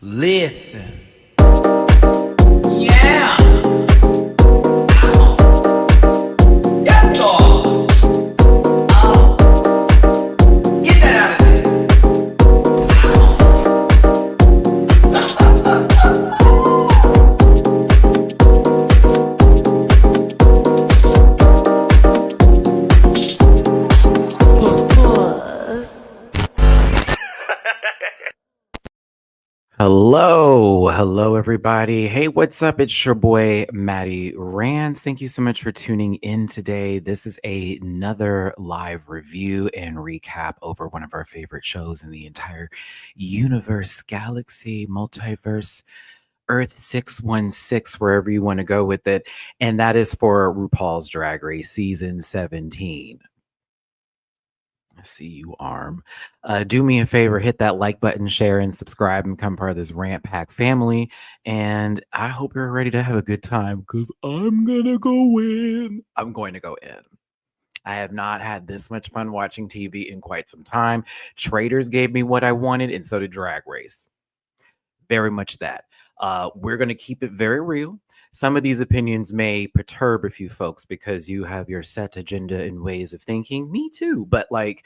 Listen. Yeah. Yes, dog. Get that out of there. Hello, everybody. Hey, what's up? It's your boy, Matty-Rants. Thank you so much for tuning in today. This is another live review and recap over one of our favorite shows in the entire universe, galaxy, multiverse, Earth 616, wherever you want to go with it. And that is for RuPaul's Drag Race Season 17. I see you, Arm. Do me a favor, hit that like button, share, and subscribe, and become part of this Rant Pack family. And I hope you're ready to have a good time, because I'm gonna go in. I'm going to go in. I have not had this much fun watching TV in quite some time. Traders gave me what I wanted, and so did Drag Race. Very much that. We're going to keep it very real. Some of these opinions may perturb a few folks because you have your set agenda and ways of thinking. Me too. But like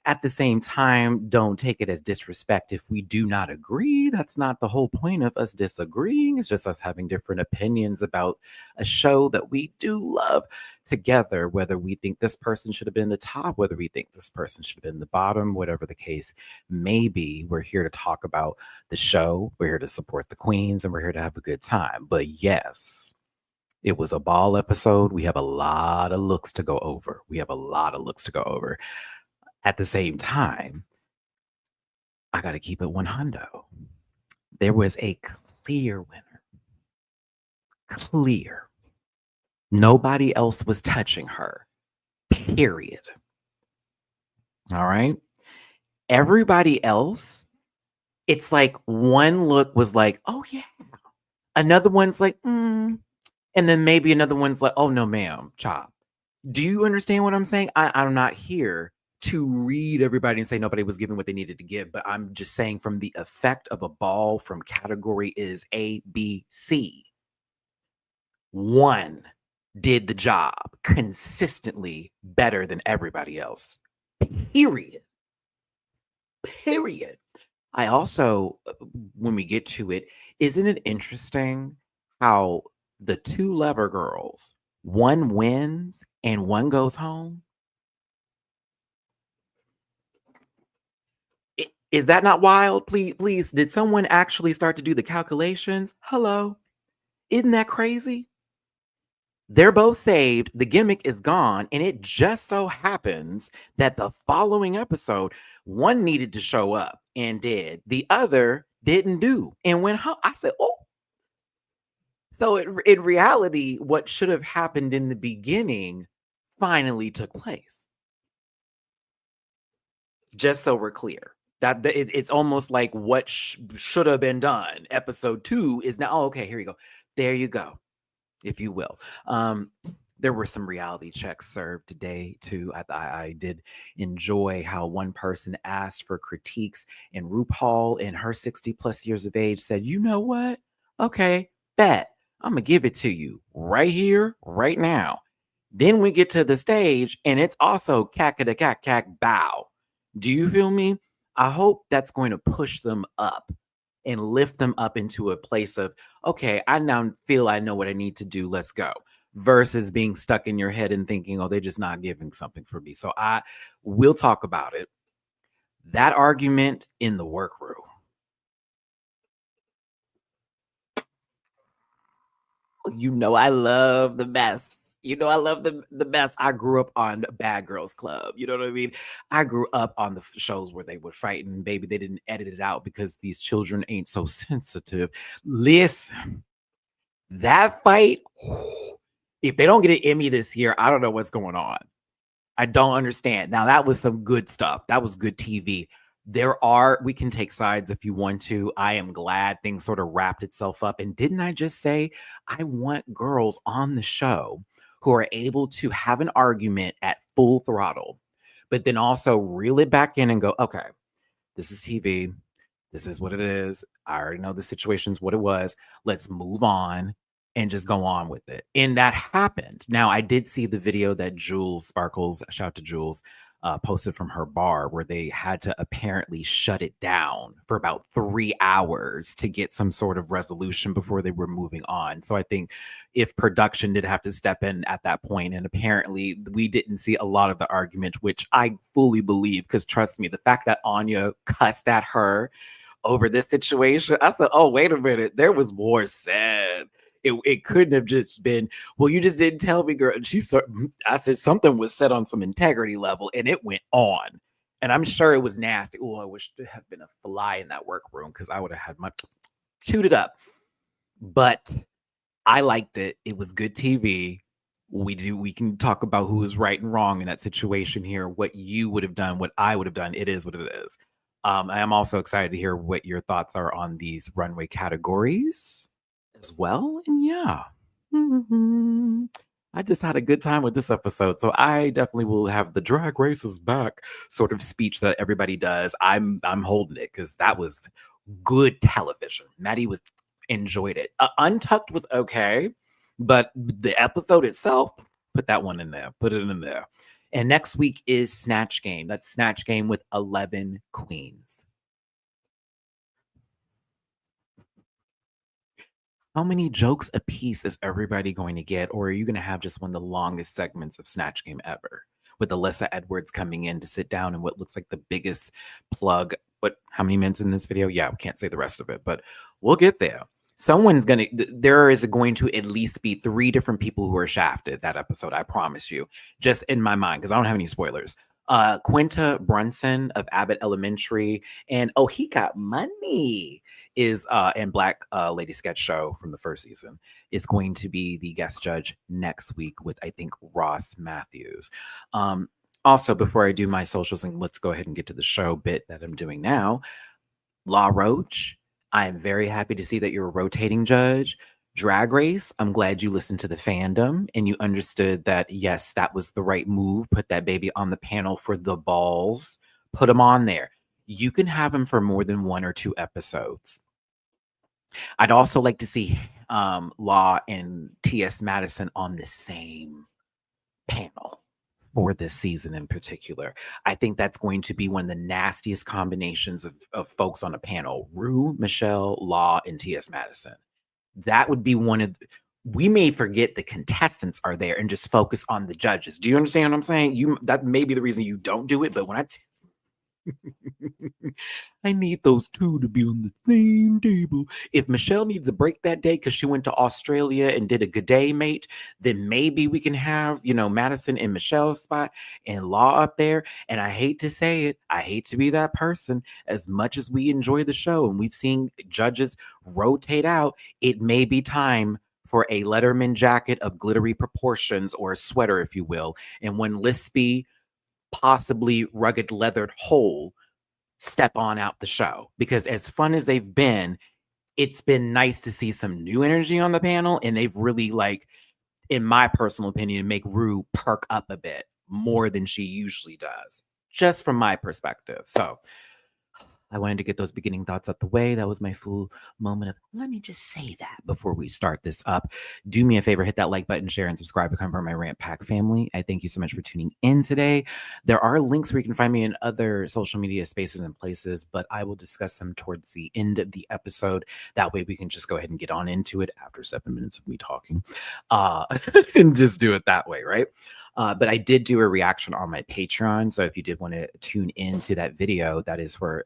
at the same time, don't take it as disrespect if we do not agree. That's not the whole point of us disagreeing. It's just us having different opinions about a show that we do love together, whether we think this person should have been the top, whether we think this person should have been the bottom, whatever the case may be. We're here to talk about the show. We're here to support the queens, and we're here to have a good time. But yes, it was a ball episode. We have a lot of looks to go over. At the same time, I got to keep it 100. There was a clear winner. Clear. Nobody else was touching her. Period. All right. Everybody else, it's like one look was like, oh, yeah. Another one's like, And then maybe another one's like, oh, no, ma'am, chop. Do you understand what I'm saying? I'm not here to read everybody and say nobody was giving what they needed to give, but I'm just saying from the effect of a ball from category is A, B, C. One did the job consistently better than everybody else. Period. I also, when we get to it, isn't it interesting how the two Lever girls, one wins and one goes home? Is that not wild? Please, did someone actually start to do the calculations? Hello? Isn't that crazy? They're both saved, the gimmick is gone, and it just so happens that the following episode, one needed to show up and did. The other didn't do and went home. I said, oh. So in reality, what should have happened in the beginning finally took place. Just so we're clear. That it's almost like what should have been done. Episode 2 is now, okay, here you go. There you go, if you will. There were some reality checks served today, too. I did enjoy how one person asked for critiques, and RuPaul, in her 60-plus years of age, said, you know what? Okay, bet. I'm going to give it to you right here, right now. Then we get to the stage, and it's also cack bow. Do you feel me? I hope that's going to push them up and lift them up into a place of, okay, I now feel I know what I need to do. Let's go. Versus being stuck in your head and thinking, oh, they're just not giving something for me. So I will talk about it. That argument in the workroom. You know, I love the mess. The mess. I grew up on Bad Girls Club. You know what I mean? I grew up on the shows where they would fight, and baby, they didn't edit it out because these children ain't so sensitive. Listen, that fight, if they don't get an Emmy this year, I don't know what's going on. I don't understand. Now, that was some good stuff. That was good TV. We can take sides if you want to. I am glad things sort of wrapped itself up. And didn't I just say I want girls on the show who are able to have an argument at full throttle, but then also reel it back in and go, okay, this is TV. This is what it is. I already know the situation's what it was. Let's move on and just go on with it. And that happened. Now, I did see the video that Jules Sparkles, shout out to Jules, posted from her bar where they had to apparently shut it down for about 3 hours to get some sort of resolution before they were moving on. So I think if production did have to step in at that point, and apparently we didn't see a lot of the argument, which I fully believe, because trust me, the fact that Anya cussed at her over this situation, I said, oh, wait a minute, there was more said. It couldn't have just been, well, you just didn't tell me, girl. And I said something was said on some integrity level, and it went on. And I'm sure it was nasty. Oh, I wish there had been a fly in that workroom because I would have had my chewed it up. But I liked it. It was good TV. We can talk about who was right and wrong in that situation here, what you would have done, what I would have done. It is what it is. I am also excited to hear what your thoughts are on these runway categories as well. And yeah, I just had a good time with this episode. So I definitely will have the drag races back sort of speech that everybody does. I'm holding it because that was good television. Maddie enjoyed it. Untucked was okay, but the episode itself, put that one in there. Put it in there. And next week is Snatch Game. That's Snatch Game with 11 queens. How many jokes a piece is everybody going to get? Or are you going to have just one of the longest segments of Snatch Game ever? With Alyssa Edwards coming in to sit down in what looks like the biggest plug. How many minutes in this video? Yeah, we can't say the rest of it, but we'll get there. There is going to at least be 3 different people who are shafted that episode. I promise you, just in my mind, because I don't have any spoilers. Quinta Brunson of Abbott Elementary, and he got money and Black Lady Sketch Show from the first season is going to be the guest judge next week with, I think, Ross Matthews. Also, before I do my socials, and let's go ahead and get to the show bit that I'm doing now, La Roach, I am very happy to see that you're a rotating judge. Drag Race, I'm glad you listened to the fandom and you understood that, yes, that was the right move. Put that baby on the panel for the balls. Put him on there. You can have him for more than 1 or 2 episodes. I'd also like to see Law and T.S. Madison on the same panel for this season in particular. I think that's going to be one of the nastiest combinations of folks on a panel. Rue, Michelle, Law, and T.S. Madison. That would be we may forget the contestants are there and just focus on the judges. Do you understand what I'm saying? That may be the reason you don't do it, but when I need those 2 to be on the same table. If Michelle needs a break that day because she went to Australia and did a good day, mate, then maybe we can have, Madison in Michelle's spot and Law up there. And I hate to say it, I hate to be that person. As much as we enjoy the show and we've seen judges rotate out, it may be time for a Letterman jacket of glittery proportions, or a sweater, if you will, and one lispy, possibly rugged leathered hole step on out the show. Because as fun as they've been, it's been nice to see some new energy on the panel, and they've really, in my personal opinion, make Rue perk up a bit more than she usually does, just from my perspective. So I wanted to get those beginning thoughts out the way. That was my full moment of, let me just say that before we start this up. Do me a favor, hit that like button, share, and subscribe, become part of my Rant Pack family. I thank you so much for tuning in today. There are links where you can find me in other social media spaces and places, but I will discuss them towards the end of the episode. That way we can just go ahead and get on into it after 7 minutes of me talking and just do it that way, right? But I did do a reaction on my Patreon. So if you did want to tune into that video, that is for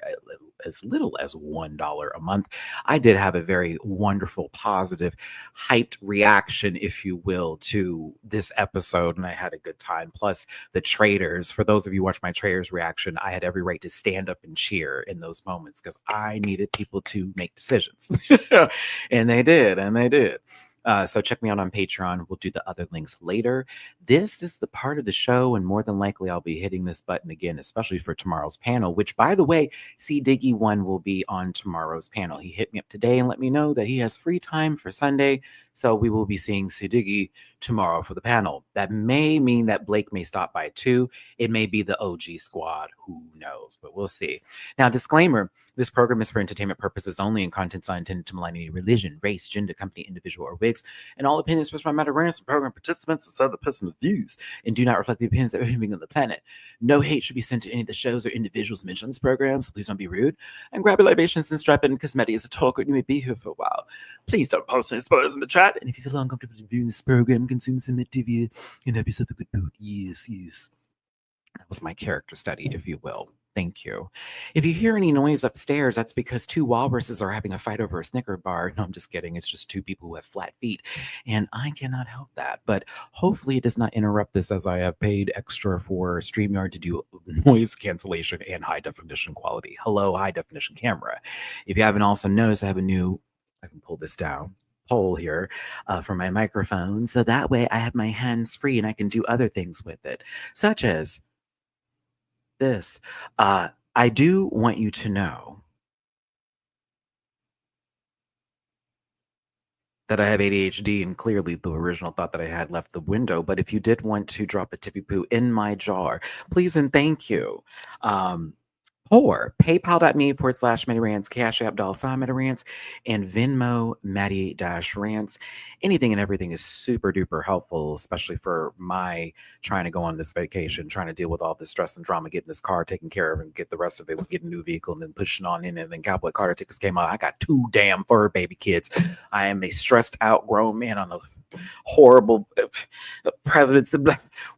as little as $1 a month. I did have a very wonderful, positive, hyped reaction, if you will, to this episode. And I had a good time. Plus the traders, for those of you who watch my traders reaction, I had every right to stand up and cheer in those moments because I needed people to make decisions. And they did. So check me out on Patreon. We'll do the other links later. This is the part of the show, and more than likely, I'll be hitting this button again, especially for tomorrow's panel, which, by the way, C. Diggy One will be on tomorrow's panel. He hit me up today and let me know that he has free time for Sunday. So we will be seeing C. Diggy tomorrow for the panel. That may mean that Blake may stop by too. It may be the OG squad. Who knows? But we'll see. Now, disclaimer, this program is for entertainment purposes only, and content's not intended to malign any religion, race, gender, company, individual, or wigs. And all opinions expressed by MattyRants and program participants is other personal views and do not reflect the opinions of everything on the planet. No hate should be sent to any of the shows or individuals mentioned in this program, so please don't be rude. And grab your libations and strap in, because Matty is a talker and you may be here for a while. Please don't post any spoilers in the chat. And if you feel uncomfortable viewing this program, consume some TV and have yourself a good boot. Yes, yes. That was my character study, if you will. Thank you. If you hear any noise upstairs, that's because two walruses are having a fight over a Snicker bar. No, I'm just kidding. It's just two people who have flat feet, and I cannot help that. But hopefully it does not interrupt this, as I have paid extra for StreamYard to do noise cancellation and high definition quality. Hello, high definition camera. If you haven't also noticed, I have a new, I can pull this down, pole here for my microphone. So that way I have my hands free and I can do other things with it, such as this. I do want you to know that I have ADHD, and clearly the original thought that I had left the window. But if you did want to drop a tippy poo in my jar, please and thank you. Or paypal.me/MattyRants, Cash App $MattyRants, and Venmo Matty-Rants. Anything and everything is super duper helpful, especially for my trying to go on this vacation, trying to deal with all this stress and drama, getting this car taken care of and get the rest of it with getting a new vehicle and then pushing on in. And then Cowboy Carter tickets came out. I got 2 damn fur baby kids. I am a stressed out grown man on a horrible president's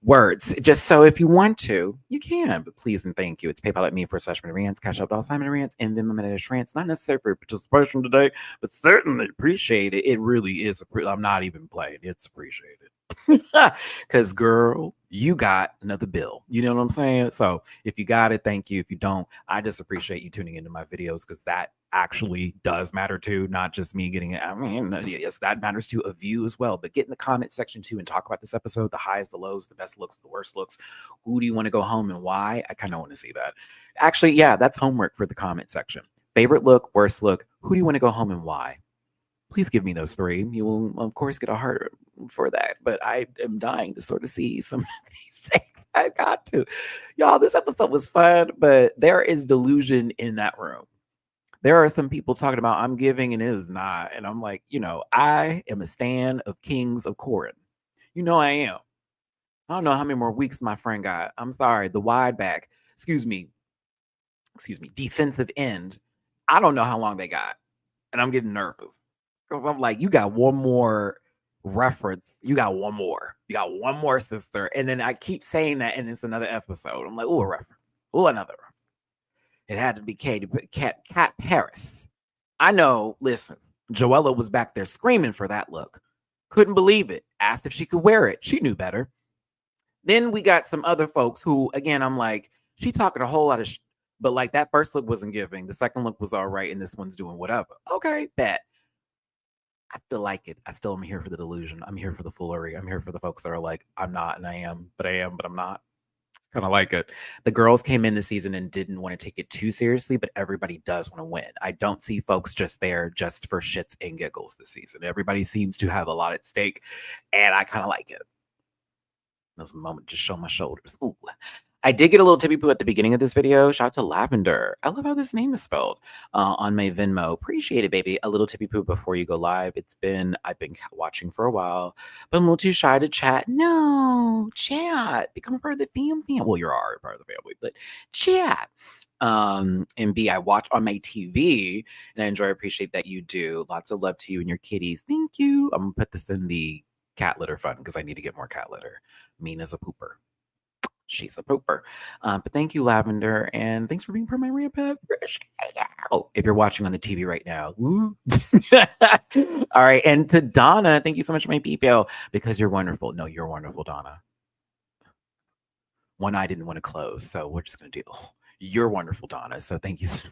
words. Just so if you want to, you can, but please and thank you. It's paypal.me/MattyRants, Cash App $MattyRants, and then MattyRants. Not necessary for your participation today, but certainly appreciate it. It really is. I'm not even playing. It's appreciated. Because, girl, you got another bill. You know what I'm saying? So if you got it, thank you. If you don't, I just appreciate you tuning into my videos, because that actually does matter too, not just me getting it. I mean, yes, that matters to a view as well. But get in the comment section too and talk about this episode, the highs, the lows, the best looks, the worst looks. Who do you want to go home and why? I kind of want to see that. Actually, yeah, that's homework for the comment section. Favorite look, worst look. Who do you want to go home and why? Please give me those 3. You will, of course, get a heart for that. But I am dying to sort of see some of these things. I got to. Y'all, this episode was fun, but there is delusion in that room. There are some people talking about I'm giving and it is not. And I'm like, I am a stan of Kings of Corinth. I am. I don't know how many more weeks my friend got. I'm sorry. The wide back, excuse me, defensive end. I don't know how long they got. And I'm getting nervous. I'm like, you got one more reference. You got one more. You got one more, sister. And then I keep saying that, and it's another episode. I'm like, oh, a reference. Oh, another reference. It had to be Cat Paris. I know, listen, Joella was back there screaming for that look. Couldn't believe it. Asked if she could wear it. She knew better. Then we got some other folks who, again, I'm like, she talking a whole lot of but like that first look wasn't giving. The second look was all right, and this one's doing whatever. Okay, bet. I still like it. I still am here for the delusion. I'm here for the foolery. I'm here for the folks that are like, I'm not and I am, but I'm not. Kind of like it. The girls came in this season and didn't want to take it too seriously, but everybody does want to win. I don't see folks just there just for shits and giggles this season. Everybody seems to have a lot at stake, and I kind of like it. There's a moment to show my shoulders. Ooh. I did get a little tippy poo at the beginning of this video. Shout out to Lavender. I love how this name is spelled on my Venmo. Appreciate it, baby. A little tippy poo before you go live. I've been watching for a while, but I'm a little too shy to chat. No, chat. Become a part of the family. Well, you're already part of the family, but chat. And B, I watch on my TV and I appreciate that you do. Lots of love to you and your kitties. Thank you. I'm gonna put this in the cat litter fund because I need to get more cat litter. Mina's a pooper. She's a pooper. But thank you, Lavender, and thanks for being part of my Rampant. If you're watching on the TV right now. Woo. All right, and to Donna, thank you so much for my PPO, because you're wonderful. No, you're wonderful, Donna. One eye didn't want to close, so we're just going to do, you're wonderful, Donna, so thank you so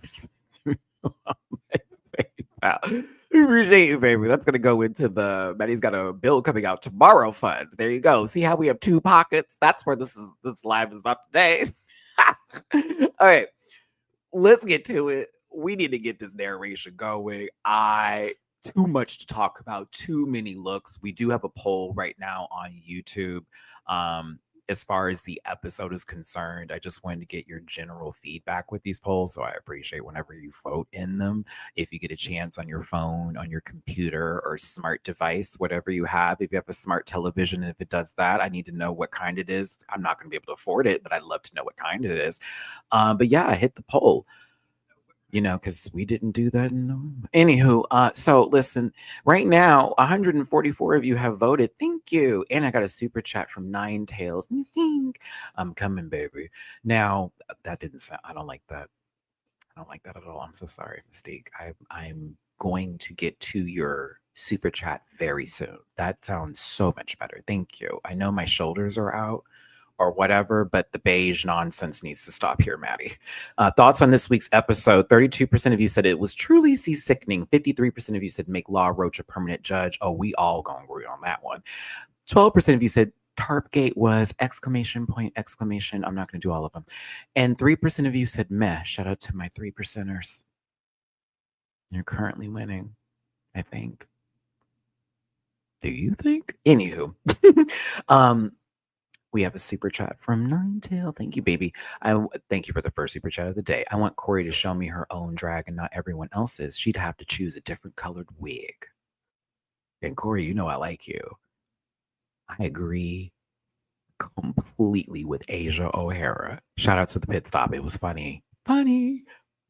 much. Wow. Appreciate you, baby. That's gonna go into the Maddie's got a bill coming out tomorrow fund. There you go. See how we have two pockets? That's where this live is about today. All right, let's get to it. We need to get this narration going. Too much to talk about, too many looks. We do have a poll right now on YouTube. As far as the episode is concerned, I just wanted to get your general feedback with these polls. So I appreciate whenever you vote in them. If you get a chance on your phone, on your computer, or smart device, whatever you have, if you have a smart television, and if it does that, I need to know what kind it is. I'm not going to be able to afford it, but I'd love to know what kind it is. But yeah, I hit the poll. Because we didn't do that. Anywho, so listen, right now, 144 of you have voted. Thank you. And I got a super chat from Nine Tails. Let me think. I'm coming, baby. Now, that didn't sound, I don't like that. I don't like that at all. I'm so sorry, Mystique. I'm going to get to your super chat very soon. That sounds so much better. Thank you. I know my shoulders are out or whatever, but the beige nonsense needs to stop here, Maddie. Thoughts on this week's episode? 32% of you said it was truly sea sickening. 53% of you said make Law Roach a permanent judge. Oh, we all gonna agree on that one. 12% of you said Tarpgate was exclamation point, exclamation. I'm not gonna do all of them. And 3% of you said meh. Shout out to my 3%ers. You're currently winning, I think. Do you think? Anywho. We have a super chat from Ninetail. Thank you, baby. Thank you for the first super chat of the day. I want Corey to show me her own drag and not everyone else's. She'd have to choose a different colored wig. And Corey, you know I like you. I agree completely with Asia O'Hara. Shout out to the pit stop. It was funny. Funny.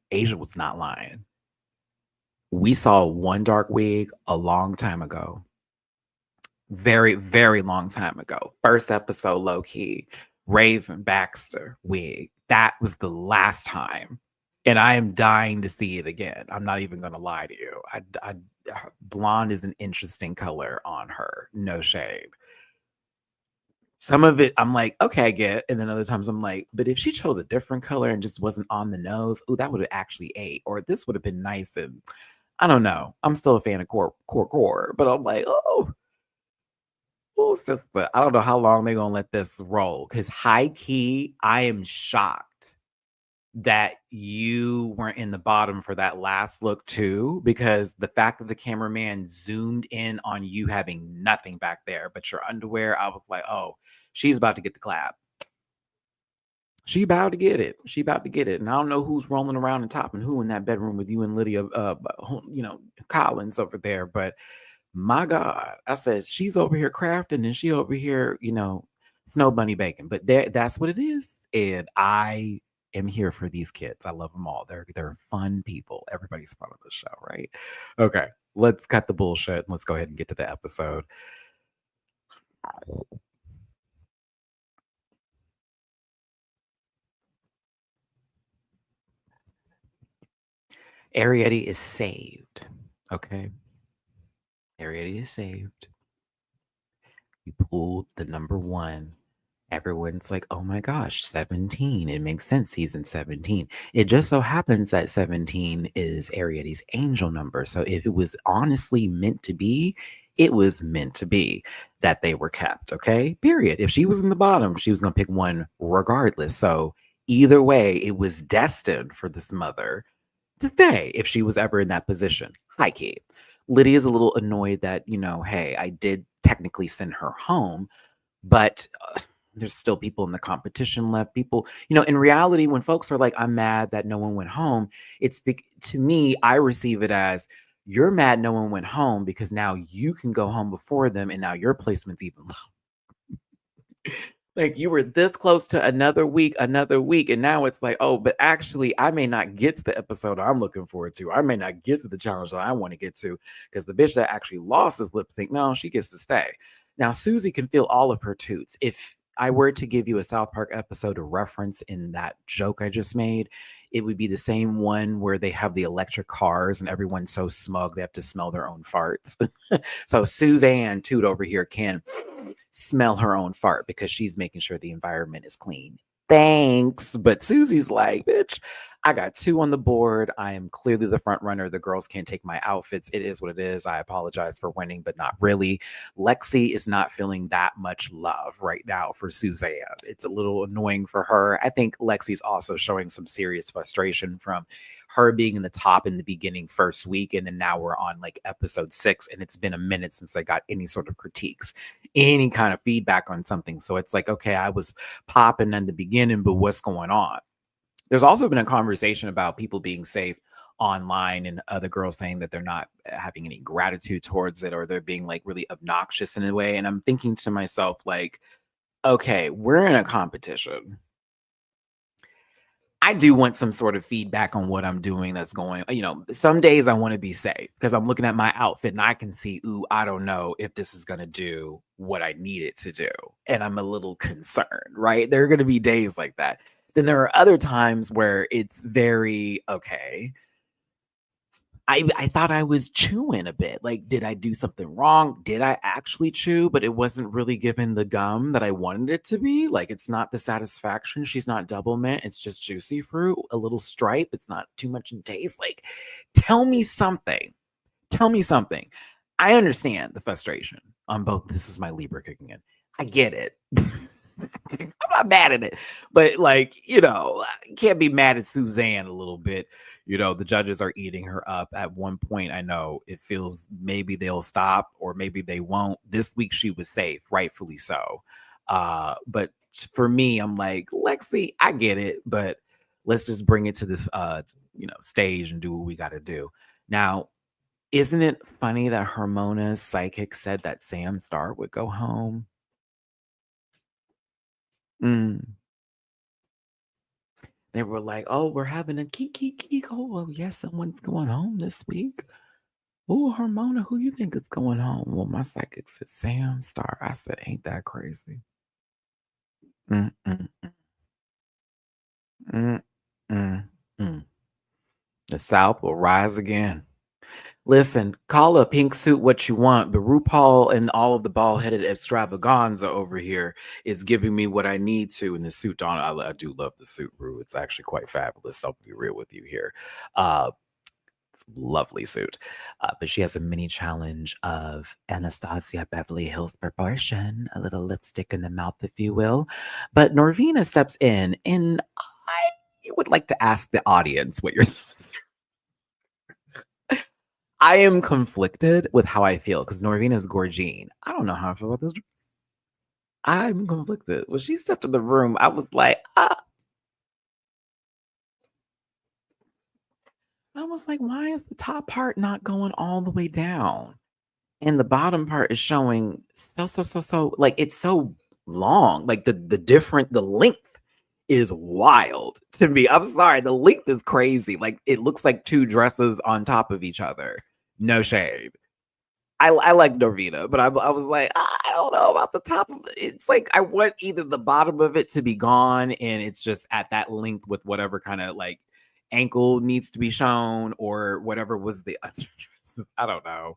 Asia was not lying. We saw one dark wig a long time ago. Very, very long time ago. First episode, low key, Raven Baxter wig. That was the last time. And I am dying to see it again. I'm not even going to lie to you. Blonde is an interesting color on her. No shade. Some of it, I'm like, okay, I get. And then other times I'm like, but if she chose a different color and just wasn't on the nose, oh, that would have actually ate. Or this would have been nice. And I don't know. I'm still a fan of core. But I'm like, oh, sister, I don't know how long they're gonna let this roll. Because high key, I am shocked that you weren't in the bottom for that last look too. Because the fact that the cameraman zoomed in on you having nothing back there but your underwear, I was like, oh, she's about to get the clap. She about to get it. She about to get it. And I don't know who's rolling around and topping who in that bedroom with you and Lydia, Collins over there, but my God, I said, she's over here crafting and she over here, snow bunny bacon. But that's what it is. And I am here for these kids. I love them all. They're fun people. Everybody's fun on the show, right? Okay, let's cut the bullshit and let's go ahead and get to the episode. Arietti is saved. Okay. Arietti is saved. You pulled the number one. Everyone's like, oh my gosh, 17. It makes sense. Season 17. It just so happens that 17 is Arietti's angel number. So if it was honestly meant to be, it was meant to be that they were kept. Okay. Period. If she was in the bottom, she was going to pick one regardless. So either way, it was destined for this mother to stay if she was ever in that position. High key. Lydia's a little annoyed that, hey, I did technically send her home, but there's still people in the competition left. People, in reality, when folks are like, I'm mad that no one went home, to me, I receive it as you're mad no one went home because now you can go home before them and now your placement's even low. Like you were this close to another week, and now it's like, oh, but actually I may not get to the episode I'm looking forward to. I may not get to the challenge that I want to get to because the bitch that actually lost his lip sync, no, she gets to stay. Now, Susie can feel all of her toots. If I were to give you a South Park episode to reference in that joke I just made, it would be the same one where they have the electric cars and everyone's so smug they have to smell their own farts. So Suzanne Toot over here can smell her own fart because she's making sure the environment is clean. thanks. But Susie's like, bitch, I got 2 on the board. I am clearly the front runner. The girls can't take my outfits. It is what it is. I apologize for winning, but not really. Lexi is not feeling that much love right now for Suzanne. It's a little annoying for her. I think Lexi's also showing some serious frustration from her being in the top in the beginning first week. And then now we're on like episode 6, and it's been a minute since I got any sort of critiques, any kind of feedback on something. So it's like, okay, I was popping in the beginning, but what's going on? There's also been a conversation about people being safe online and other girls saying that they're not having any gratitude towards it, or they're being like really obnoxious in a way. And I'm thinking to myself, like, okay, we're in a competition. I do want some sort of feedback on what I'm doing that's going, some days I want to be safe because I'm looking at my outfit and I can see, ooh, I don't know if this is going to do what I need it to do. And I'm a little concerned, right? There are going to be days like that. Then there are other times where it's very, okay, I thought I was chewing a bit. Like, did I do something wrong? Did I actually chew? But it wasn't really given the gum that I wanted it to be. Like, it's not the satisfaction. She's not double mint. It's just juicy fruit, a little stripe. It's not too much in taste. Like, tell me something. Tell me something. I understand the frustration on both. This is my Libra kicking in. I get it. I'm not mad at it, but like, can't be mad at Suzanne a little bit. The judges are eating her up. At one point, I know it feels maybe they'll stop or maybe they won't. This week she was safe, rightfully so. But for me, I'm like, Lexi, I get it, but let's just bring it to this stage and do what we got to do. Now, isn't it funny that Harmona's psychic said that Sam Star would go home? Mm. They were like, "Oh, we're having a geek. Oh, well, yes, someone's going home this week. Oh, Harmona, who you think is going home?" Well, my psychic said Sam Star. I said, "Ain't that crazy?" Mm, mm, mm, mm, mm. The South will rise again. Listen, call a pink suit what you want, but RuPaul and all of the bald-headed extravaganza over here is giving me what I need to. And the suit on, I do love the suit, Ru. It's actually quite fabulous. I'll be real with you here. Lovely suit. But she has a mini challenge of Anastasia Beverly Hills proportion, a little lipstick in the mouth, if you will. But Norvina steps in, and I would like to ask the audience what your I am conflicted with how I feel because Norvina's gorgine. I don't know how I feel about this. I'm conflicted. When she stepped in the room, I was like, why is the top part not going all the way down? And the bottom part is showing so like it's so long. Like the length is wild to me. I'm sorry, the length is crazy. Like it looks like 2 dresses on top of each other. No shade. I like Norvina, but I was like, I don't know about the top of it. It's like I want either the bottom of it to be gone and it's just at that length with whatever kind of like ankle needs to be shown or whatever was the I don't know.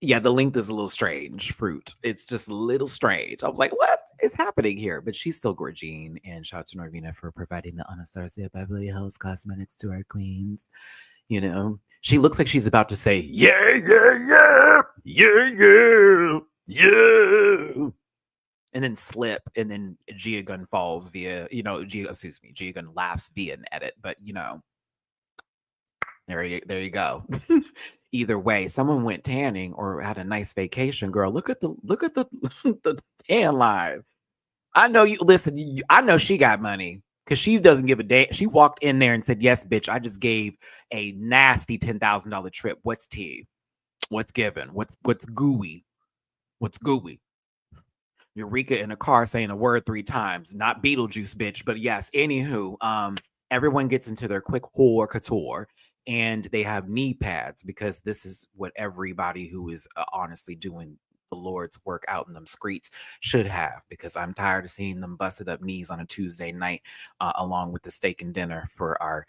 Yeah, the length is a little strange, fruit. It's just a little strange. I was like, what is happening here? But she's still gorgine. And shout out to Norvina for providing the Anastasia Beverly Hills cosmetics to our queens. She looks like she's about to say, yeah, yeah, yeah, yeah, yeah, yeah. And then slip, and then Gia Gunn falls via, Gia Gunn laughs via an edit. But, there you go. Either way, someone went tanning or had a nice vacation. Girl, look at the the tan line. I know you listen. I know she got money because she doesn't give a damn. She walked in there and said, "Yes, bitch, I just gave a nasty $10,000 trip. What's tea? What's given? What's gooey? What's gooey?" Eureka in a car saying a word 3 times, not Beetlejuice, bitch. But yes, anywho, everyone gets into their quick whore couture and they have knee pads because this is what everybody who is honestly doing the Lord's work out in them streets should have, because I'm tired of seeing them busted up knees on a Tuesday night along with the steak and dinner for our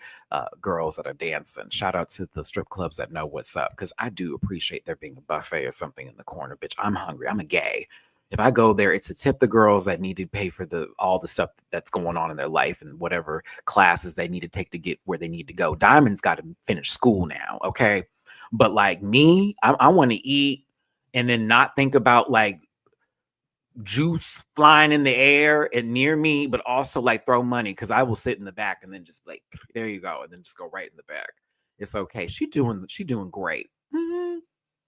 girls that are dancing. Shout out to the strip clubs that know what's up, because I do appreciate there being a buffet or something in the corner. Bitch, I'm hungry. I'm a gay. If I go there, it's to tip the girls that need to pay for all the stuff that's going on in their life and whatever classes they need to take to get where they need to go. Diamond's got to finish school now, okay? But like me, I want to eat and then not think about like juice flying in the air and near me, but also like throw money because I will sit in the back and then just like, there you go, and then just go right in the back. It's okay. She doing great.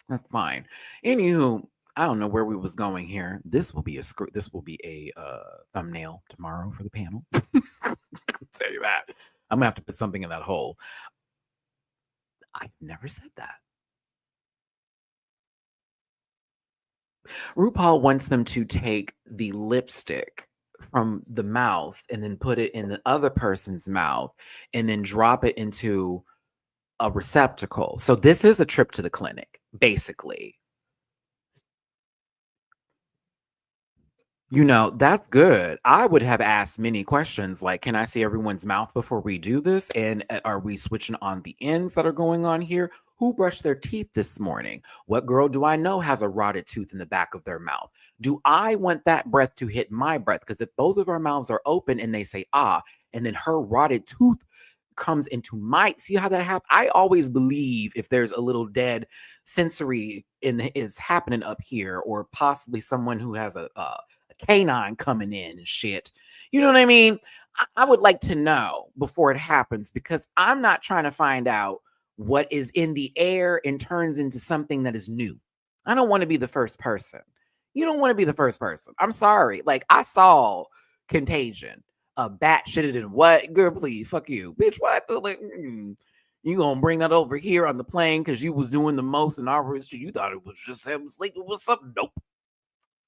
That's fine. Anywho, I don't know where we was going here. This will be a script. This will be a thumbnail tomorrow for the panel. Tell you that. I'm gonna have to put something in that hole. I never said that. RuPaul wants them to take the lipstick from the mouth and then put it in the other person's mouth and then drop it into a receptacle. So this is a trip to the clinic, basically. You know, that's good. I would have asked many questions like, can I see everyone's mouth before we do this? And are we switching on the ends that are going on here? Who brushed their teeth this morning? What girl do I know has a rotted tooth in the back of their mouth? Do I want that breath to hit my breath? Because if both of our mouths are open and they say, ah, and then her rotted tooth comes into my, see how that happens? I always believe if there's a little dead sensory is happening up here, or possibly someone who has a canine coming in and shit. You know what I mean? I would like to know before it happens, because I'm not trying to find out what is in the air and turns into something that is new. I don't want to be the first person. You don't want to be the first person. I'm sorry. Like, I saw Contagion. A bat shitted in what? Girl, please, fuck you. Bitch, what? Like, you gonna bring that over here on the plane because you was doing the most in our history. You thought it was just having sleep. It was something. Nope.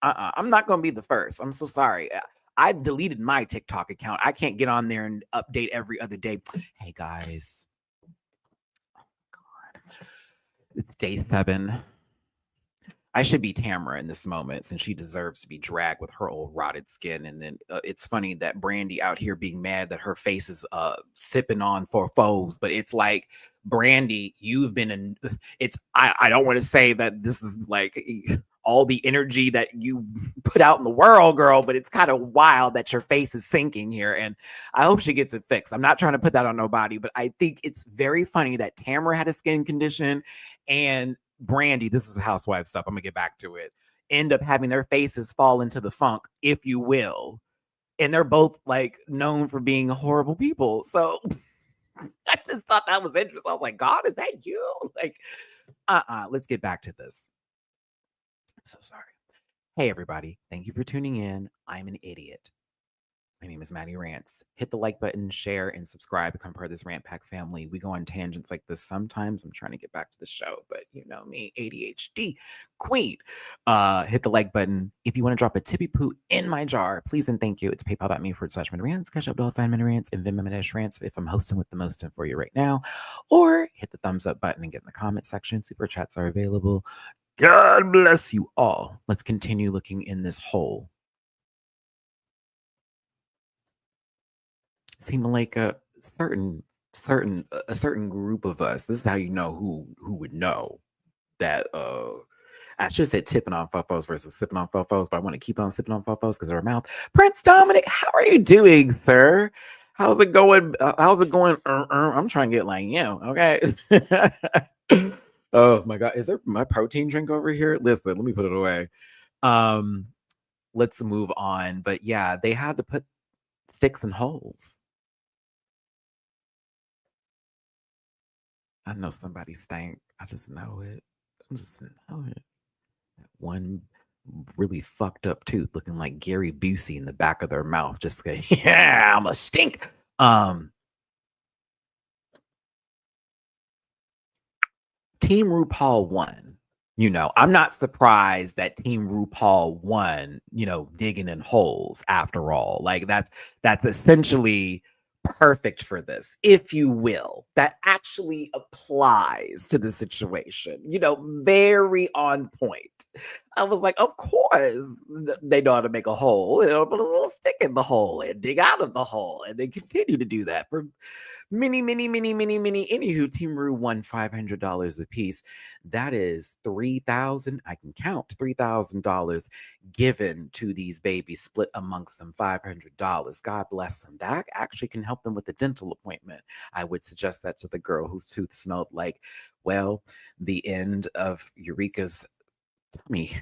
I'm not going to be the first. I'm so sorry. I deleted my TikTok account. I can't get on there and update every other day. Hey, guys. Oh, God. It's day 7. I should be Tamara in this moment since she deserves to be dragged with her old rotted skin. And then it's funny that Brandy out here being mad that her face is sipping on for foes. But it's like, Brandy, you've been in it's I don't want to say that this is like all the energy that you put out in the world, girl, but it's kind of wild that your face is sinking here. And I hope she gets it fixed. I'm not trying to put that on nobody, but I think it's very funny that Tamara had a skin condition and Brandy, this is housewife stuff, I'm gonna get back to it, end up having their faces fall into the funk, if you will. And they're both like known for being horrible people. So I just thought that was interesting. I was like, God, is that you? Like, let's get back to this. So sorry. Hey, everybody. Thank you for tuning in. I'm an idiot. My name is Matty-Rants. Hit the like button, share, and subscribe. Become part of this Rant Pack family. We go on tangents like this sometimes. I'm trying to get back to the show, but you know me, ADHD queen. Hit the like button. If you want to drop a tippy poo in my jar, please and thank you. It's paypal.me/MattyRants, Cash App $MattyRants, and Venmo if I'm hosting with the most for you right now. Or hit the thumbs up button and get in the comment section. Super chats are available. God bless you all. Let's continue looking in this hole. Seemed like a certain group of us. This is how you know who would know that I should say tipping on fofos versus sipping on fofos, but I want to keep on sipping on fofos because of her mouth. Prince Dominic, how are you doing, sir? How's it going? I'm trying to get like, okay. Oh my God. Is there my protein drink over here? Listen, let me put it away. Let's move on. But yeah, they had to put sticks in holes. I know somebody stank. I just know it. I just know it. That one really fucked up tooth looking like Gary Busey in the back of their mouth. Just say, yeah, I'm a stink. Team RuPaul won. You know, I'm not surprised that Team RuPaul won, digging in holes after all. Like that's essentially perfect for this, if you will. That actually applies to the situation. Very on point. I was like, of course, they know how to make a hole. They'll put a little stick in the hole and dig out of the hole. And they continue to do that for many. Anywho, Team Rue won $500 a piece. That is $3,000. I can count $3,000 given to these babies, split amongst them $500. God bless them. That actually can help them with a dental appointment. I would suggest that to the girl whose tooth smelled like, well, the end of Eureka's tummy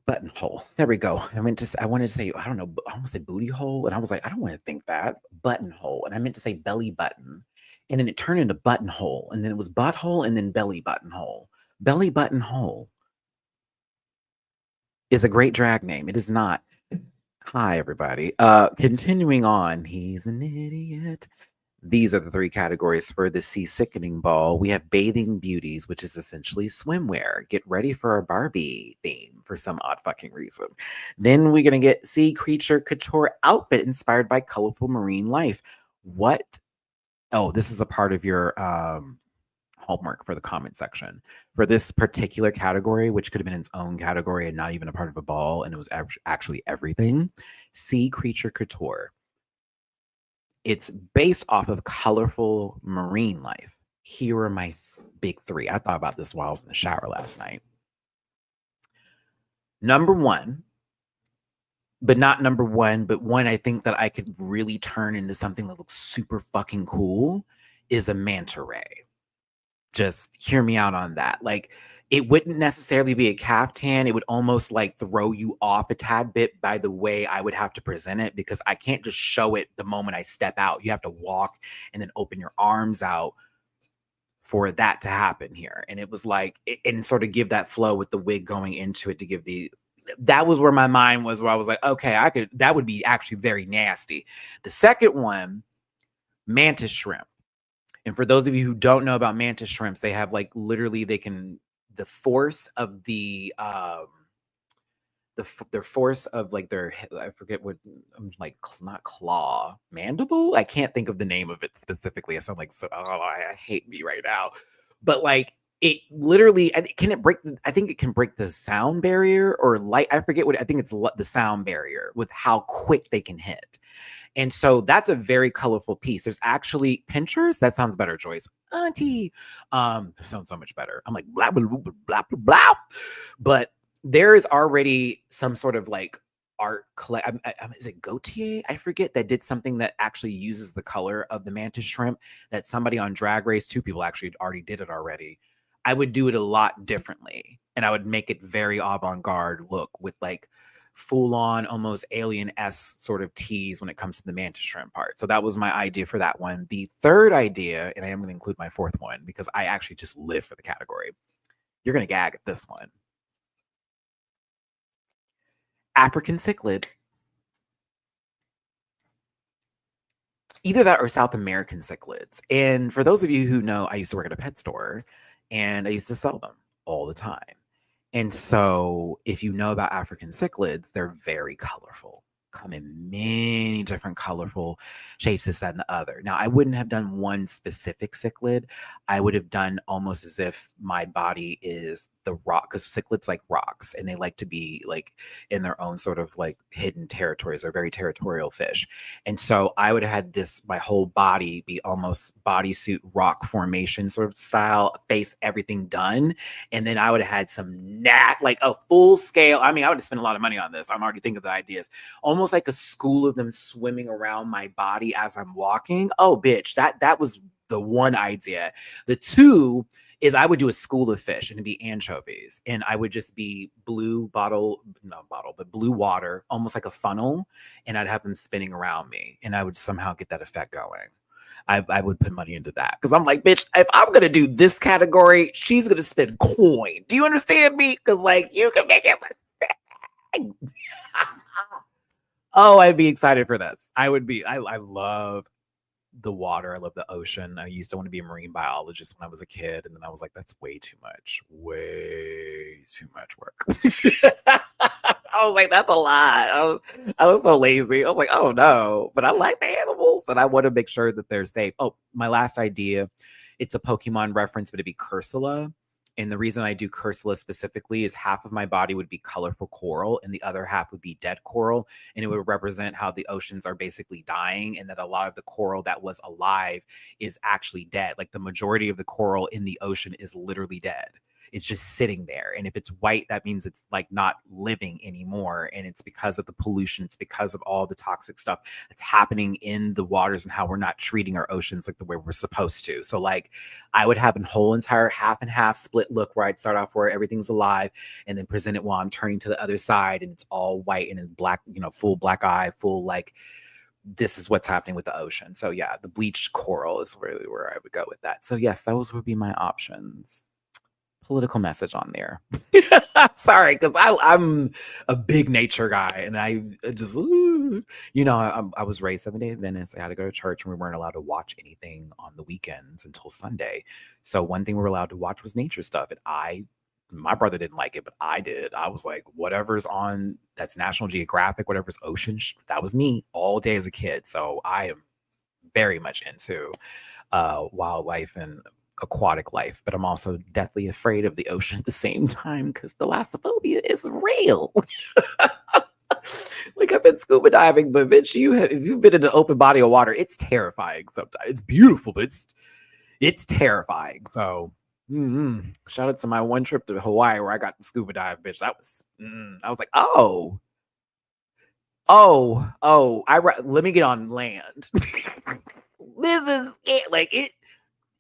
buttonhole. There we go. I wanted to say, I don't know, I almost said booty hole. And I was like, I don't want to think that. Buttonhole. And I meant to say belly button. And then it turned into buttonhole. And then it was butthole and then belly buttonhole. Belly buttonhole is a great drag name. It is not. Hi, everybody. Continuing on. He's an idiot. These are the three categories for the Sea Sickening Ball. We have Bathing Beauties, which is essentially swimwear. Get ready for a Barbie theme for some odd fucking reason. Then we're going to get Sea Creature Couture outfit inspired by colorful marine life. What? Oh, this is a part of your homework for the comment section. For this particular category, which could have been its own category and not even a part of a ball, and it was actually everything, Sea Creature Couture. It's based off of colorful marine life. Here are my big three. I thought about this while I was in the shower last night. Number one, but not number one, but one I think that I could really turn into something that looks super fucking cool is a manta ray. Just hear me out on that. Like, it wouldn't necessarily be a caftan. It would almost like throw you off a tad bit by the way I would have to present it, because I can't just show it the moment I step out. You have to walk and then open your arms out for that to happen here. And it was like, and sort of give that flow with the wig going into it to give that was where my mind was, where I was like, okay, that would be actually very nasty. The second one, mantis shrimp. And for those of you who don't know about mantis shrimps, they have like literally the force of the force of like their, I forget what, like not claw, mandible. I can't think of the name of it specifically. I sound like I hate me right now, but like it literally, I think it can break the sound barrier or light. I forget what, I think it's the sound barrier with how quick they can hit. And so that's a very colorful piece. There's actually pinchers. That sounds better, Joyce. Auntie. Sounds so much better. I'm like, blah, blah, blah, blah, blah, blah. But there is already some sort of like art is it Gautier? I forget, that did something that actually uses the color of the mantis shrimp, that somebody on Drag Race, 2 people actually already did it already. I would do it a lot differently. And I would make it very avant-garde look with like full-on almost alien-esque sort of tease when it comes to the mantis shrimp part. So that was my idea for that one. The third idea, and I am going to include my fourth one because I actually just live for the category. You're going to gag at this one. African cichlid. Either that or South American cichlids. And for those of you who know, I used to work at a pet store and I used to sell them all the time. And so if you know about African cichlids, they're very colorful, come in many different colorful shapes, this, that, and the other. Now, I wouldn't have done one specific cichlid. I would have done almost as if my body is the rock, because cichlids like rocks and they like to be like in their own sort of like hidden territories. They're very territorial fish. And so I would have had my whole body be almost bodysuit rock formation sort of style, face, everything done. And then I would have had some like a full scale. I mean, I would have spent a lot of money on this. I'm already thinking of the ideas. Almost like a school of them swimming around my body as I'm walking. Oh, bitch, that was the one idea. The two is I would do a school of fish and it'd be anchovies. And I would just be blue water, almost like a funnel. And I'd have them spinning around me. And I would somehow get that effect going. I would put money into that. Because I'm like, bitch, if I'm going to do this category, she's going to spend coin. Do you understand me? Because like, you can make it. Oh, I'd be excited for this. I would be. I love the water. I love the ocean. I used to want to be a marine biologist when I was a kid. And then I was like, that's way too much work. I was like, that's a lot. I was so lazy. I was like, oh no, but I like the animals and I want to make sure that they're safe. Oh, my last idea, it's a Pokemon reference, but it'd be Cursula. And the reason I do Cursula specifically is half of my body would be colorful coral and the other half would be dead coral. And it would represent how the oceans are basically dying and that a lot of the coral that was alive is actually dead. Like the majority of the coral in the ocean is literally dead. It's just sitting there. And if it's white, that means it's like not living anymore. And it's because of the pollution. It's because of all the toxic stuff that's happening in the waters and how we're not treating our oceans like the way we're supposed to. So like I would have a whole entire half and half split look where I'd start off where everything's alive and then present it while I'm turning to the other side and it's all white and in black, you know, full black eye, full like this is what's happening with the ocean. So yeah, the bleached coral is really where I would go with that. So yes, those would be my options. Political message on there. Sorry, because I'm a big nature guy, and I just, you know, I was raised Seventh-day Adventist. I had to go to church, and we weren't allowed to watch anything on the weekends until Sunday. So one thing we were allowed to watch was nature stuff, and my brother didn't like it, but I did. I was like, whatever's on that's National Geographic, whatever's ocean, that was me all day as a kid. So I am very much into wildlife and aquatic life, but I'm also deathly afraid of the ocean at the same time because thalassophobia is real. Like I've been scuba diving, but bitch, if you've been in an open body of water, it's terrifying sometimes. It's beautiful, but it's terrifying. So shout out to my one trip to Hawaii where I got the scuba dive, bitch. That was I was like, let me get on land. This is it. Like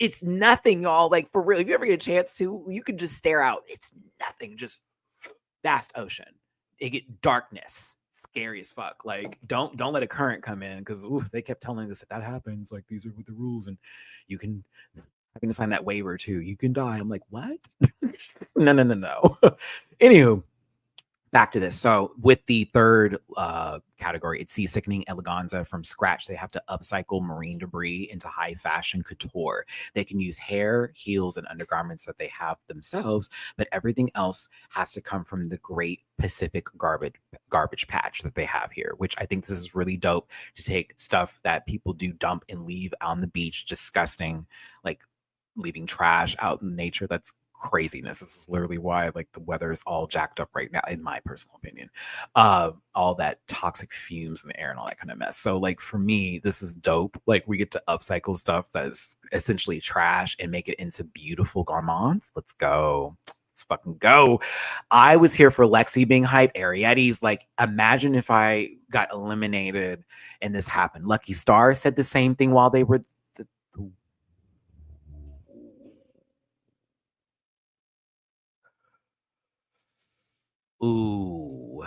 it's nothing, y'all. Like for real, if you ever get a chance to, you can just stare out. It's nothing, just vast ocean. It get darkness, scary as fuck. Like don't let a current come in because they kept telling us if that happens, like these are the rules, and you can having to sign that waiver too. You can die. I'm like, what? No. Anywho. Back to this. So with the third category, it's Sea Sickening Eleganza. From scratch, they have to upcycle marine debris into high fashion couture. They can use hair, heels, and undergarments that they have themselves, but everything else has to come from the Great Pacific garbage patch that they have here, which I think this is really dope to take stuff that people do dump and leave on the beach, disgusting, like leaving trash out in nature. That's craziness. This is literally why like the weather is all jacked up right now, in my personal opinion. All that toxic fumes in the air and all that kind of mess. So like for me, this is dope. Like we get to upcycle stuff that's essentially trash and make it into beautiful garments. Let's go. Let's fucking go. I was here for Lexi being hype. Arietti's like, imagine if I got eliminated and this happened. Lucky Star said the same thing while they were Ooh.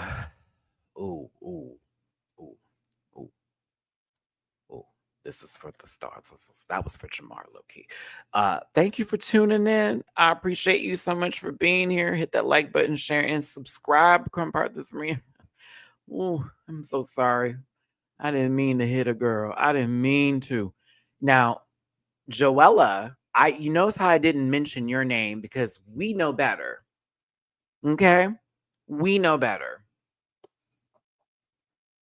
Ooh, ooh, ooh, ooh, ooh. This is for the stars. That was for Jamar Loki. Thank you for tuning in. I appreciate you so much for being here. Hit that like button, share, and subscribe. Become part of this reunion. Ooh, I'm so sorry. I didn't mean to hit a girl. I didn't mean to. Now, Joella, you notice how I didn't mention your name because we know better. Okay? We know better.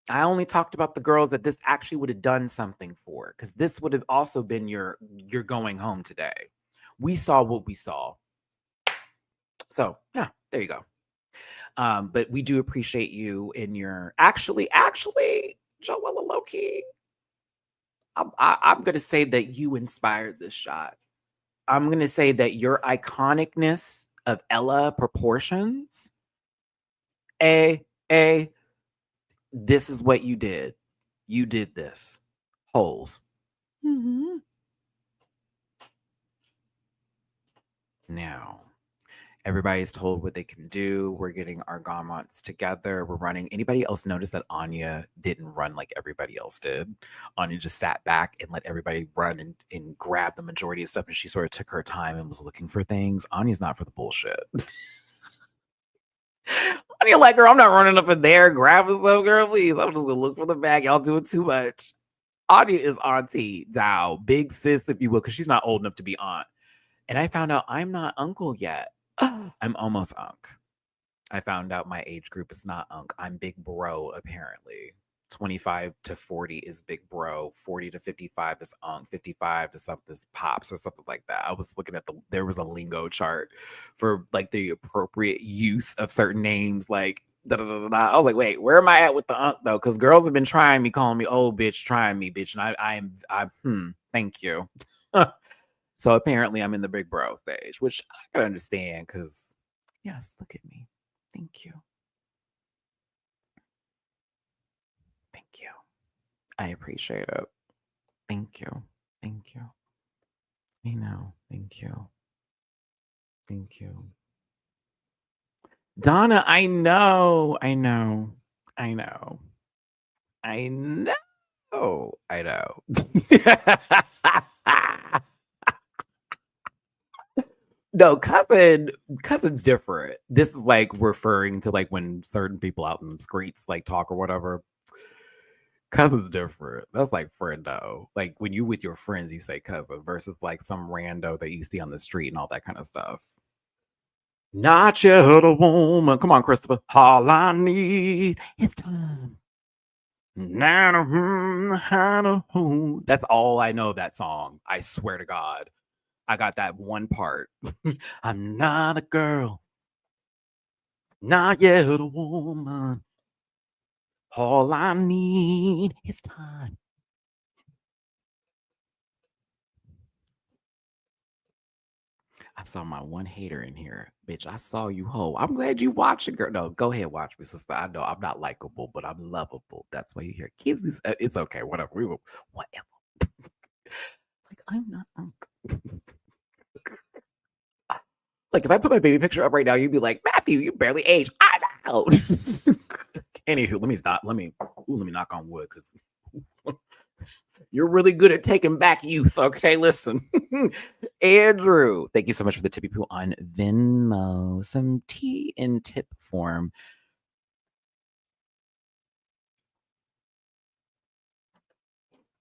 I only talked about the girls that this actually would have done something for, because this would have also been your going home today. We saw what we saw. So yeah, there you go. But we do appreciate you in your actually, Joella Loki. I'm gonna say that you inspired this shot. I'm gonna say that your iconicness of Ella proportions, this is what you did. You did this. Holes. Now, everybody's told what they can do. We're getting our gauntlets together. We're running. Anybody else notice that Anya didn't run like everybody else did? Anya just sat back and let everybody run and grab the majority of stuff. And she sort of took her time and was looking for things. Anya's not for the bullshit. Anya like, girl, I'm not running up in there grabbing stuff, girl. Please. I'm just going to look for the bag. Y'all doing too much. Anya is auntie, thou, big sis, if you will, because she's not old enough to be aunt. And I found out I'm not uncle yet. I'm almost unk. I found out my age group is not unk. I'm big bro, apparently. 25 to 40 is big bro, 40 to 55 is 55 to something is pops or something like that. I was looking at there was a lingo chart for like the appropriate use of certain names, like da, da, da, da, da. I was like, wait, where am I at with the though? Because girls have been trying me, calling me old bitch, trying me, bitch, and I'm thank you. So apparently I'm in the big bro stage, which I can understand because yes, look at me. Thank you. Thank you. I appreciate it. Thank you. Thank you. I know. Thank you. Thank you. Donna, I know. I know. I know. I know. I know. No, cousin's different. This is like referring to like when certain people out in the streets like talk or whatever. Cousin's different. That's like friendo. Like when you with your friends, you say cousin versus like some rando that you see on the street and all that kind of stuff. Not yet a woman. Come on, Christopher. All I need is time. That's all I know of that song. I swear to God. I got that one part. I'm not a girl. Not yet a woman. All I need is time. I saw my one hater in here. Bitch, I saw you, ho. I'm glad you watching, girl. No, go ahead, watch me, sister. I know I'm not likable, but I'm lovable. That's why you hear kids. It's okay, whatever. We will, whatever. Like, I'm not like, if I put my baby picture up right now, you'd be like, Matthew, you barely aged. I know. Anywho, let me stop. Let me knock on wood because you're really good at taking back youth. Okay, listen. Andrew, thank you so much for the tippy poo on Venmo. Some tea in tip form.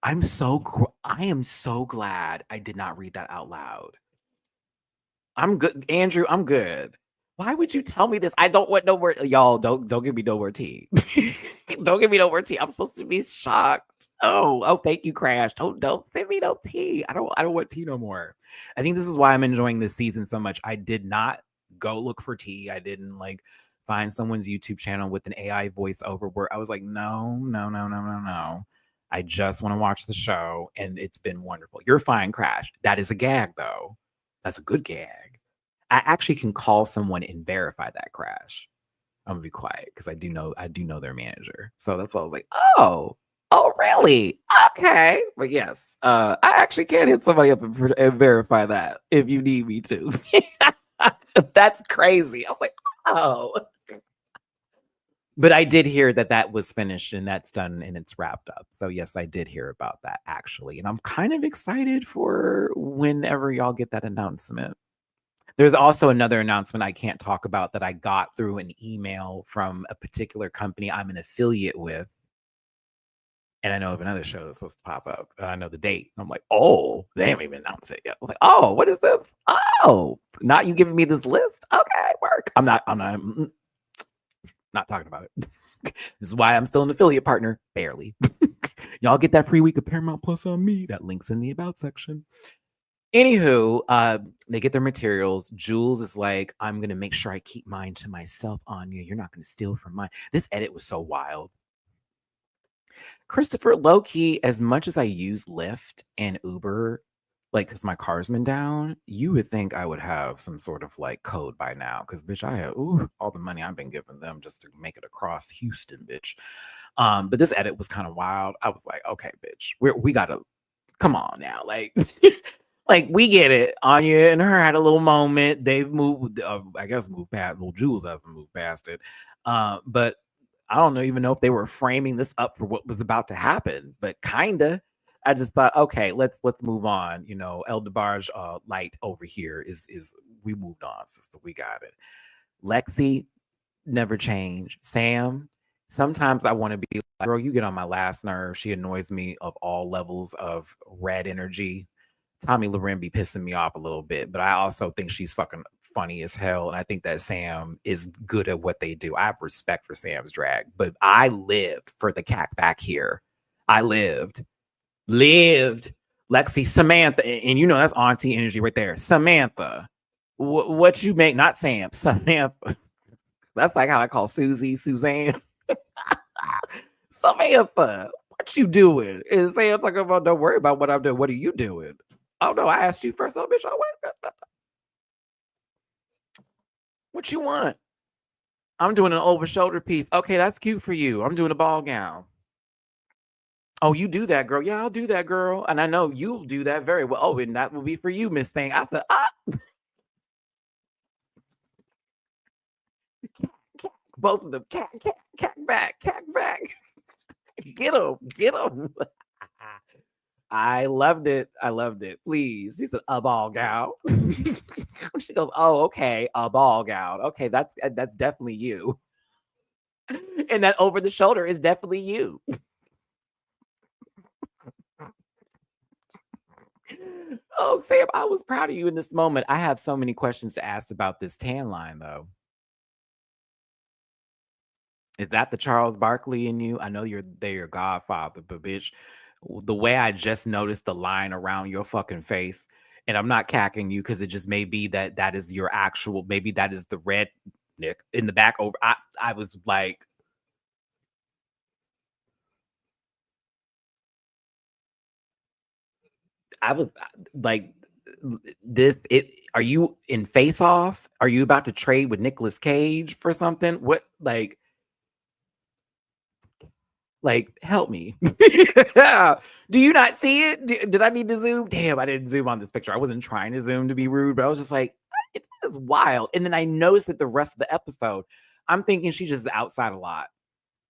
I am so glad I did not read that out loud. I'm good, Andrew. I'm good. Why would you tell me this? I don't want no more. Y'all, don't give me no more tea. Don't give me no more tea. I'm supposed to be shocked. Oh, thank you, Crash. Don't send me no tea. I don't want tea no more. I think this is why I'm enjoying this season so much. I did not go look for tea. I didn't like find someone's YouTube channel with an AI voiceover where I was like, no. I just want to watch the show, and it's been wonderful. You're fine, Crash. That is a gag, though. That's a good gag. I actually can call someone and verify that, Crash. I'm gonna be quiet because I do know their manager. So that's why I was like, oh, really? Okay. But yes, I actually can hit somebody up and verify that if you need me to. That's crazy. I was like, oh. But I did hear that was finished and that's done and it's wrapped up. So yes, I did hear about that actually. And I'm kind of excited for whenever y'all get that announcement. There's also another announcement I can't talk about that I got through an email from a particular company I'm an affiliate with. And I know of another show that's supposed to pop up. And I know the date. I'm like, oh, they haven't even announced it yet. I was like, oh, what is this? Oh, not you giving me this list? Okay, work. I'm not talking about it. This is why I'm still an affiliate partner. Barely. Y'all get that free week of Paramount Plus on me. That link's in the about section. Anywho, they get their materials. Jules is like, I'm going to make sure I keep mine to myself, Anya. You're not going to steal from mine. This edit was so wild. Christopher, low-key, as much as I use Lyft and Uber, like, because my car's been down, you would think I would have some sort of, like, code by now. Because, bitch, I have all the money I've been giving them just to make it across Houston, bitch. But this edit was kind of wild. I was like, okay, bitch, we got to, come on now. Like... Like, we get it. Anya and her had a little moment. They've moved, I guess, moved past. Well, Jules hasn't moved past it. But I don't even know if they were framing this up for what was about to happen. But kinda. I just thought, okay, let's move on. You know, El DeBarge light over here is we moved on, sister. We got it. Lexi never changed. Sam, sometimes I want to be like, girl, you get on my last nerve. She annoys me of all levels of red energy. Tommy Loren be pissing me off a little bit, but I also think she's fucking funny as hell. And I think that Sam is good at what they do. I have respect for Sam's drag, but I lived for the cack back here. I lived. Lexi, Samantha, and you know that's auntie energy right there. Samantha, what you make? Not Sam, Samantha. That's like how I call Susie, Suzanne. Samantha, what you doing? And Sam's like, oh, don't worry about what I'm doing. What are you doing? Oh no, I asked you first. Oh, bitch, what you want? I'm doing an over shoulder piece. Okay, that's cute for you. I'm doing a ball gown. Oh, you do that, girl. Yeah, I'll do that, girl. And I know you'll do that very well. Oh, and that will be for you, Miss Thing. I said, both of them, cat back. Get him. I loved it. Please. She said, a ball gown. She goes, oh, okay, a ball gown. Okay, that's definitely you. And that over the shoulder is definitely you. Oh, Sam, I was proud of you in this moment. I have so many questions to ask about this tan line, though. Is that the Charles Barkley in you? I know they're your godfather, but bitch, the way I just noticed the line around your fucking face, and I'm not cacking you because it just may be that is your actual, maybe that is the red Nick in the back over. I was like, I was like, are you in Face Off? Are you about to trade with Nicolas Cage for something? What, like help me. Do you not see it? Did I need to zoom? Damn, I didn't zoom on this picture. I wasn't trying to zoom to be rude, but I was just like, it is wild. And then I noticed that the rest of the episode, I'm thinking she just is outside a lot.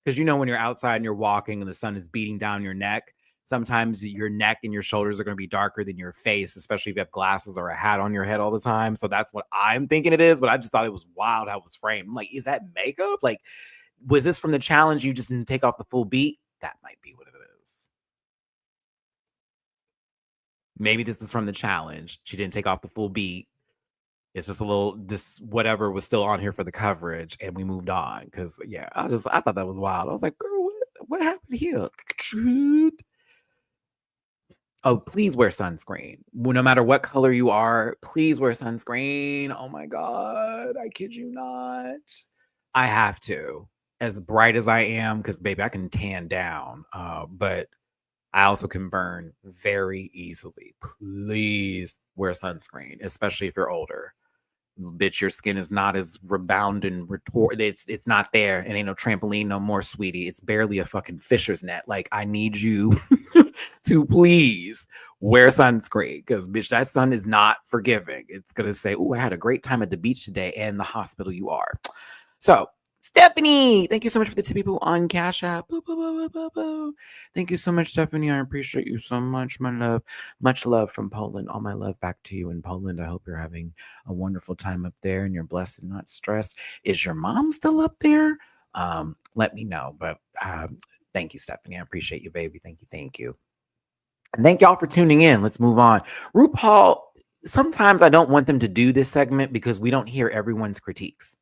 Because you know, when you're outside and you're walking and the sun is beating down your neck, sometimes your neck and your shoulders are going to be darker than your face, especially if you have glasses or a hat on your head all the time. So that's what I'm thinking it is. But I just thought it was wild how it was framed. I'm like, is that makeup? Like, was this from the challenge? You just didn't take off the full beat? That might be what it is. Maybe this is from the challenge. She didn't take off the full beat. It's just a little, this whatever was still on here for the coverage, and we moved on. Because yeah, I thought that was wild. I was like, girl, what happened here? Truth. Oh, please wear sunscreen. No matter what color you are, please wear sunscreen. Oh my God, I kid you not. I have to. As bright as I am, because baby, I can tan down. But I also can burn very easily. Please wear sunscreen, especially if you're older. Bitch, your skin is not as rebound and retort. It's not there. It ain't no trampoline no more, sweetie. It's barely a fucking fisher's net. Like, I need you to please wear sunscreen, because bitch, that sun is not forgiving. It's gonna say, oh, I had a great time at the beach today, and the hospital you are. So Stephanie, thank you so much for the 2 people on Cash App. Boo, boo, boo, boo, boo. Thank you so much, Stephanie. I appreciate you so much, my love. Much love from Poland. All my love back to you in Poland. I hope you're having a wonderful time up there and you're blessed and not stressed. Is your mom still up there? Let me know. But thank you, Stephanie. I appreciate you, baby. Thank you. And thank y'all for tuning in. Let's move on. RuPaul, sometimes I don't want them to do this segment because we don't hear everyone's critiques.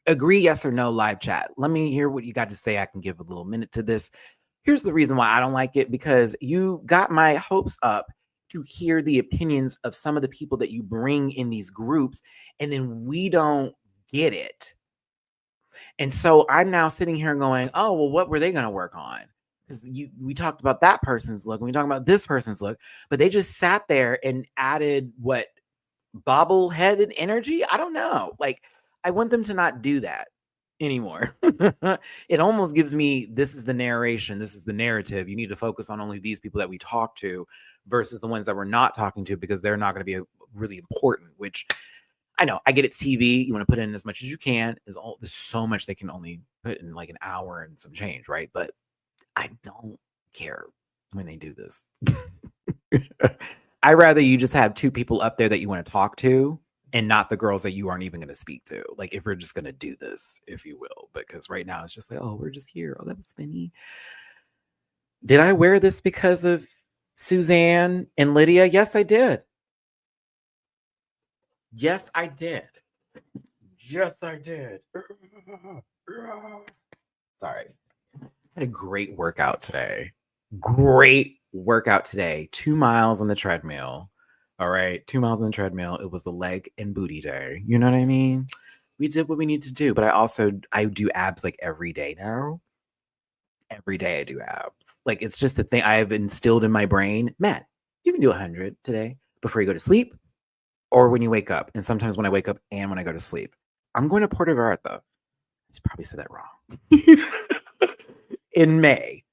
Agree, yes or no, live chat. Let me hear what you got to say. I can give a little minute to this. Here's the reason why I don't like it, because you got my hopes up to hear the opinions of some of the people that you bring in these groups, and then we don't get it. And so I'm now sitting here going, oh, well, what were they going to work on? Because we talked about that person's look, and we talked about this person's look, but they just sat there and added what, bobble-headed energy? I don't know. Like, I want them to not do that anymore. It almost gives me, this is the narration, this is the narrative. You need to focus on only these people that we talk to versus the ones that we're not talking to, because they're not going to be really important, which I know. I get it, TV. You want to put in as much as you can. There's so much they can only put in like an hour and some change, right? But I don't care when they do this. I'd rather you just have 2 people up there that you want to talk to, and not the girls that you aren't even going to speak to. Like, if we're just going to do this, if you will, because right now it's just like, oh, we're just here. Oh, that was funny. Did I wear this because of Suzanne and Lydia? Yes, I did. Yes, I did. Yes, I did. Sorry. I had a great workout today. Great workout today. 2 miles on the treadmill. All right. 2 miles on the treadmill. It was the leg and booty day. You know what I mean? We did what we need to do. But I do abs like every day now. Every day I do abs. Like it's just the thing I have instilled in my brain. Matt, you can do 100 today before you go to sleep or when you wake up. And sometimes when I wake up and when I go to sleep. I'm going to Puerto Vallarta. I probably said that wrong. In May.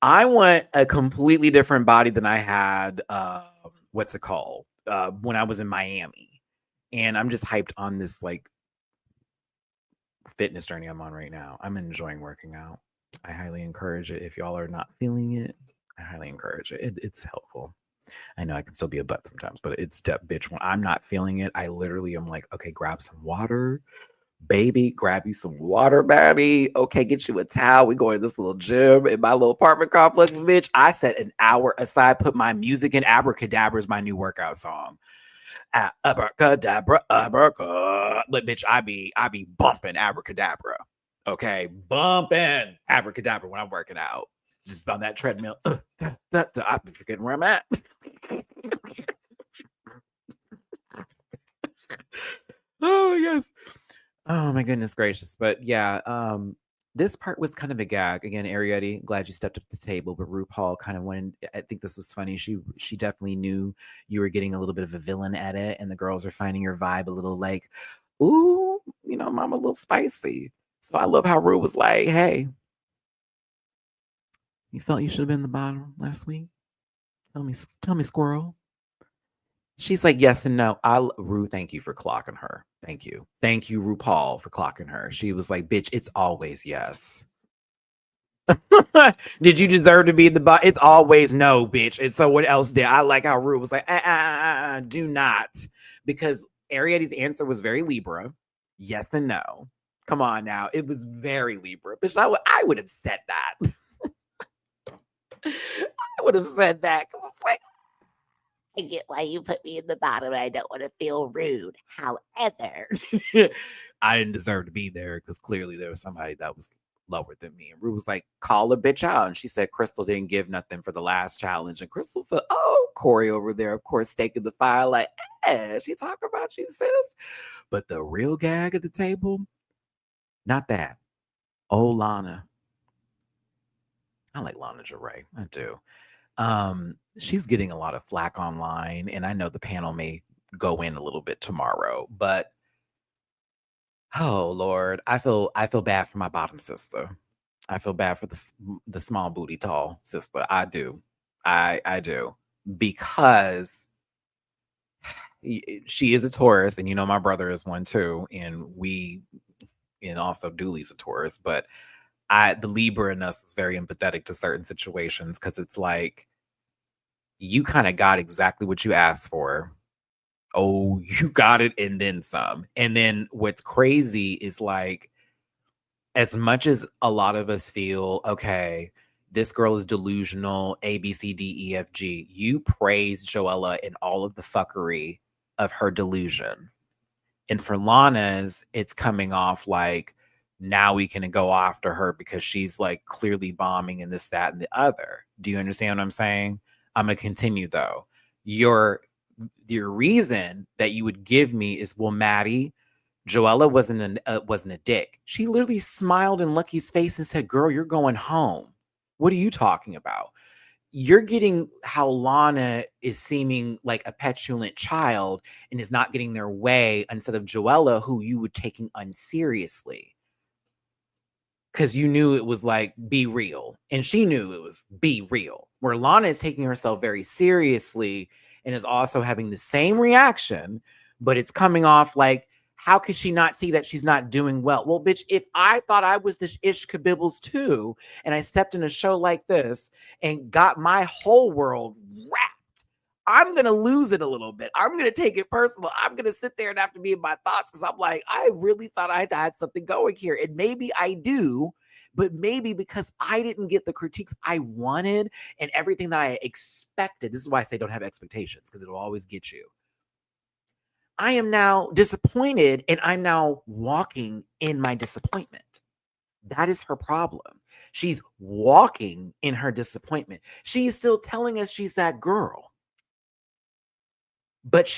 I want a completely different body than I had. What's it called? When I was in Miami, and I'm just hyped on this like fitness journey I'm on right now. I'm enjoying working out. I highly encourage it. If y'all are not feeling it, I highly encourage it. It's helpful. I know I can still be a butt sometimes, but it's bitch. When I'm not feeling it, I literally am like, okay, grab some water. Baby, grab you some water, baby. Okay, get you a towel. We go to this little gym in my little apartment complex, bitch. I set an hour aside, put my music in. Abracadabra is my new workout song. Abracadabra, abracadabra. But bitch, I be bumping abracadabra. Okay, bumping abracadabra when I'm working out. Just on that treadmill. I be forgetting where I'm at. Oh yes. Oh my goodness gracious. But yeah, this part was kind of a gag. Again, Arietti, glad you stepped up to the table, but RuPaul kind of went, I think this was funny. She definitely knew you were getting a little bit of a villain edit, and the girls are finding your vibe a little like, ooh, mama a little spicy. So I love how Ru was like, hey, you felt you should have been the bottom last week? Tell me, squirrel. She's like, yes and no. Ru, thank you for clocking her. Thank you. Thank you, RuPaul, for clocking her. She was like, bitch, it's always yes. Did you deserve to be the bot? It's always no, bitch. And so what else did I like how Ru was like, do not. Because Arietti's answer was very Libra. Yes and no. Come on now. It was very Libra. Bitch, I would have said that. I would have said that. Because it's like, I get why you put me in the bottom and I don't want to feel rude. However, I didn't deserve to be there because clearly there was somebody that was lower than me. And Rue was like, call a bitch out. And she said Crystal didn't give nothing for the last challenge. And Crystal said, oh, Corey over there, of course, staking the fire like, hey, she talking about you, sis. But the real gag at the table, not that. Oh, Lana. I like Lana Jaray. I do. She's getting a lot of flack online, and I know the panel may go in a little bit tomorrow, but oh Lord, I feel bad for my bottom sister. I feel bad for the small booty tall sister. I do. I do. Because she is a Taurus, and my brother is one too, and also Dooley's a Taurus, but the Libra in us is very empathetic to certain situations because it's like you kind of got exactly what you asked for. Oh, you got it and then some. And then what's crazy is like, as much as a lot of us feel, okay, this girl is delusional, A, B, C, D, E, F, G, you praise Joella in all of the fuckery of her delusion. And for Lana's, it's coming off like, now we can go after her because she's like clearly bombing and this, that, and the other. Do you understand what I'm saying? I'm going to continue though. Your reason that you would give me is, well, Maddie, Joella wasn't a dick. She literally smiled in Lucky's face and said, girl, you're going home. What are you talking about? You're getting how Lana is seeming like a petulant child and is not getting their way instead of Joella, who you were taking unseriously. Because you knew it was like, be real. And she knew it was be real. Where Lana is taking herself very seriously and is also having the same reaction, but it's coming off like, how could she not see that she's not doing well? Well, bitch, if I thought I was this ish kabibbles too, and I stepped in a show like this and got my whole world wrapped, I'm going to lose it a little bit. I'm going to take it personal. I'm going to sit there and have to be in my thoughts because I'm like, I really thought I had something going here. And maybe I do, but maybe because I didn't get the critiques I wanted and everything that I expected. This is why I say don't have expectations, because it'll always get you. I am now disappointed and I'm now walking in my disappointment. That is her problem. She's walking in her disappointment. She's still telling us she's that girl. But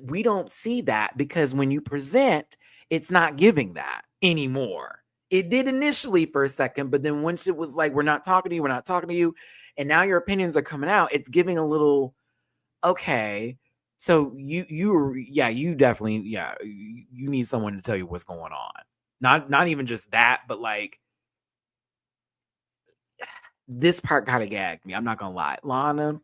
we don't see that because when you present, it's not giving that anymore. It did initially for a second, but then once it was like, we're not talking to you, and now your opinions are coming out, it's giving a little, okay. So you definitely, you need someone to tell you what's going on. Not even just that, but like this part kind of gagged me. I'm not gonna lie. Lana,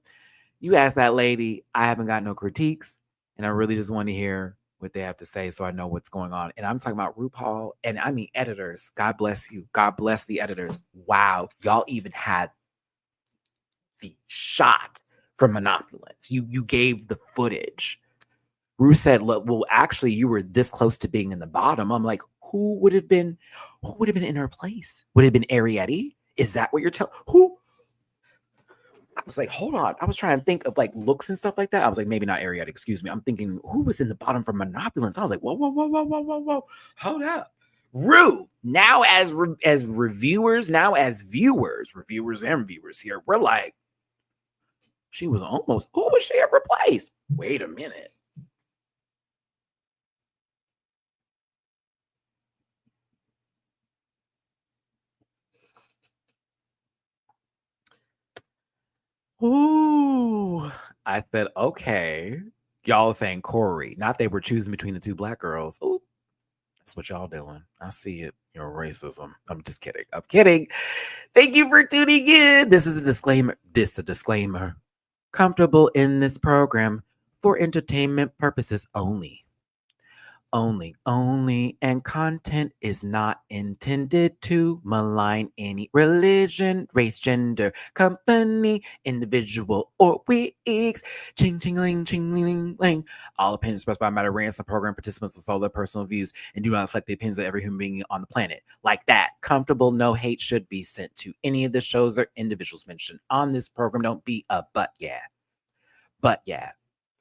you asked that lady, I haven't got no critiques, and I really just want to hear what they have to say so I know what's going on. And I'm talking about RuPaul, and I mean editors. God bless you. God bless the editors. Wow, y'all even had the shot from Monopulence. You gave the footage. Ru said, "Look, well, actually, you were this close to being in the bottom." I'm like, who would have been in her place? Would it have been Arietti? Is that what you're telling? Who? I was like, hold on. I was trying to think of like looks and stuff like that. I was like, maybe not Arietta, excuse me. I'm thinking, who was in the bottom for Monopulence? I was like, whoa. Hold up. Ru, now as reviewers, now as reviewers and viewers here, we're like, she was almost, who was she ever replaced? Wait a minute. Ooh, I said, okay. Y'all saying Corey, not they were choosing between the two black girls. Ooh, that's what y'all doing. I see it. Your racism. I'm just kidding. I'm kidding. Thank you for tuning in. This is a disclaimer. This a disclaimer. Comfortable in this program for entertainment purposes only. Only, and content is not intended to malign any religion, race, gender, company, individual, or weeks. Ching, ching, ling. All opinions expressed by MattyRants and program participants are solely their personal views and do not reflect the opinions of every human being on the planet. Like that, comfortable, no hate should be sent to any of the shows or individuals mentioned on this program. Don't be a but yeah. But yeah.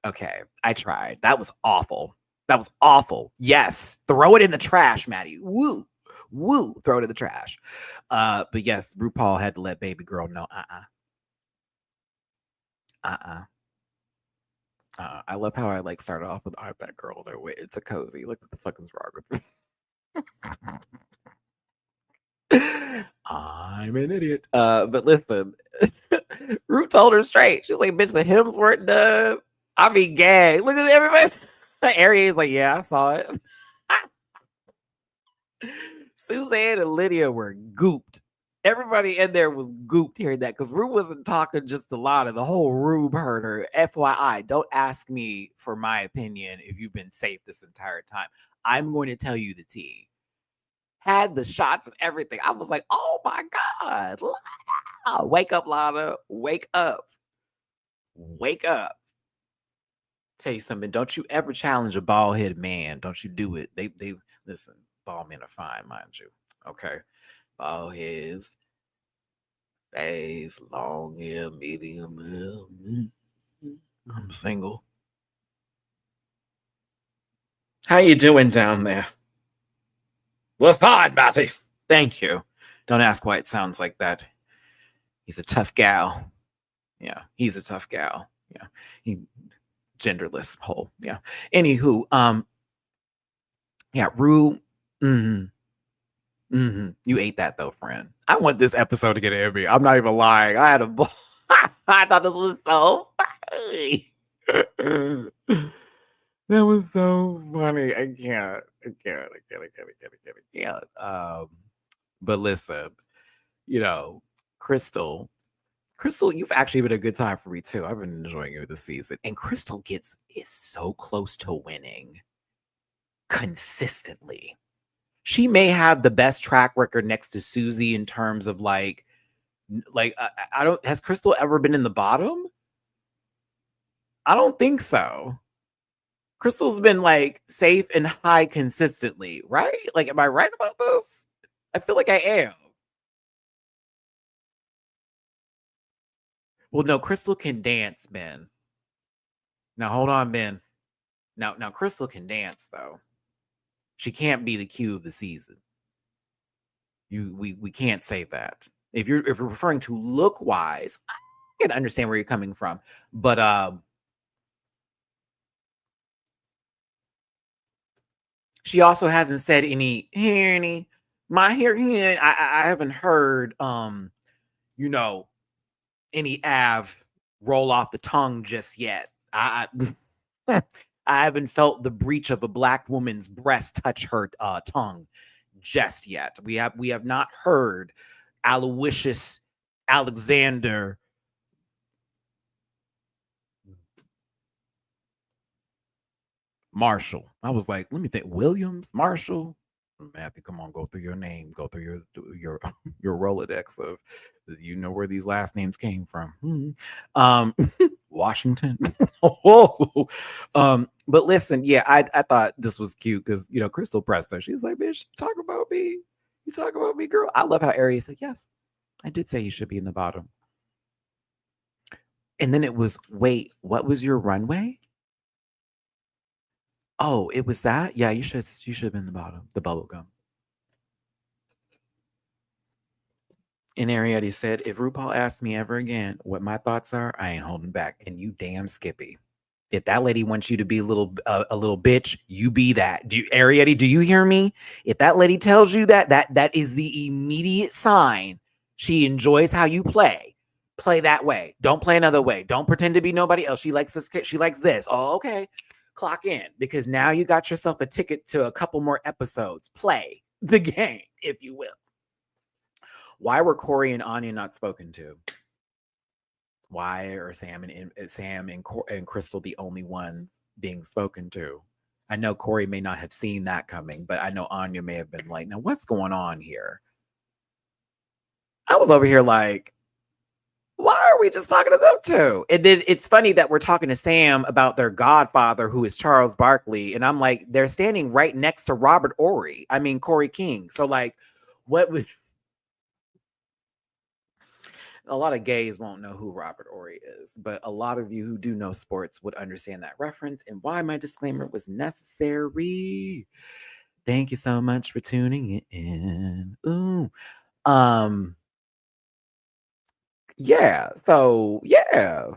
Okay, I tried. That was awful. That was awful. Yes, throw it in the trash, Matty. Woo, throw it in the trash. But yes, RuPaul had to let baby girl know. I love how I like started off with I'm that girl. No way, it's a cozy. Like what the fuck is wrong with me? I'm an idiot. But listen, Ru told her straight. She was like, "Bitch, the hymns weren't done." I mean, gay. Look at everybody. Aries like, yeah, I saw it. Suzanne and Lydia were gooped. Everybody in there was gooped hearing that because Rue wasn't talking just a lot of the whole room heard her. FYI, don't ask me for my opinion if you've been safe this entire time. I'm going to tell you the tea. Had the shots and everything. I was like, oh my God. Lana. Wake up, Lana. Wake up. Wake up. Tell you something. Don't you ever challenge a bald headed man. Don't you do it. They listen, bald men are fine, mind you. Okay. Bald heads, face, long hair, medium hair. I'm single. How you doing down there? We're fine, Matty. Thank you. Don't ask why it sounds like that. He's a tough gal. Yeah, he's a tough gal. Yeah. He genderless whole. Yeah. Anywho, yeah, Rue. Mm-hmm. You ate that though, friend. I want this episode to get an Emmy. I'm not even lying. I had a ball. I thought this was so funny. That was so funny. I can't. But listen, you know, Crystal, you've actually been a good time for me too. I've been enjoying you this season. And Crystal is so close to winning consistently. She may have the best track record next to Susie in terms of like I don't, has Crystal ever been in the bottom? I don't think so. Crystal's been like safe and high consistently, right? Like, am I right about this? I feel like I am. Well, no, Crystal can dance, Ben. Now hold on, Ben. Now Crystal can dance though. She can't be the Q of the season. We can't say that. If you're referring to look wise, I can understand where you're coming from. But she also hasn't said any my hair. I haven't heard you know, any Av roll off the tongue just yet. I I haven't felt the breach of a Black woman's breast touch her tongue just yet. We have not heard Aloysius Alexander Marshall. I was like, let me think. Williams Marshall. Matthew, come on, go through your name, go through your your Rolodex of you know where these last names came from. Washington. But listen, yeah, I thought this was cute because you know Crystal pressed her. She's like, bitch, talk about me. You talk about me, girl. I love how Aries said, yes, I did say you should be in the bottom. And then it was, wait, what was your runway? Oh, it was that? Yeah, you should have been the bottom, the bubble gum. And Ariette said, if RuPaul asks me ever again what my thoughts are, I ain't holding back. And you damn Skippy. If that lady wants you to be a little bitch, you be that. Ariette, do you hear me? If that lady tells you that is the immediate sign she enjoys how you play. Play that way. Don't play another way. Don't pretend to be nobody else. She likes this. She likes this. Oh, okay. Clock in, because now you got yourself a ticket to a couple more episodes. Play the game, if you will. Why were Corey and Anya not spoken to? Why are Sam and Crystal the only ones being spoken to? I know Corey may not have seen that coming, but I know Anya may have been like, now what's going on here? I was over here like, why are we just talking to them two? And then it's funny that we're talking to Sam about their godfather, who is Charles Barkley. And I'm like, they're standing right next to Robert Ory. I mean, Corey King. So like, what would... A lot of gays won't know who Robert Ory is, but a lot of you who do know sports would understand that reference and why my disclaimer was necessary. Thank you so much for tuning in. Ooh. Yeah. So yeah.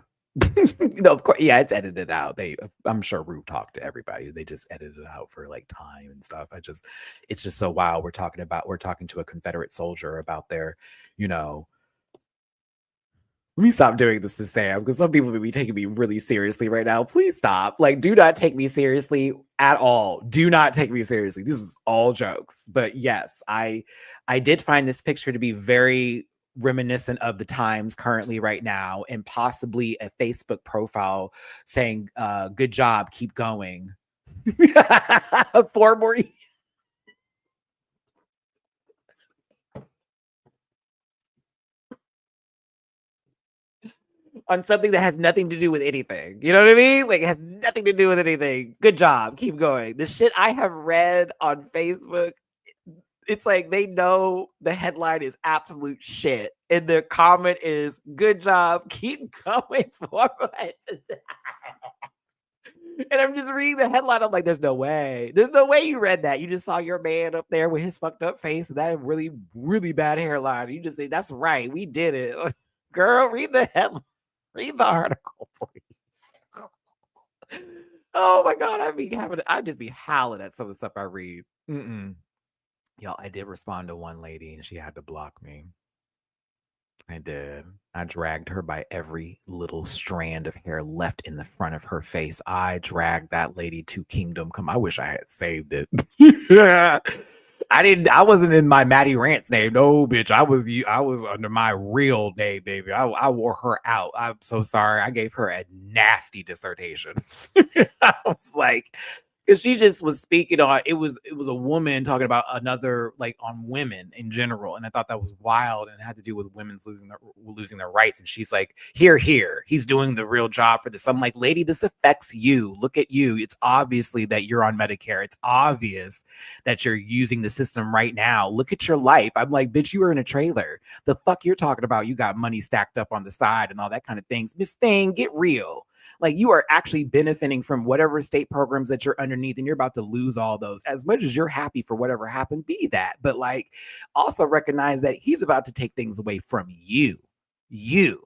No, of course, yeah, it's edited out. I'm sure Ru talked to everybody. They just edited it out for like time and stuff. It's just so wild. We're talking to a Confederate soldier about their, you know. Let me stop doing this to Sam because some people will be taking me really seriously right now. Please stop. Like, do not take me seriously at all. Do not take me seriously. This is all jokes. But yes, I did find this picture to be very reminiscent of the times currently right now, and possibly a Facebook profile saying, good job, keep going. 4 more. On something that has nothing to do with anything. You know what I mean? Like, it has nothing to do with anything. Good job. Keep going. The shit I have read on Facebook, it's like they know the headline is absolute shit. And the comment is, good job. Keep going forward. And I'm just reading the headline. I'm like, there's no way. There's no way you read that. You just saw your man up there with his fucked up face and that really, really bad hairline. You just say, that's right. We did it. Girl, read the headline. Read the article, please. Oh my God, I'd just be howling at some of the stuff I read. Y'all, I did respond to one lady and she had to block me. I did. I dragged her by every little strand of hair left in the front of her face. I dragged that lady to Kingdom Come. I wish I had saved it. I wasn't in my MattyRrants name. No, bitch. I was under my real name, baby. I wore her out. I'm so sorry. I gave her a nasty dissertation. I was like, because she just was speaking on it was a woman talking about another, like, on women in general, and I thought that was wild, and it had to do with women's losing their rights. And she's like, here, he's doing the real job for this. I'm like, lady, this affects you. Look at you. It's obviously that you're on Medicare. It's obvious that you're using the system right now. Look at your life. I'm like, bitch, you were in a trailer. The fuck you're talking about? You got money stacked up on the side and all that kind of things. Miss Thing, get real. Like you are actually benefiting from whatever state programs that you're underneath, and you're about to lose all those. As much as you're happy for whatever happened, be that. But like also recognize that he's about to take things away from you. You.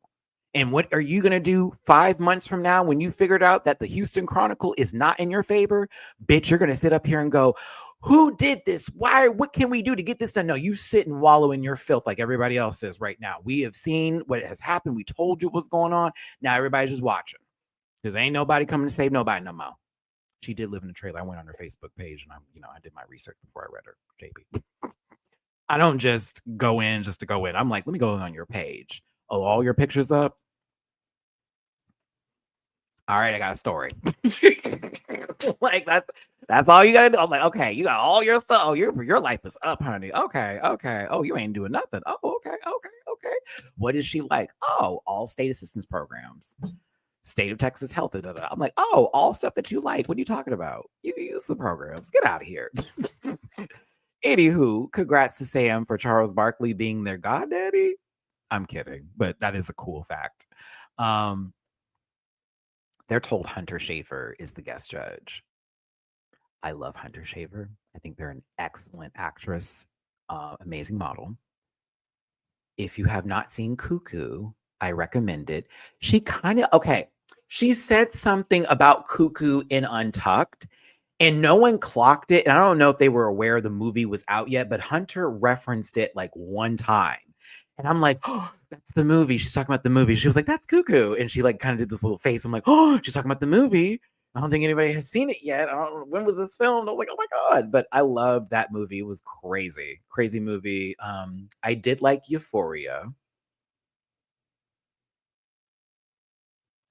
And what are you going to do 5 months from now when you figured out that the Houston Chronicle is not in your favor? Bitch, you're going to sit up here and go, who did this? Why? What can we do to get this done? No, you sit and wallow in your filth like everybody else is right now. We have seen what has happened. We told you what's going on. Now everybody's just watching because ain't nobody coming to save nobody no more. She did live in a trailer. I went on her Facebook page and I did my research before I read her, JB. I don't just go in just to go in. I'm like, let me go on your page. Oh, all your pictures up? All right, I got a story. Like that's all you gotta do. I'm like, okay, you got all your stuff. Oh, your life is up, honey. Okay. Oh, you ain't doing nothing. Oh, okay. What is she like? Oh, all state assistance programs. State of Texas Health. I'm like, oh, all stuff that you like. What are you talking about? You use the programs. Get out of here. Anywho, congrats to Sam for Charles Barkley being their goddaddy. I'm kidding, but that is a cool fact. They're told Hunter Schafer is the guest judge. I love Hunter Schafer. I think they're an excellent actress, amazing model. If you have not seen Cuckoo, I recommend it. She she said something about Cuckoo in Untucked, and no one clocked it. And I don't know if they were aware the movie was out yet, but Hunter referenced it like one time. And I'm like, oh, that's the movie. She's talking about the movie. She was like, that's Cuckoo. And she like kind of did this little face. I'm like, oh, she's talking about the movie. I don't think anybody has seen it yet. I don't know, when was this filmed? I was like, oh my God. But I loved that movie. It was crazy. Crazy movie. I did like Euphoria.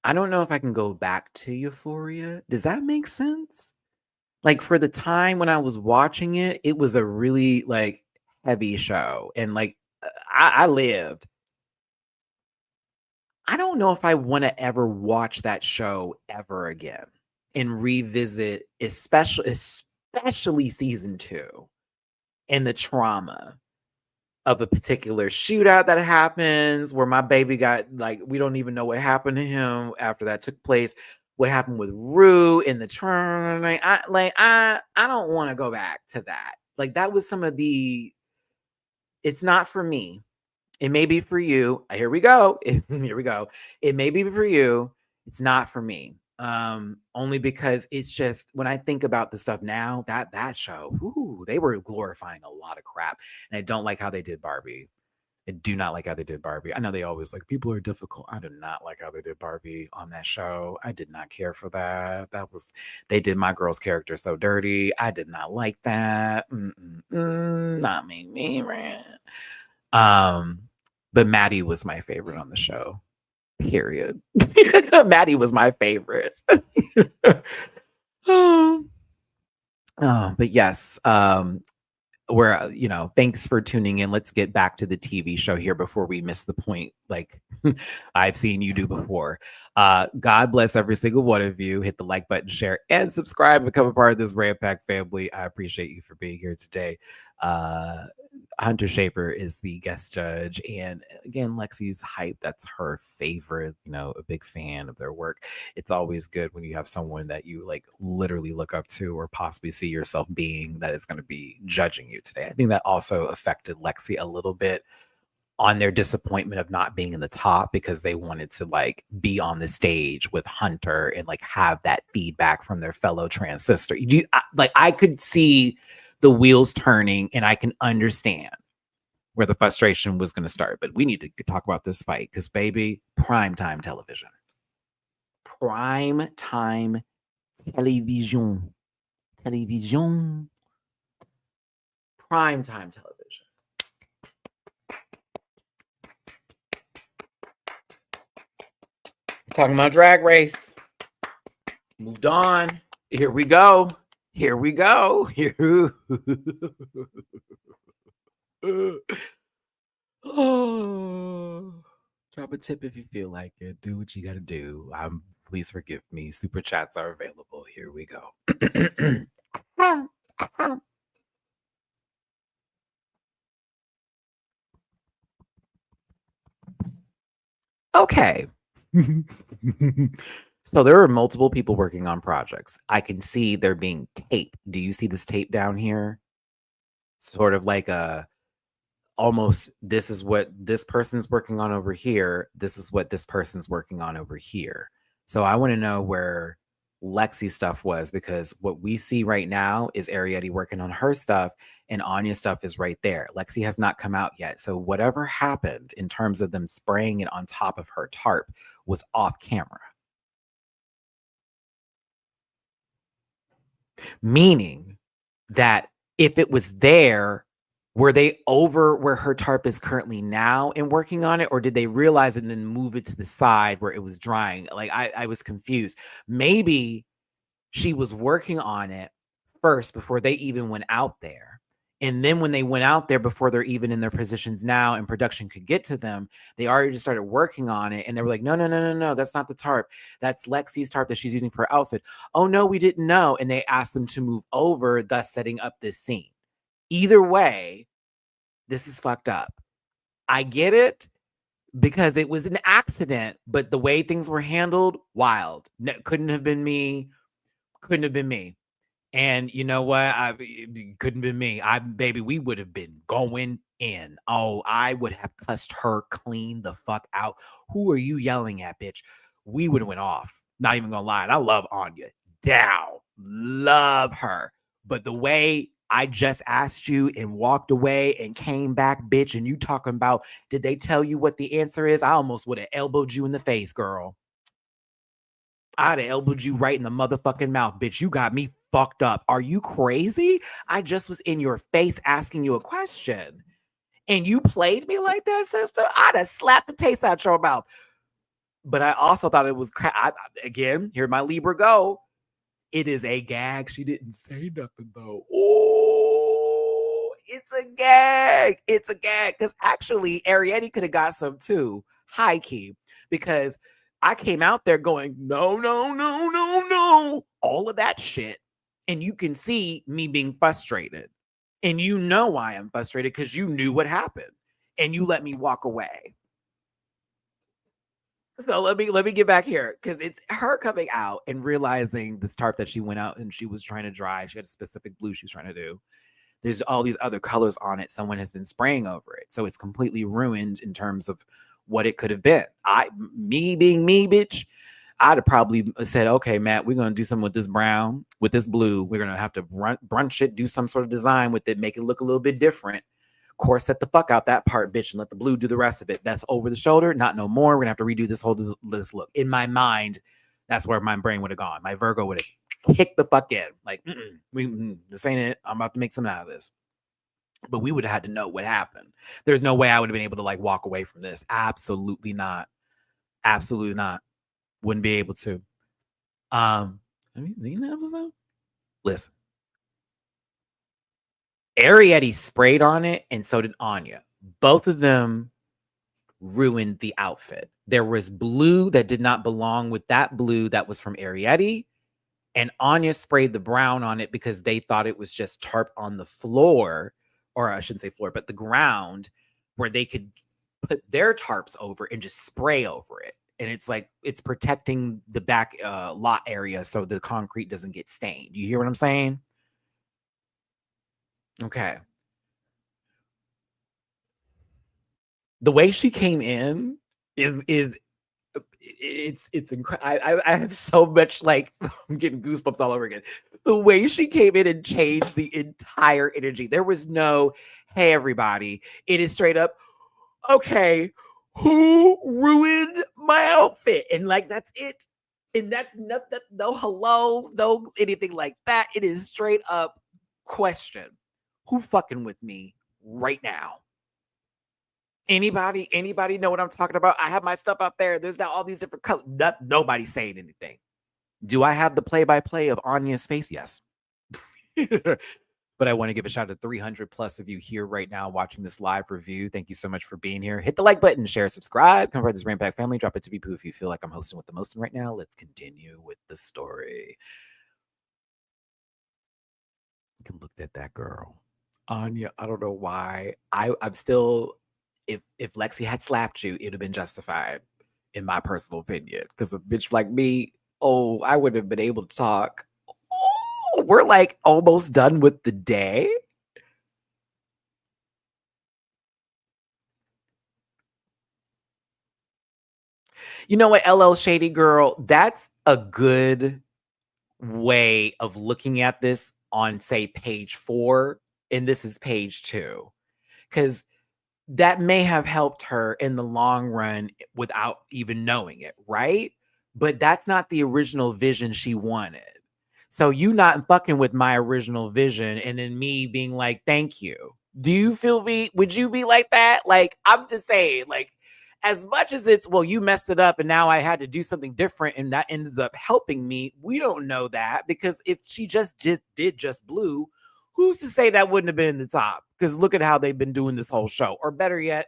I don't know if I can go back to Euphoria. Does that make sense? Like for the time when I was watching it, it was a really like heavy show. And like I lived. I don't know if I want to ever watch that show ever again and revisit, especially season 2 and the trauma of a particular shootout that happens where my baby got like, we don't even know what happened to him after that took place. What happened with Rue in the trauma? I don't want to go back to that. Like that was some of the. It's not for me. It may be for you. Here we go. Here we go. It may be for you. It's not for me. Only because it's just when I think about the stuff now, that show, they were glorifying a lot of crap. And I don't like how they did Barbie. I do not like how they did Barbie. I know they always like people are difficult. I do not like how they did Barbie on that show. I did not care for that. They did my girl's character so dirty. I did not like that. Not me, man. But Maddie was my favorite on the show. Period. Maddie was my favorite. But yes, thanks for tuning in. Let's get back to the TV show here before we miss the point like I've seen you do before. God bless every single one of you. Hit the like button, share, and subscribe. Become a part of this Ram Pack family. I appreciate you for being here today. Hunter Schafer is the guest judge. And again, Lexi's hype. That's her favorite, a big fan of their work. It's always good when you have someone that you like literally look up to or possibly see yourself being that is going to be judging you today. I think that also affected Lexi a little bit on their disappointment of not being in the top because they wanted to like be on the stage with Hunter and like have that feedback from their fellow trans sister. I could see the wheels turning and I can understand where the frustration was going to start. But we need to talk about this fight because, baby, primetime television. Primetime television. Primetime television. Talking about Drag Race. Moved on. Here we go. Oh, drop a tip if you feel like it. Do what you gotta do. Please forgive me. Super chats are available. Here we go. Okay. So there are multiple people working on projects. I can see there being tape. Do you see this tape down here? Sort of like a almost, this is what this person's working on over here. This is what this person's working on over here. So I want to know where Lexi's stuff was, because what we see right now is Arietti working on her stuff and Anya's stuff is right there. Lexi has not come out yet. So whatever happened in terms of them spraying it on top of her tarp was off camera. Meaning that if it was there, were they over where her tarp is currently now and working on it? Or did they realize it and then move it to the side where it was drying? Like I was confused. Maybe she was working on it first before they even went out there. And then when they went out there, before they're even in their positions now and production could get to them, they already just started working on it. And they were like, no, that's not the tarp. That's Lexi's tarp that she's using for her outfit. Oh, no, we didn't know. And they asked them to move over, thus setting up this scene. Either way, this is fucked up. I get it because it was an accident, but the way things were handled, wild. Couldn't have been me. Couldn't have been me. And you know what? It couldn't be me. Baby, we would have been going in. Oh, I would have cussed her clean the fuck out. Who are you yelling at, bitch? We would have went off. Not even gonna lie. And I love Anya. Down. Love her. But the way I just asked you and walked away and came back, bitch, and you talking about, did they tell you what the answer is? I almost would have elbowed you in the face, girl. I'd have elbowed you right in the motherfucking mouth, bitch. You got me fucked up. Are you crazy? I just was in your face asking you a question. And you played me like that, sister? I'd have slapped the taste out your mouth. But I also thought it was again, here my Libra go. It is a gag. She didn't say nothing though. Oh, it's a gag. It's a gag. Because actually, Arietti could have got some too. High key. Because I came out there going, no. All of that shit. And you can see me being frustrated. And you know why I'm frustrated, because you knew what happened. And you let me walk away. So let me get back here, because it's her coming out and realizing this tarp that she went out and she was trying to dry. She had a specific blue she was trying to do. There's all these other colors on it. Someone has been spraying over it. So it's completely ruined in terms of what it could have been. Me being me, bitch, I'd have probably said, okay, Matt, we're going to do something with this brown, with this blue. We're going to have to brunch it, do some sort of design with it, make it look a little bit different. Corset the fuck out that part, bitch, and let the blue do the rest of it. That's over the shoulder, not no more. We're going to have to redo this whole this look. In my mind, that's where my brain would have gone. My Virgo would have kicked the fuck in. Like, this ain't it. I'm about to make something out of this. But we would have had to know what happened. There's no way I would have been able to like walk away from this. Absolutely not. Absolutely not. Wouldn't be able to. Have you seen that episode? Listen. Arietti sprayed on it, and so did Anya. Both of them ruined the outfit. There was blue that did not belong with that blue that was from Arietti, and Anya sprayed the brown on it because they thought it was just tarp on the floor, or I shouldn't say floor, but the ground, where they could put their tarps over and just spray over it. And it's like, it's protecting the back lot area so the concrete doesn't get stained. You hear what I'm saying? Okay. The way she came in is it's incredible. I have so much, like, I'm getting goosebumps all over again. The way she came in and changed the entire energy. There was no, hey everybody. It is straight up, okay, who ruined my outfit? And like, that's it. And that's nothing, no hellos, no anything like that. It is straight up question. Who fucking with me right now? Anybody know what I'm talking about? I have my stuff up there. There's now all these different colors. Nobody's saying anything. Do I have the play-by-play of Anya's face? Yes. But I want to give a shout out to 300 plus of you here right now watching this live review. Thank you so much for being here. Hit the like button, share, subscribe, come part of this Rampack family. Drop it to be poo if you feel like I'm hosting with the most right now. Let's continue with the story. You can look at that girl. Anya, I don't know why. I'm still, if Lexi had slapped you, it'd have been justified, in my personal opinion. Because a bitch like me, Oh, I would have been able to talk. Oh, we're like almost done with the day. You know what, LL Shady Girl? That's a good way of looking at this on, say, page 4, and this is page 2. Because that may have helped her in the long run without even knowing it, right? But that's not the original vision she wanted. So you not fucking with my original vision and then me being like, thank you. Do you feel me? Would you be like that? Like, I'm just saying, like, as much as it's, well, you messed it up and now I had to do something different and that ended up helping me. We don't know that, because if she just did just blue, who's to say that wouldn't have been in the top? Because look at how they've been doing this whole show. Or better yet,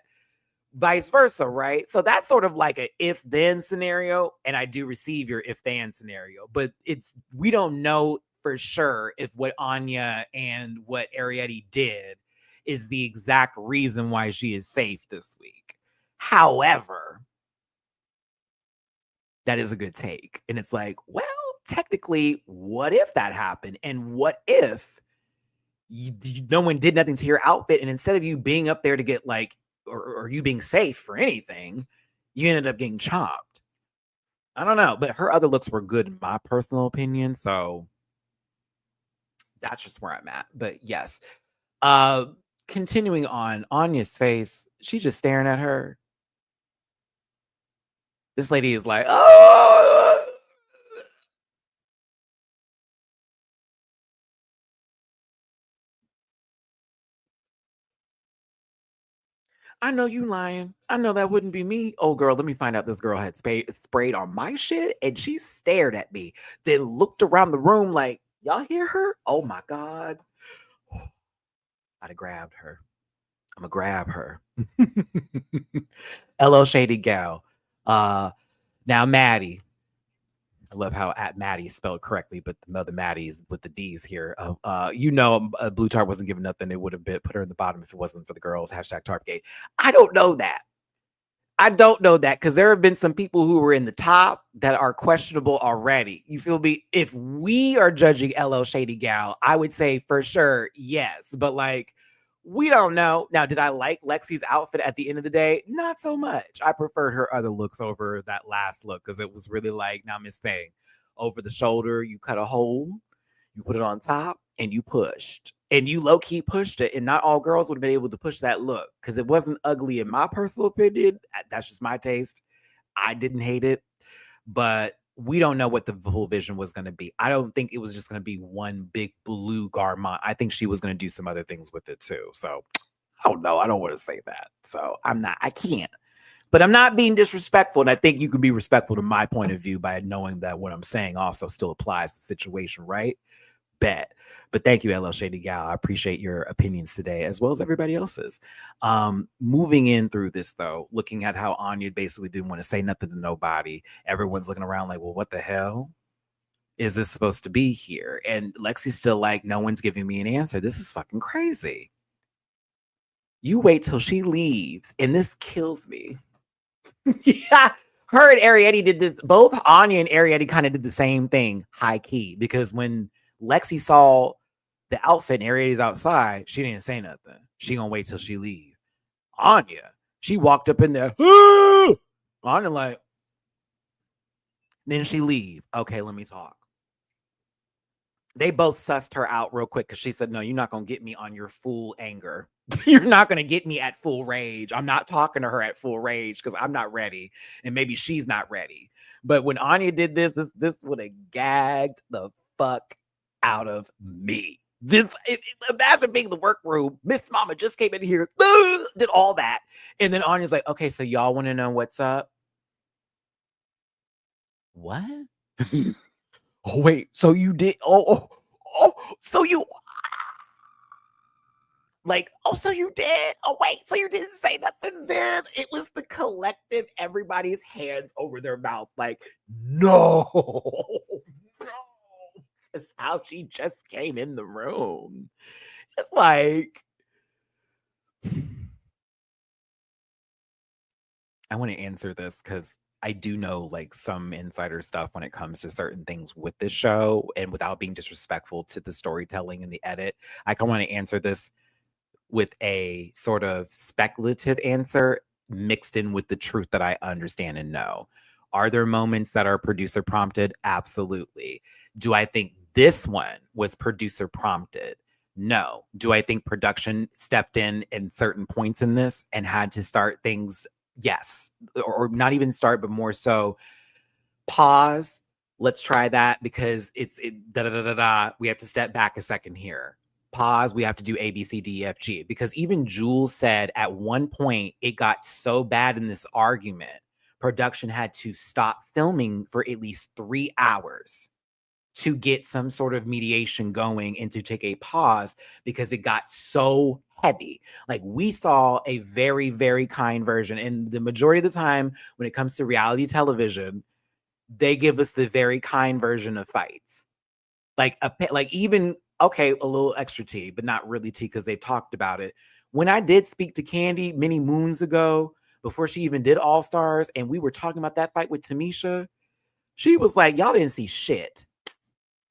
vice versa, right? So that's sort of like a if then scenario. And I do receive your if then scenario, but we don't know for sure if what Anya and what Arietti did is the exact reason why she is safe this week. However, that is a good take. And it's like, well, technically, what if that happened? And what if no one did nothing to your outfit, and instead of you being up there to get like, or you being safe for anything, you ended up getting chopped? I don't know, but her other looks were good in my personal opinion, so that's just where I'm at. But yes, uh continuing on, Anya's face, she just staring at her. This lady is like, oh, I know you lying. I know that wouldn't be me. Oh, girl, let me find out this girl had sprayed on my shit, and she stared at me, then looked around the room like, y'all hear her? Oh my God. I'd have grabbed her. I'm gonna grab her. LL Shady Gal. Now Maddie. I love how at Maddie spelled correctly, but the other Maddie's with the D's here. Blue Tart wasn't given nothing. It would have been put her in the bottom if it wasn't for the girls. Hashtag Tarpgate. I don't know that. I don't know that, because there have been some people who were in the top that are questionable already. You feel me? If we are judging LL Shady Gal, I would say for sure yes. But like, we don't know. Now, did I like Lexi's outfit at the end of the day? Not so much. I preferred her other looks over that last look, because it was really like, now Miss Thing, over the shoulder, you cut a hole, you put it on top, and you pushed. And you low key pushed it. And not all girls would have been able to push that look, because it wasn't ugly in my personal opinion. That's just my taste. I didn't hate it, but we don't know what the full vision was going to be. I don't think it was just going to be one big blue garment. I think she was going to do some other things with it too. So I don't know. I don't want to say that. So I can't. But I'm not being disrespectful. And I think you can be respectful to my point of view by knowing that what I'm saying also still applies to the situation, right? Bet. But thank you, LL Shady Gal. I appreciate your opinions today, as well as everybody else's. Moving in through this, though, looking at how Anya basically didn't want to say nothing to nobody. Everyone's looking around like, well, what the hell is this supposed to be here? And Lexi's still like, no one's giving me an answer. This is fucking crazy. You wait till she leaves, and this kills me. Yeah. Her and Arietti did this. Both Anya and Arietti kind of did the same thing, high key, because when Lexi saw the outfit and Arietti's outside, she didn't say nothing. She gonna wait till she leave. Anya, she walked up in there. Anya like, then she leave. Okay, let me talk. They both sussed her out real quick, because she said, no, you're not going to get me on your full anger. You're not going to get me at full rage. I'm not talking to her at full rage, because I'm not ready. And maybe she's not ready. But when Anya did this would have gagged the fuck out of me. Imagine being the workroom. Miss Mama just came in here, did all that. And then Anya's like, okay, so y'all want to know what's up? What? Oh, wait, so you did, so you, like, oh, so you did, oh, wait, so you didn't say nothing then? It was the collective, everybody's hands over their mouth, like, no, no, it's how she just came in the room. It's like, I want to answer this, because I do know like some insider stuff when it comes to certain things with this show, and without being disrespectful to the storytelling and the edit, I kind of want to answer this with a sort of speculative answer mixed in with the truth that I understand and know. Are there moments that are producer prompted? Absolutely. Do I think this one was producer prompted? No. Do I think production stepped in certain points in this and had to start things? Yes. Or not even start, but more so pause. Let's try that because da da da da da. We have to step back a second here. Pause. We have to do A, B, C, D, E, F, G. Because even Jules said at one point it got so bad in this argument, production had to stop filming for at least 3 hours to get some sort of mediation going and to take a pause because it got so heavy. Like we saw a very, very kind version. And the majority of the time when it comes to reality television, they give us the very kind version of fights. Like even okay, a little extra tea, but not really tea because they've talked about it. When I did speak to Candy many moons ago, before she even did All Stars, and we were talking about that fight with Tamisha, she was like, "Y'all didn't see shit.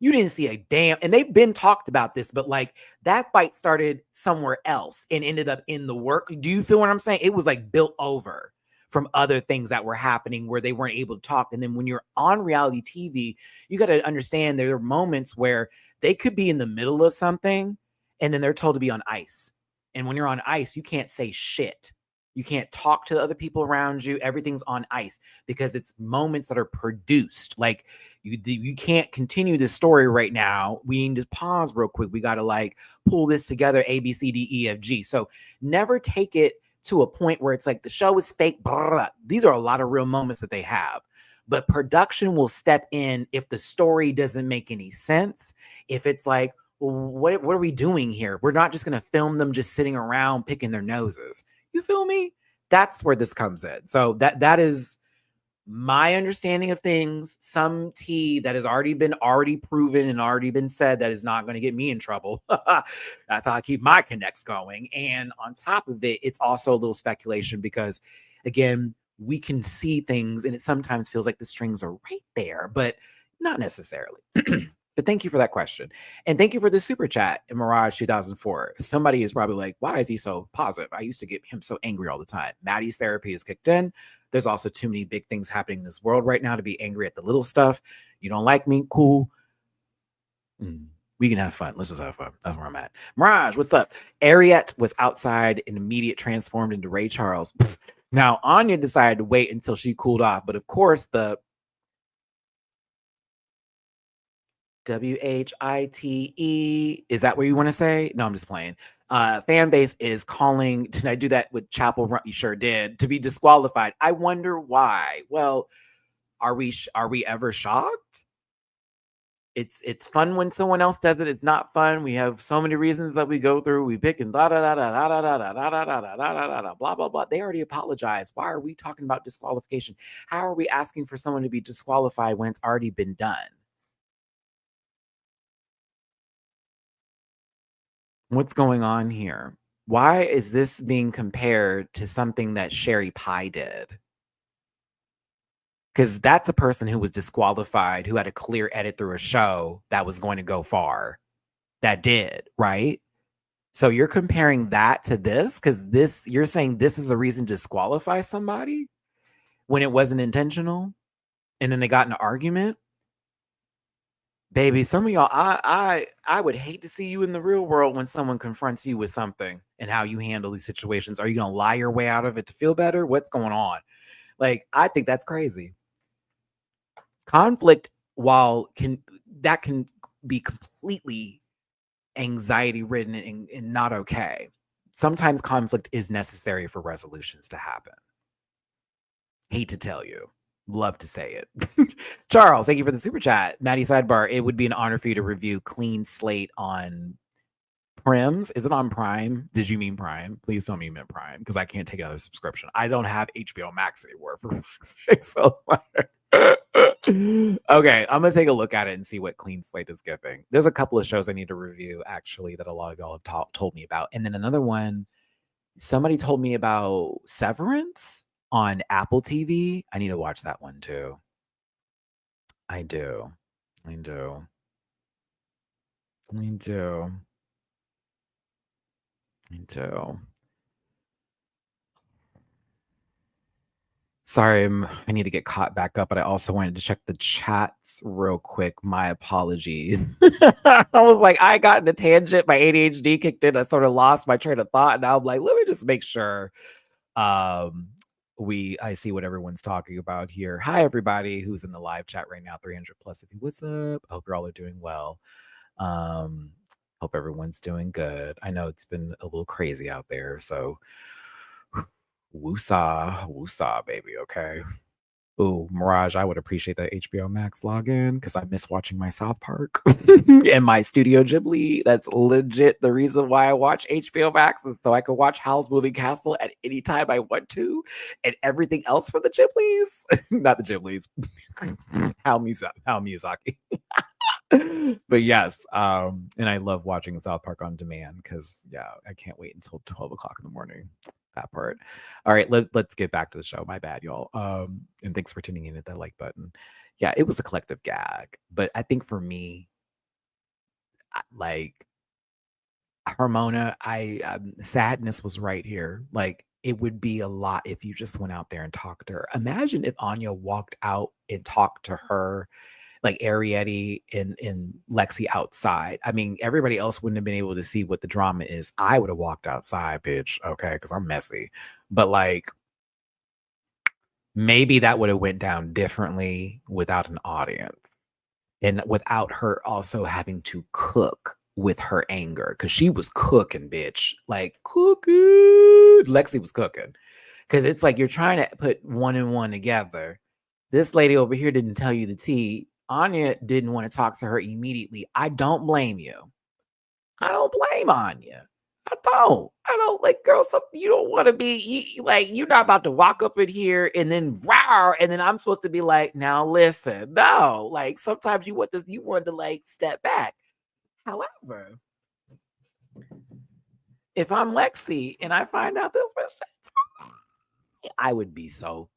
You didn't see a damn." And they've been talked about this, but like that fight started somewhere else and ended up in the work. Do you feel what I'm saying? It was like built over from other things that were happening where they weren't able to talk. And then when you're on reality TV, you got to understand there are moments where they could be in the middle of something and then they're told to be on ice. And when you're on ice, you can't say shit. You can't talk to the other people around you. Everything's on ice because it's moments that are produced. Like you can't continue this story right now. We need to pause real quick. We got to like pull this together, A, B, C, D, E, F, G. So never take it to a point where it's like the show is fake. Blah, blah, blah. These are a lot of real moments that they have. But production will step in if the story doesn't make any sense. If it's like, well, what are we doing here? We're not just going to film them just sitting around picking their noses. You feel me? That's where this comes in. So that is my understanding of things. Some tea that has already been proven and already been said that is not going to get me in trouble. That's how I keep my connects going. And on top of it, it's also a little speculation because, again, we can see things and it sometimes feels like the strings are right there, but not necessarily. But thank you for that question. And thank you for the super chat in Mirage 2004. Somebody is probably like, why is he so positive? I used to get him so angry all the time. Maddie's therapy is kicked in. There's also too many big things happening in this world right now to be angry at the little stuff. You don't like me? Cool. We can have fun. Let's just have fun. That's where I'm at. Mirage, what's up? Ariette was outside and immediate transformed into Ray Charles. Now, Anya decided to wait until she cooled off. But of course, the WHITE, is that what you want to say? No, I'm just playing. Fan base is calling. Did I do that with Chapel Run? You sure did. To be disqualified. I wonder why. Well, are we ever shocked? It's fun when someone else does it. It's not fun. We have so many reasons that we go through. We pick and blah blah blah blah blah blah blah blah blah blah blah blah. They already apologized. Why are we talking about disqualification? How are we asking for someone to be disqualified when it's already been done? What's going on here? Why is this being compared to something that Sherry Pie did? Because that's a person who was disqualified, who had a clear edit through a show that was going to go far. That did, right? So you're comparing that to this? Because you're saying this is a reason to disqualify somebody when it wasn't intentional? And then they got in an argument? Baby, some of y'all, I would hate to see you in the real world when someone confronts you with something and how you handle these situations. Are you going to lie your way out of it to feel better? What's going on? Like, I think that's crazy. Conflict, that can be completely anxiety ridden and not okay. Sometimes conflict is necessary for resolutions to happen. Hate to tell you. Love to say it. Charles, thank you for the super chat. Maddie Sidebar, it would be an honor for you to review Clean Slate on Prims. Is it on Prime? Did you mean Prime? Please tell me you meant Prime because I can't take another subscription. I don't have HBO Max anymore for so okay, I'm gonna take a look at it and see what Clean Slate is giving. There's a couple of shows I need to review actually that a lot of y'all have told me about, and then another one. Somebody told me about Severance. on Apple TV. I need to watch that one too. I do. I do. I do. I do. Sorry, I need to get caught back up, but I also wanted to check the chats real quick. My apologies. I was like, I got in a tangent. My ADHD kicked in. I sort of lost my train of thought. And now I'm like, let me just make sure I see what everyone's talking about here. Hi, everybody who's in the live chat right now. 300 plus of you. What's up? I hope you're all are doing well. Hope everyone's doing good. I know it's been a little crazy out there, so woosah, baby. Okay. Ooh, Mirage, I would appreciate that HBO Max login because I miss watching my South Park and my Studio Ghibli. That's legit the reason why I watch HBO Max is so I can watch Howl's Moving Castle at any time I want to, and everything else for the Ghiblis, not the Ghiblis, Hal Miyazaki. But yes, and I love watching South Park on demand because I can't wait until 12 o'clock in the morning. That part. All right, let's get back to the show. My bad, y'all. And thanks for tuning in at that like button. Yeah, it was a collective gag, but I think for me, like Harmona, sadness was right here. Like it would be a lot if you just went out there and talked to her. Imagine if Anya walked out and talked to her, like Arietti and Lexi outside. I mean, everybody else wouldn't have been able to see what the drama is. I would have walked outside, bitch. Okay, because I'm messy. But like, maybe that would have went down differently without an audience and without her also having to cook with her anger because she was cooking, bitch. Like cooking. Lexi was cooking because it's like you're trying to put one and one together. This lady over here didn't tell you the tea. Anya didn't want to talk to her immediately. I don't blame you. I don't blame Anya. I don't like, girl, you don't want to be like, you're not about to walk up in here and then rawr, and then I'm supposed to be like, now listen. No, like sometimes you want to like step back. However, if I'm Lexi and I find out this person, I would be so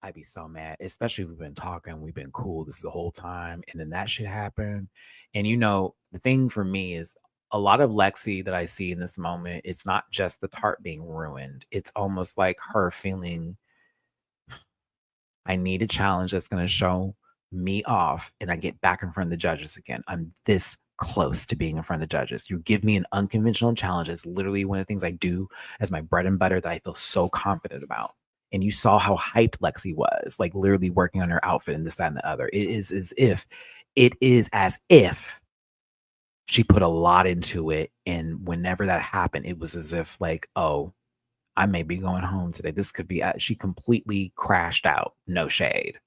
I'd be so mad, especially if we've been talking, we've been cool this the whole time, and then that shit happened. And the thing for me is a lot of Lexi that I see in this moment, it's not just the tart being ruined. It's almost like her feeling, I need a challenge that's going to show me off, and I get back in front of the judges again. I'm this close to being in front of the judges. You give me an unconventional challenge. It's literally one of the things I do as my bread and butter that I feel so confident about. And you saw how hyped Lexi was, like literally working on her outfit and this, that, and the other. It is as if she put a lot into it. And whenever that happened, it was as if like, oh, I may be going home today. This could be, she completely crashed out. No shade.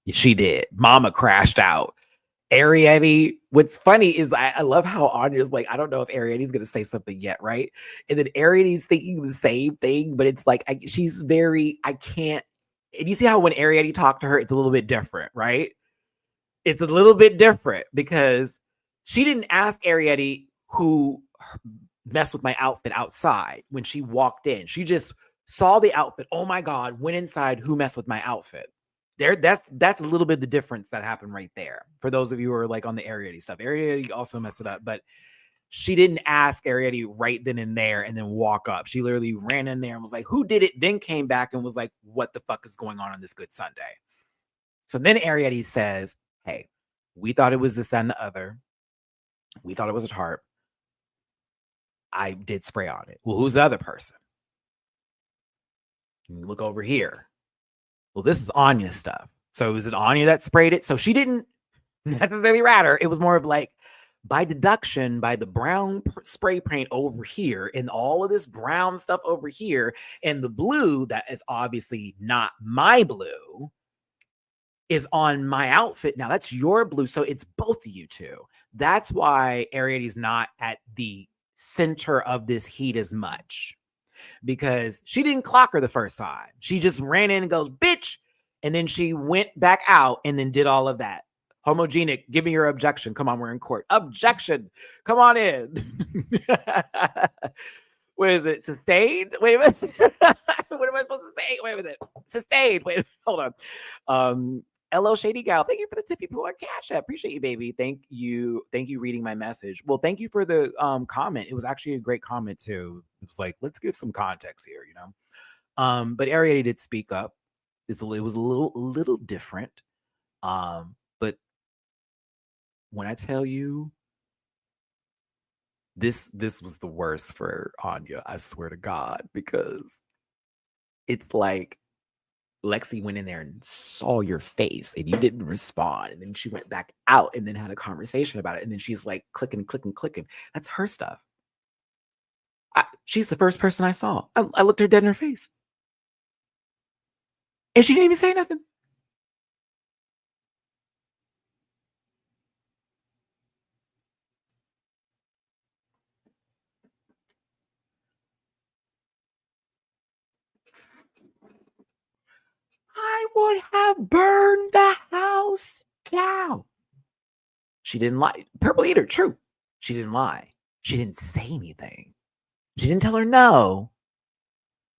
She did. Mama crashed out. Arietti, what's funny is I love how Anya's like, I don't know if Arietti's going to say something yet, right? And then Arietti's thinking the same thing, but it's like, she's very, I can't, and you see how when Arietti talked to her, it's a little bit different, right? It's a little bit different because she didn't ask Arietti who messed with my outfit outside when she walked in. She just saw the outfit. Oh my God, went inside, who messed with my outfit? That's a little bit the difference that happened right there. For those of you who are like on the Arietti stuff, Arietti also messed it up, but she didn't ask Arietti right then and there and then walk up. She literally ran in there and was like, who did it? Then came back and was like, what the fuck is going on this good Sunday? So then Arietti says, hey, we thought it was this and the other. We thought it was a tarp. I did spray on it. Well, who's the other person? Can you look over here? Well, this is Anya's stuff. So was it Anya that sprayed it? So she didn't necessarily rat her. It was more of like, by deduction, by the brown spray paint over here and all of this brown stuff over here and the blue that is obviously not my blue is on my outfit. Now that's your blue. So it's both of you two. That's why Arietti's not at the center of this heat as much. Because she didn't clock her the first time. She just ran in and goes, bitch. And then she went back out and then did all of that. Homogenic, give me your objection. Come on, we're in court. Objection. Come on in. What is it? Sustained? Wait a minute. What am I supposed to say? Wait a minute. Sustained. Wait, hold on. LO Shady Gal, thank you for the tip you put on Cash App. Appreciate you, baby. Thank you. Thank you reading my message. Well, thank you for the comment. It was actually a great comment too. It was like, let's give some context here, you know. But Ariette did speak up. It was a little different. But when I tell you this was the worst for Anya, I swear to God, because it's like Lexi went in there and saw your face and you didn't respond. And then she went back out and then had a conversation about it. And then she's like clicking. That's her stuff. She's the first person I saw. I looked her dead in her face. And she didn't even say nothing. I would have burned the house down. She didn't lie. Purple Eater, true. She didn't lie. She didn't say anything. She didn't tell her no.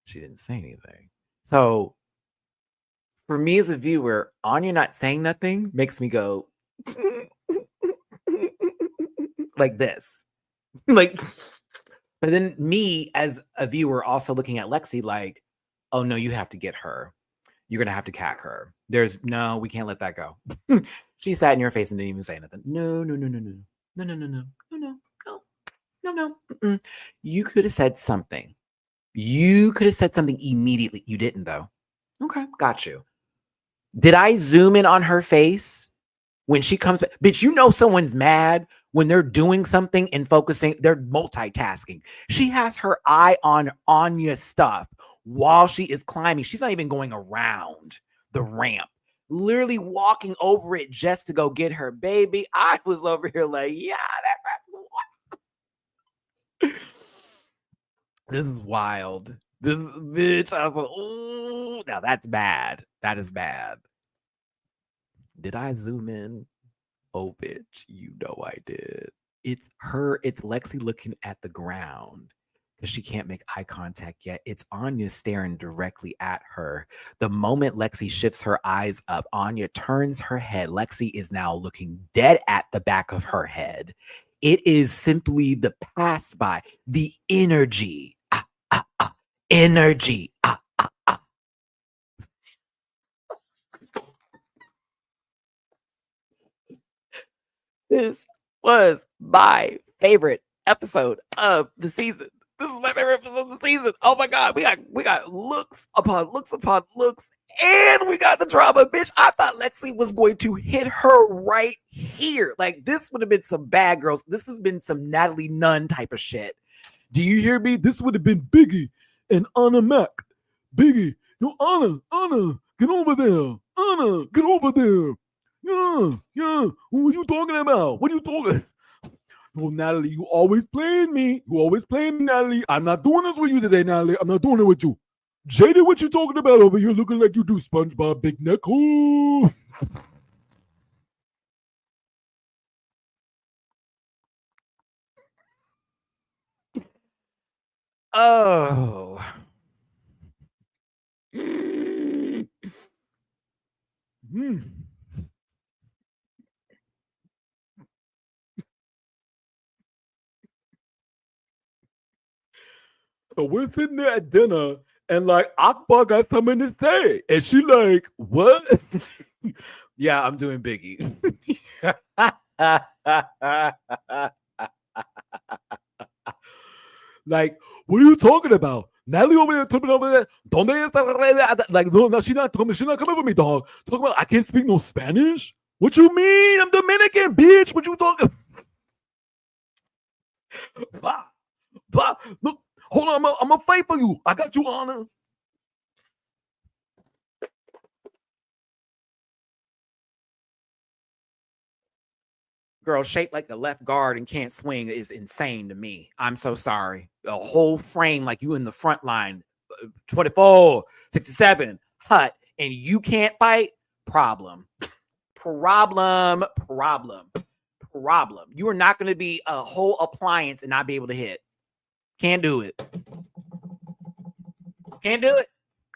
She didn't say anything. So for me as a viewer, Anya not saying nothing makes me go like this. Like, but then me as a viewer also looking at Lexi like, oh no, you have to get her. You're going to have to cack her. We can't let that go. She sat in your face and didn't even say nothing. No. You could have said something. You could have said something immediately. You didn't though. Okay, got you. Did I zoom in on her face when she comes back? Bitch, you know someone's mad when they're doing something and focusing. They're multitasking. She has her eye on Anya's stuff while she is climbing. She's not even going around the ramp. Literally walking over it just to go get her baby. I was over here like, yeah, that's this is wild. This bitch, I was like, oh, now that's bad. That is bad. Did I zoom in? Oh, bitch, you know I did. It's Lexi looking at the ground because she can't make eye contact yet. It's Anya staring directly at her. The moment Lexi shifts her eyes up, Anya turns her head. Lexi is now looking dead at the back of her head. It is simply the pass by, the energy. Energy. This was my favorite episode of the season. This is my favorite episode of the season. Oh my God, we got looks upon looks upon looks, and we got the drama, bitch. I thought Lexi was going to hit her right here. Like this would have been some bad girls. This has been some Natalie Nunn type of shit. Do you hear me? This would have been Biggie and Anna Mac. Biggie, yo, Anna, get over there. Anna, get over there. Yeah. Who are you talking about? What are you talking? Well, Natalie, you always playing me. You always playing me, Natalie. I'm not doing this with you today, Natalie. I'm not doing it with you. Jada, what you talking about over here looking like you do SpongeBob Big Neck? Ooh. Oh. So we're sitting there at dinner, and like Akbar got something to say, and she like, what? Yeah, I'm doing Biggie. Like, what are you talking about? Natalie over there talking over there. Don't they like no, she's not coming. She's not coming for me, dog. Talking about I can't speak no Spanish. What you mean? I'm Dominican, bitch. What you talking? Look, hold on. I'm gonna fight for you. I got you, Anna. Girl, shaped like the left guard and can't swing is insane to me. I'm so sorry. A whole frame like you in the front line, 24, 67, hut, and you can't fight? Problem. You are not going to be a whole appliance and not be able to hit. Can't do it. Can't do it.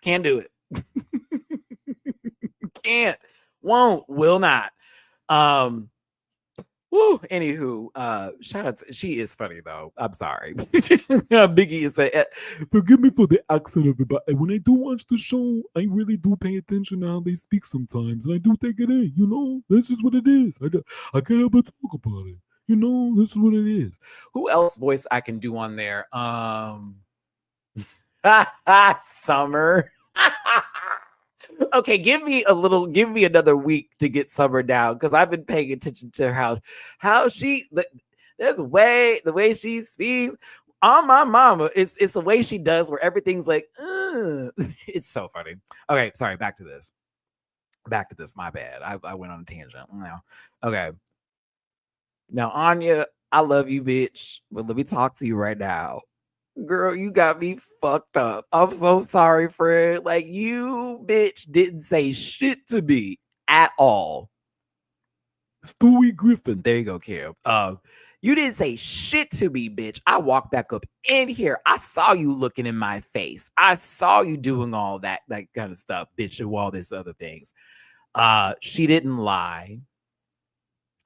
Can't do it. Can't. Won't. Will not. Anywho, shout out to, she is funny though. I'm sorry. Biggie is a forgive me for the accent, everybody. When I do watch the show, I really do pay attention to how they speak sometimes, and I do take it in. You know, this is what it is. I can't help but talk about it. You know, this is what it is. Who else voice I can do on there? Summer. Okay, give me another week to get Summer down, because I've been paying attention to how she there's the way she speaks. On my mama, it's the way she does where everything's like, ugh. It's so funny. Okay, sorry, back to this. My bad. I went on a tangent. Now, okay. Now, Anya, I love you, bitch. But let me talk to you right now. Girl, you got me fucked up. I'm so sorry, Fred. Like, you, bitch, didn't say shit to me at all. Stewie Griffin. There you go, Kim. You didn't say shit to me, bitch. I walked back up in here. I saw you looking in my face. I saw you doing all that kind of stuff, bitch, and all this other things. She didn't lie.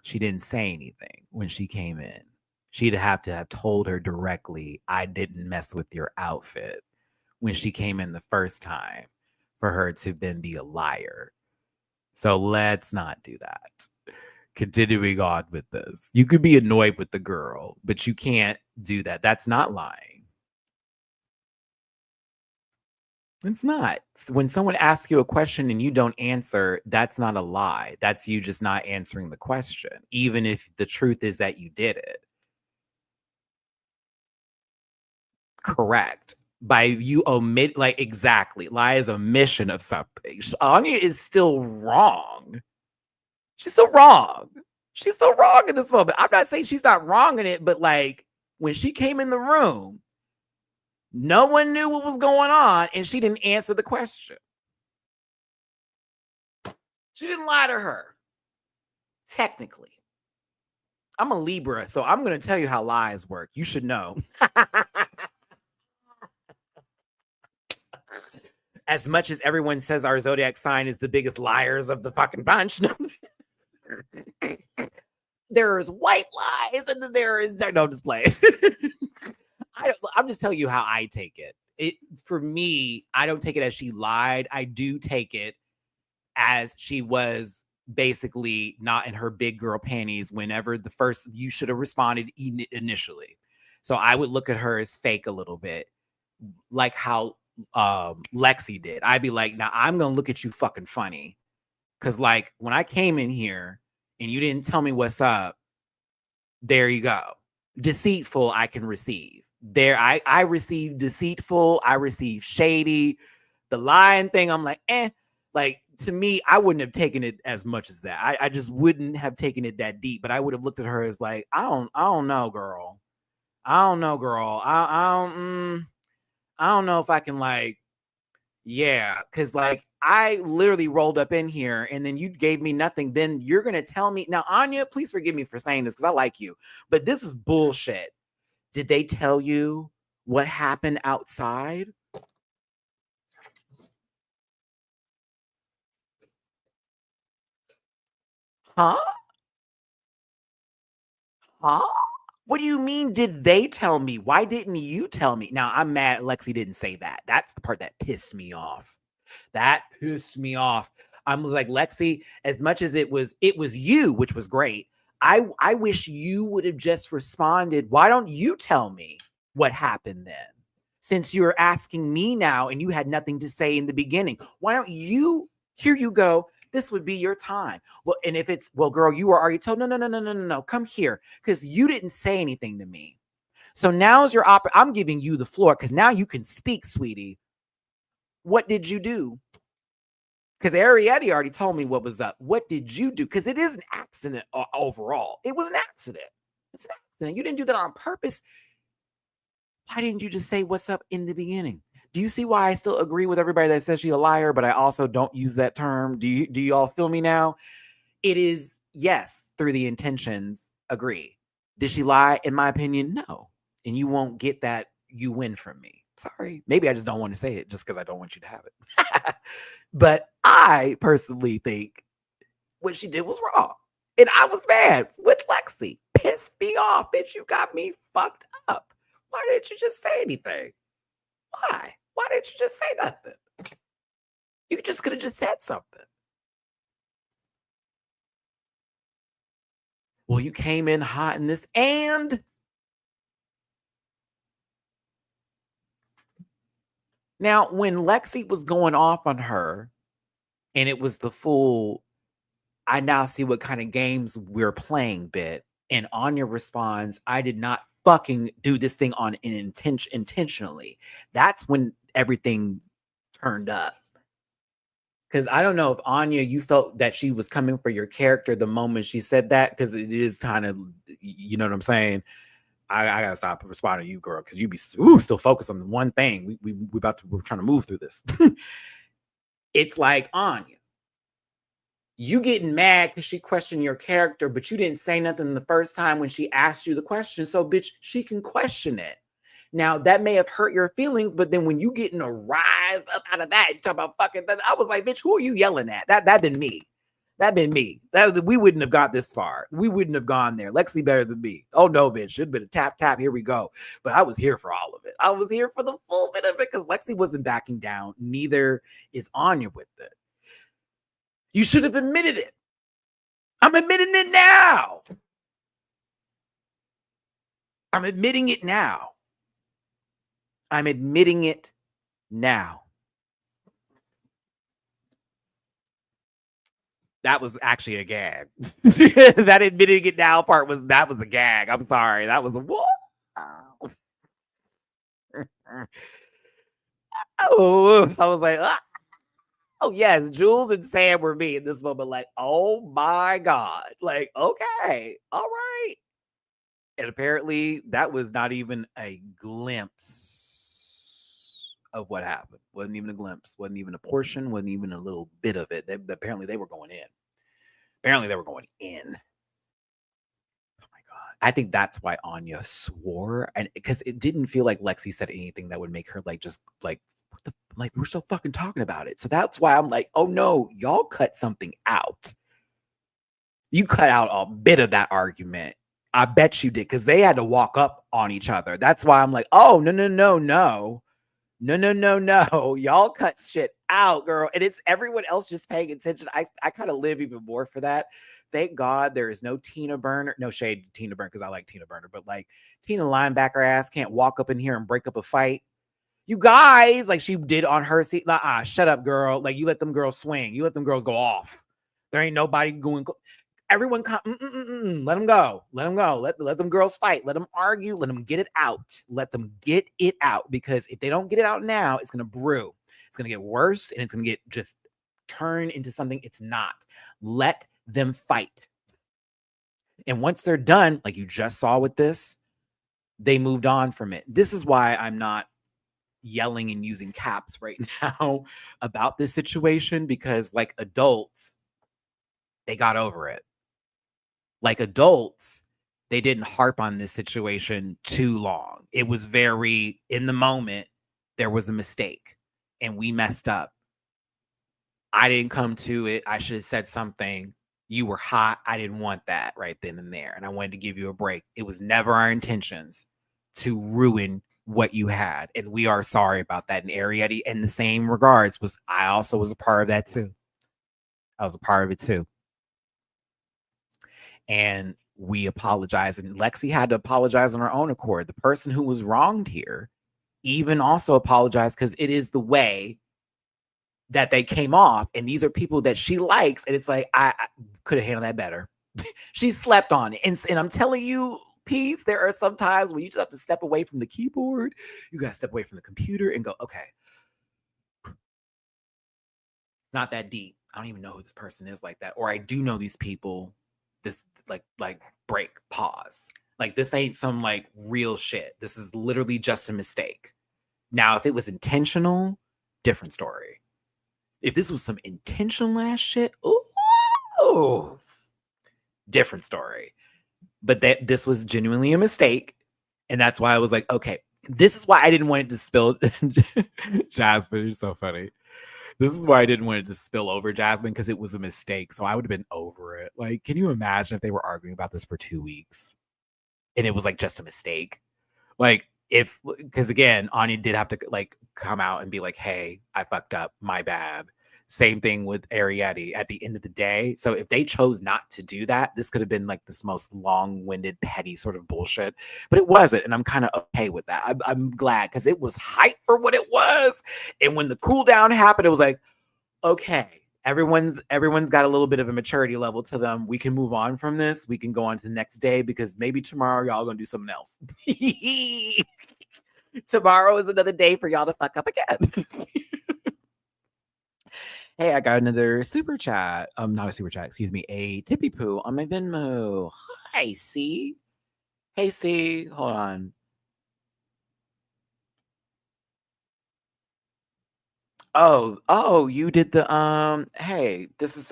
She didn't say anything when she came in. She'd have to have told her directly, I didn't mess with your outfit when she came in the first time, for her to then be a liar. So let's not do that. Continuing on with this. You could be annoyed with the girl, but you can't do that. That's not lying. It's not. When someone asks you a question and you don't answer, that's not a lie. That's you just not answering the question, even if the truth is that you did it. Correct. By you omit, like, exactly. Lie is omission of something. Anya is still wrong. She's still wrong. She's still wrong in this moment. I'm not saying she's not wrong in it, but like when she came in the room, no one knew what was going on, and she didn't answer the question. She didn't lie to her. Technically. I'm a Libra, so I'm going to tell you how lies work. You should know. As much as everyone says our zodiac sign is the biggest liars of the fucking bunch, there's white lies and then there is no display. I'm just telling you how I take it. For me, I don't take it as she lied. I do take it as she was basically not in her big girl panties whenever the first you should have responded initially. So I would look at her as fake a little bit, like how Lexi did. I'd be like, now I'm gonna look at you fucking funny, because like when I came in here and you didn't tell me what's up, there you go. Deceitful, I can receive. There, I received deceitful, I received shady. The lying thing, I'm like, like, to me, I wouldn't have taken it as much as that. I just wouldn't have taken it that deep. But I would have looked at her as like, I don't know, girl. I don't know, girl. I don't know if I can, like, yeah, because like I literally rolled up in here and then you gave me nothing. Then you're gonna tell me now, Anya, please forgive me for saying this because I like you, but this is bullshit. Did they tell you what happened outside? Huh? Huh? What do you mean, did they tell me? Why didn't you tell me? Now, I'm mad Lexi didn't say that. That's the part that pissed me off. That pissed me off. I was like, Lexi, as much as it was you, which was great. I wish you would have just responded. Why don't you tell me what happened then? Since you're asking me now and you had nothing to say in the beginning, why don't you, here you go. This would be your time. Well, and if it's, well, girl, you were already told, no, come here. Because you didn't say anything to me. So now's your I'm giving you the floor because now you can speak, sweetie. What did you do? Because Arietti already told me what was up. What did you do? Because it is an accident overall. It was an accident. It's an accident. You didn't do that on purpose. Why didn't you just say what's up in the beginning? Do you see why I still agree with everybody that says she's a liar, but I also don't use that term? Do you all feel me now? It is, yes, through the intentions, agree. Did she lie? In my opinion, no. And you won't get that. you win from me. Sorry. Maybe I just don't want to say it just because I don't want you to have it. But I personally think what she did was wrong. And I was mad with Lexi. Pissed me off, bitch. You got me fucked up. Why didn't you just say anything? Why? Why didn't you just say nothing? You just could have just said something. Well, you came in hot in this, and now when Lexi was going off on her, and it was the full, I now see what kind of games we're playing bit, and Anya responds, I did not fucking do this thing on an intentionally. That's when everything turned up. Because I don't know if Anya, you felt that she was coming for your character the moment she said that, because it is kind of, you know what I'm saying? I gotta stop responding to you, girl, because you be still focused on the one thing. We're trying to move through this. It's like, Anya, you getting mad because she questioned your character, but you didn't say nothing the first time when she asked you the question. So, bitch, she can question it. Now, that may have hurt your feelings, but then when you getting a rise up out of that, you talk about fucking that, I was like, bitch, who are you yelling at? That been me. That been me. We wouldn't have got this far. We wouldn't have gone there. Lexi better than me. Oh no, bitch. Should have been a tap. Here we go. But I was here for all of it. I was here for the full bit of it because Lexi wasn't backing down. Neither is Anya with it. You should have admitted it. I'm admitting it now. I'm admitting it now. I'm admitting it now. That was actually a gag. That admitting it now part was a gag. I'm sorry. That was a what? Oh, I was like, ah. Oh yes, Jules and Sam were me in this moment. Like, oh my God. Like, okay, all right. And apparently that was not even a glimpse of what happened. Wasn't even a glimpse. Wasn't even a portion. Wasn't even a little bit of it. Apparently they were going in. Apparently they were going in. Oh my God. I think that's why Anya swore. And because it didn't feel like Lexi said anything that would make her like just like, what the, like, we're still fucking talking about it. So that's why I'm like, oh no, y'all cut something out. You cut out a bit of that argument. I bet you did, because they had to walk up on each other. That's why I'm like, oh, no. Y'all cut shit out, girl. And it's everyone else just paying attention. I kind of live even more for that. Thank God there is no Tina Burner. No shade to Tina Burner, because I like Tina Burner. But like, Tina linebacker ass can't walk up in here and break up a fight. You guys, like she did on her seat. Shut up, girl. Like, you let them girls swing. You let them girls go off. There ain't nobody going. Everyone come, let them go. Let them go. Let them girls fight. Let them argue. Let them get it out. Let them get it out. Because if they don't get it out now, it's going to brew. It's going to get worse, and it's going to get just turn into something it's not. Let them fight. And once they're done, like you just saw with this, they moved on from it. This is why I'm not yelling and using caps right now about this situation, because like adults, they got over it. Like adults, they didn't harp on this situation too long. It was very, in the moment, there was a mistake and we messed up. I didn't come to it. I should have said something. You were hot. I didn't want that right then and there. And I wanted to give you a break. It was never our intentions to ruin what you had. And we are sorry about that. And Arietti, in the same regards, I also was a part of that too. I was a part of it too. And we apologize. And Lexi had to apologize on her own accord. The person who was wronged here even also apologized, because it is the way that they came off. And these are people that she likes. And it's like, I could have handled that better. She slept on it. And I'm telling you, Peace, there are some times when you just have to step away from the keyboard. You got to step away from the computer and go, okay, not that deep. I don't even know who this person is like that. Or I do know these people. This like break, pause. Like, this ain't some like real shit. This is literally just a mistake. Now, if it was intentional, different story. If this was some intentional ass shit, ooh, different story. But this was genuinely a mistake. And that's why I was like, okay, This is why I didn't want it to spill. Jasmine, you're so funny. This is why I didn't want it to spill over, Jasmine, because it was a mistake. So I would have been over it. Like, can you imagine if they were arguing about this for 2 weeks and it was like just a mistake? Like, because again, Anya did have to like come out and be like, hey, I fucked up. My bad. Same thing with Arietti at the end of the day. So if they chose not to do that, this could have been like this most long-winded, petty sort of bullshit. But it wasn't, and I'm kind of okay with that. I'm glad because it was hype for what it was. And when the cool down happened, it was like, okay, everyone's got a little bit of a maturity level to them. We can move on from this. We can go on to the next day because maybe tomorrow y'all gonna do something else. Tomorrow is another day for y'all to fuck up again. Hey, I got another super chat. Not a super chat, excuse me, a tippy poo on my Venmo. Hi, C. Hey, C. Hold on. Oh, you did the hey, this is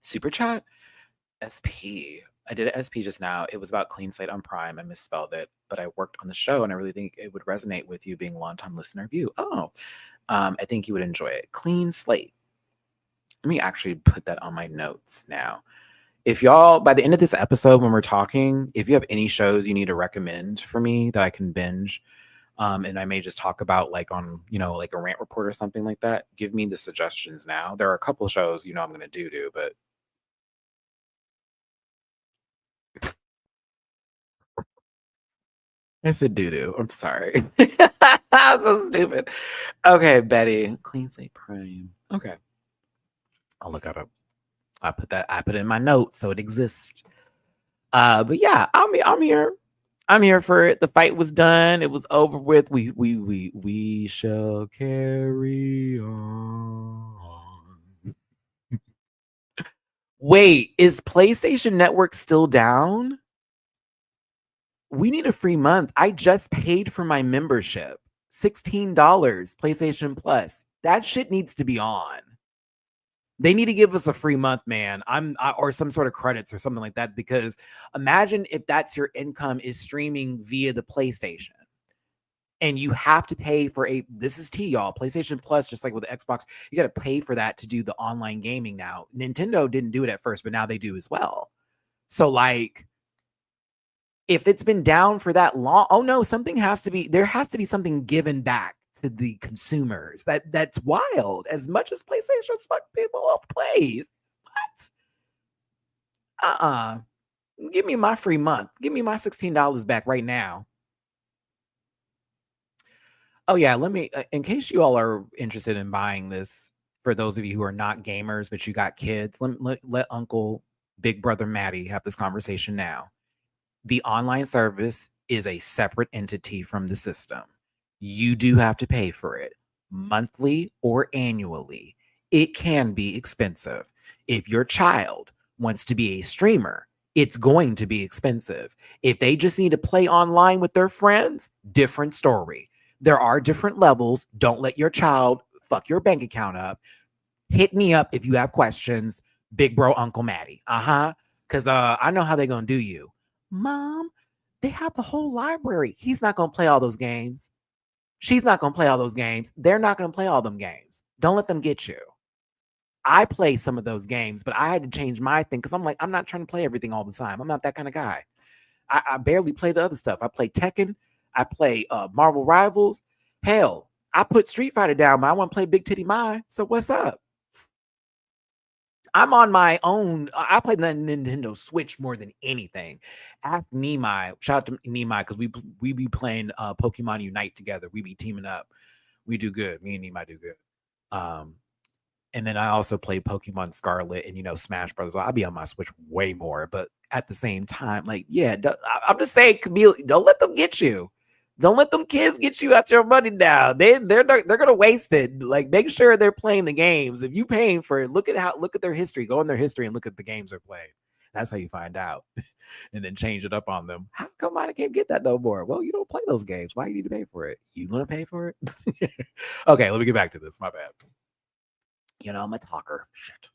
super chat? SP. I did an SP just now. It was about Clean Slate on Prime. I misspelled it, but I worked on the show and I really think it would resonate with you being a long-time listener of you. Oh, I think you would enjoy it. Clean Slate. Let me actually put that on my notes now. If y'all, by the end of this episode, when we're talking, if you have any shows you need to recommend for me that I can binge, and I may just talk about like on, like a rant report or something like that, give me the suggestions now. There are a couple shows, I'm going to do, but I said doo-doo. I'm sorry. That's so stupid. Okay, Betty. Clean Slate Prime. Okay. I'll look it up. I put it in my notes so it exists. But yeah, I'm here. I'm here for it. The fight was done. It was over with. We shall carry on. Wait, is PlayStation Network still down? We need a free month. I just paid for my membership. $16 PlayStation Plus. That shit needs to be on. They need to give us a free month, man. Or some sort of credits or something like that, because imagine if that's your income is streaming via the PlayStation. And you have to pay for this is T, y'all. PlayStation Plus, just like with the Xbox, you got to pay for that to do the online gaming now. Nintendo didn't do it at first, but now they do as well. So like, if it's been down for that long, oh no, there has to be something given back to the consumers. That's wild. As much as PlayStation's fuck people up plays. What? Give me my free month. Give me my $16 back right now. Oh yeah, let me, in case you all are interested in buying this, for those of you who are not gamers but you got kids, let Uncle Big Brother Matty have this conversation now. The online service is a separate entity from the system. You do have to pay for it monthly or annually. It can be expensive. If your child wants to be a streamer, it's going to be expensive. If they just need to play online with their friends, different story. There are different levels. Don't let your child fuck your bank account up. Hit me up if you have questions. Big bro, Uncle Matty. Because I know how they're going to do you. Mom, they have the whole library. He's not going to play all those games. She's not going to play all those games. They're not going to play all them games. Don't let them get you. I play some of those games, but I had to change my thing because I'm like, I'm not trying to play everything all the time. I'm not that kind of guy. I barely play the other stuff. I play Tekken. I play Marvel Rivals. Hell, I put Street Fighter down, but I want to play Big Titty Mai. So what's up? I'm on my own. I play the Nintendo Switch more than anything. Ask Nimai. Shout out to Nimai because we be playing Pokemon Unite together. We be teaming up. We do good. Me and Nimai do good. And then I also play Pokemon Scarlet and Smash Brothers. I'll be on my Switch way more, but at the same time, like, yeah, I'm just saying, Camille, don't let them get you. Don't let them kids get you out your money now. They're gonna waste it. Like, make sure they're playing the games. If you paying for it, look at their history. Go in their history and look at the games they're playing. That's how you find out. And then change it up on them. How come I can't get that no more? Well, you don't play those games. Why you need to pay for it? You gonna pay for it? Okay, let me get back to this. My bad. I'm a talker. Shit.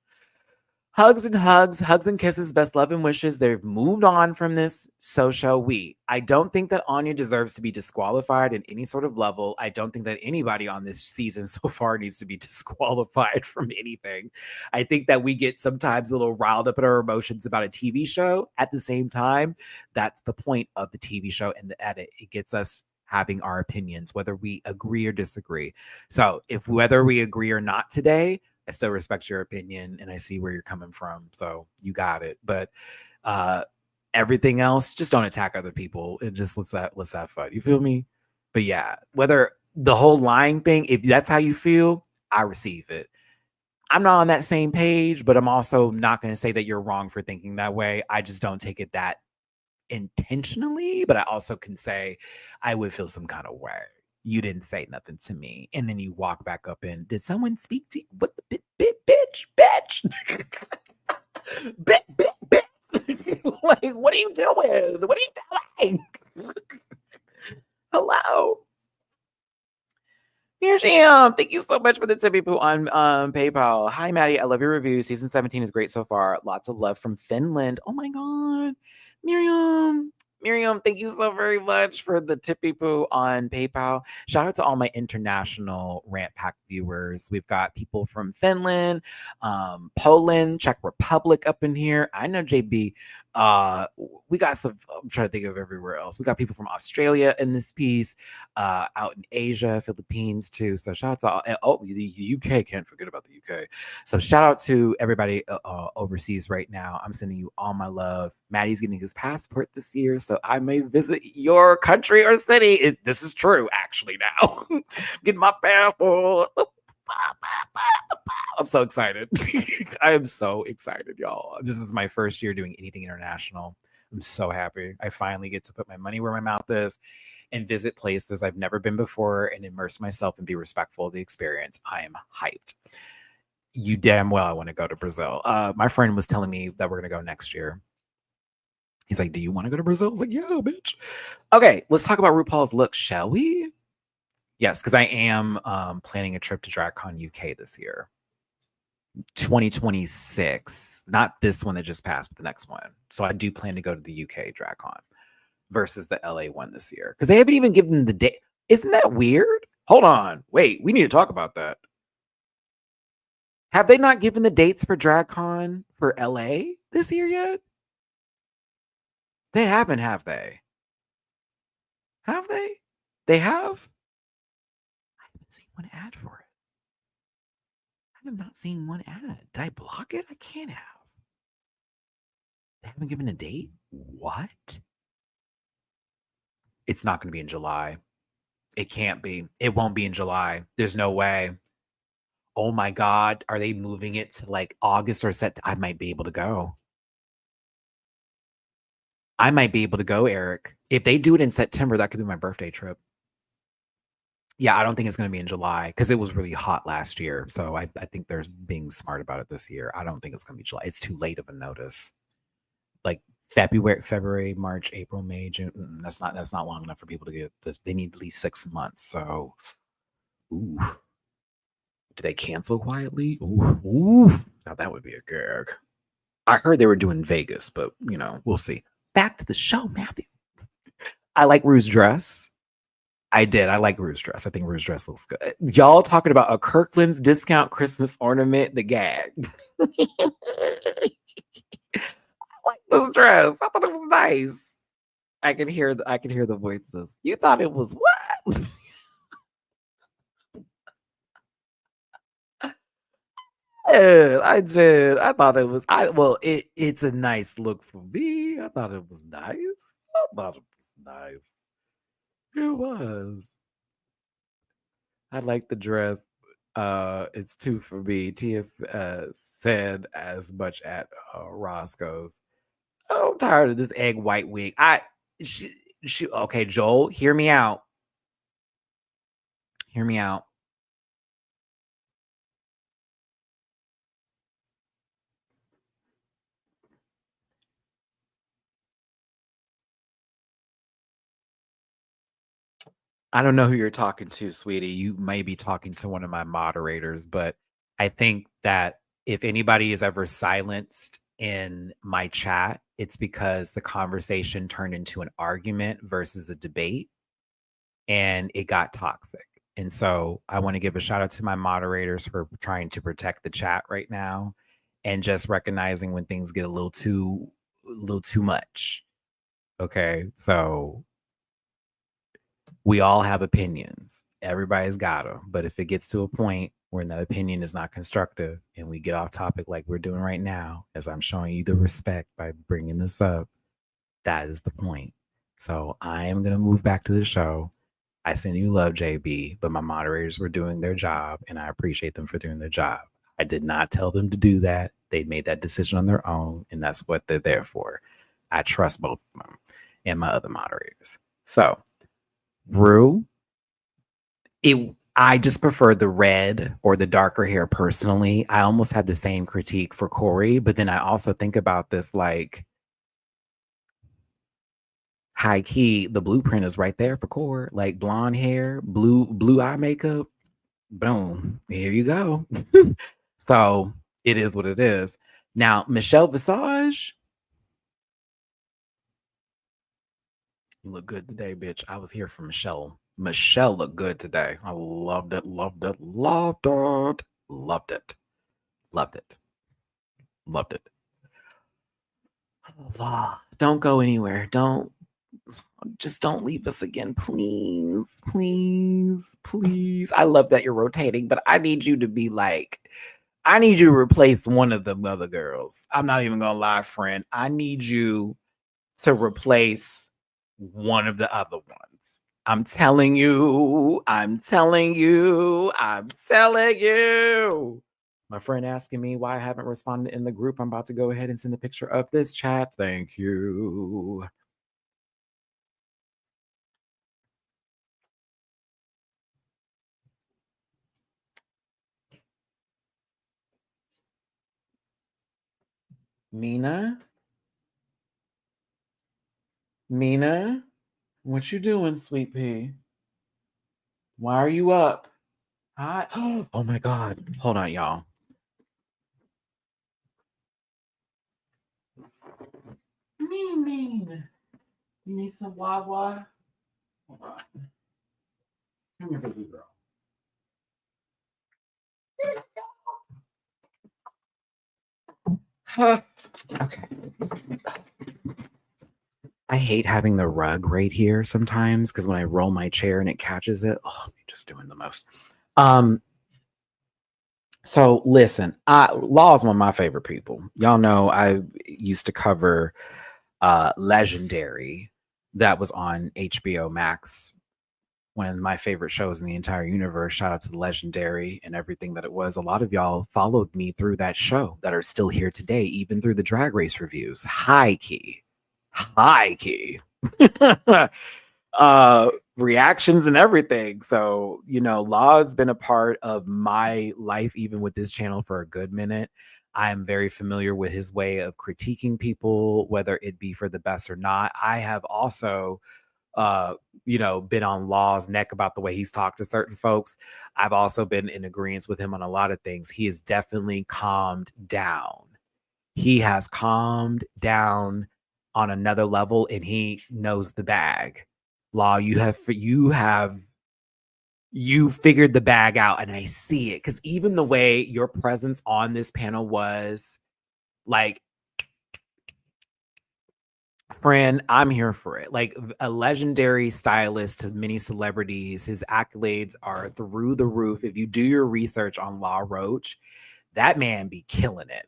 Hugs and kisses, best love and wishes. They've moved on from this, so shall we. I don't think that Anya deserves to be disqualified in any sort of level. I don't think that anybody on this season so far needs to be disqualified from anything. I think that we get sometimes a little riled up in our emotions about a TV show. At the same time, that's the point of the TV show and the edit. It gets us having our opinions, whether we agree or disagree. So if whether we agree or not today, I still respect your opinion and I see where you're coming from. So you got it. But everything else, just don't attack other people. It just let's have fun. You feel me? But yeah, whether the whole lying thing, if that's how you feel, I receive it. I'm not on that same page, but I'm also not going to say that you're wrong for thinking that way. I just don't take it that intentionally, but I also can say I would feel some kind of way. You didn't say nothing to me. And then you walk back up and did someone speak to you? What the bitch? bitch. Like, what are you doing? What are you doing? Hello. Here, Jam. Thank you so much for the tippy poo on PayPal. Hi, Maddie. I love your review. Season 17 is great so far. Lots of love from Finland. Oh my God. Miriam, thank you so very much for the tippy poo on PayPal. Shout out to all my international Rant Pack viewers. We've got people from Finland, Poland, Czech Republic up in here. I know JB. We got some, I'm trying to think of everywhere else. We got people from Australia in this piece, out in Asia, Philippines too. So shout out to the UK, can't forget about the UK. So shout out to everybody overseas right now. I'm sending you all my love. Maddie's getting his passport this year, so I may visit your country or city. This is true, actually, now. Getting my passport. I'm so excited. I am so excited, y'all. This is my first year doing anything international. I'm so happy. I finally get to put my money where my mouth is and visit places I've never been before and immerse myself and be respectful of the experience. I am hyped. You damn well I want to go to Brazil. My friend was telling me that we're going to go next year. He's like, do you want to go to Brazil? I was like, yeah, bitch. Okay, let's talk about RuPaul's look, shall we? Yes, because I am planning a trip to DragCon UK this year. 2026. Not this one that just passed, but the next one. So I do plan to go to the UK DragCon versus the LA one this year. Because they haven't even given the date. Isn't that weird? Hold on. Wait, we need to talk about that. Have they not given the dates for DragCon for LA this year yet? They haven't, have they? Have they? They have? I haven't seen one ad for it. I have not seen one ad. Did I block it? I can't have. They haven't given a date? What? It's not going to be in July. It can't be. It won't be in July. There's no way. Oh my God. Are they moving it to like August or September? I might be able to go. I might be able to go, Eric. If they do it in September, that could be my birthday trip. Yeah, I don't think it's going to be in July because it was really hot last year. So I think they're being smart about it this year. I don't think it's going to be July. It's too late of a notice. Like February, March, April, May, June. That's not long enough for people to get this. They need at least 6 months. So, ooh. Do they cancel quietly? Ooh. Now that would be a gag. I heard they were doing Vegas, but we'll see. Back to the show, Matthew. I like Rue's dress. I did. I like Rue's dress. I think Rue's dress looks good. Y'all talking about a Kirkland's discount Christmas ornament, the gag. I like this dress. I thought it was nice. I can hear the voices. You thought it was what? I did. I thought it was it's a nice look for me. I thought it was nice. It was. I like the dress. It's 2 for me. Tia said as much at Roscoe's. Oh, I'm tired of this egg white wig. Okay, Joel, hear me out. Hear me out. I don't know who you're talking to, sweetie. You may be talking to one of my moderators, but I think that if anybody is ever silenced in my chat, it's because the conversation turned into an argument versus a debate, and it got toxic. And so I want to give a shout out to my moderators for trying to protect the chat right now, and just recognizing when things get a little too much. Okay, so we all have opinions. Everybody's got them. But if it gets to a point where that opinion is not constructive and we get off topic like we're doing right now, as I'm showing you the respect by bringing this up, that is the point. So I am going to move back to the show. I send you love, JB, but my moderators were doing their job, and I appreciate them for doing their job. I did not tell them to do that. They made that decision on their own, and that's what they're there for. I trust both of them and my other moderators. So, Rue, I just prefer the red or the darker hair personally. I almost had the same critique for Corey, but then I also think about this like high key, the blueprint is right there for Corey. Like blonde hair, blue eye makeup. Boom. Here you go. So it is what it is. Now, Michelle Visage. You look good today, bitch. I was here for Michelle. Michelle looked good today. I loved it, loved it, loved it, loved it, loved it, loved it. Don't go anywhere. Don't leave us again, please, please, please. I love that you're rotating, but I need you to be like, I need you to replace one of the other girls. I'm not even gonna lie, friend. I need you to replace one of the other ones. I'm telling you. I'm telling you. I'm telling you. My friend asking me why I haven't responded in the group. I'm about to go ahead and send a picture of this chat. Thank you. Mina? Mina? What you doing, sweet pea? Why are you up? Hi. Oh my God. Hold on, y'all. Mean. You need some Wawa? Hold on. Come here, baby girl. Okay. I hate having the rug right here sometimes because when I roll my chair and it catches it, I'm just doing the most. So listen, Law is one of my favorite people. Y'all know I used to cover Legendary, that was on HBO Max, one of my favorite shows in the entire universe. Shout out to Legendary and everything that it was. A lot of y'all followed me through that show that are still here today, even through the Drag Race reviews. High key. Reactions and everything. So, Law has been a part of my life, even with this channel, for a good minute. I am very familiar with his way of critiquing people, whether it be for the best or not. I have also been on Law's neck about the way he's talked to certain folks. I've also been in agreement with him on a lot of things. He has definitely calmed down. He has calmed down on another level, and he knows the bag. Law, you figured the bag out, and I see it, because even the way your presence on this panel was like, friend, I'm here for it. Like a legendary stylist to many celebrities. His accolades are through the roof. If you do your research on Law Roach, that man be killing it.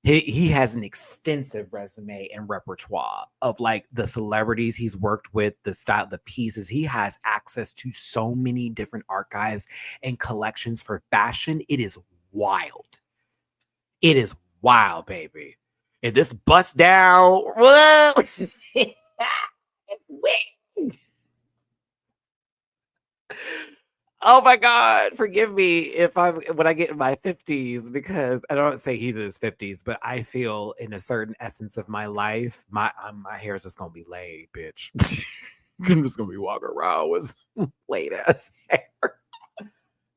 He has an extensive resume and repertoire of like the celebrities he's worked with, the style, the pieces. He has access to so many different archives and collections for fashion. It is wild. It is wild, baby. If this bust down, oh my God, forgive me when I get in my 50s, because I don't say he's in his 50s, but I feel in a certain essence of my life, my hair is just gonna be laid, bitch. I'm just gonna be walking around with laid ass hair.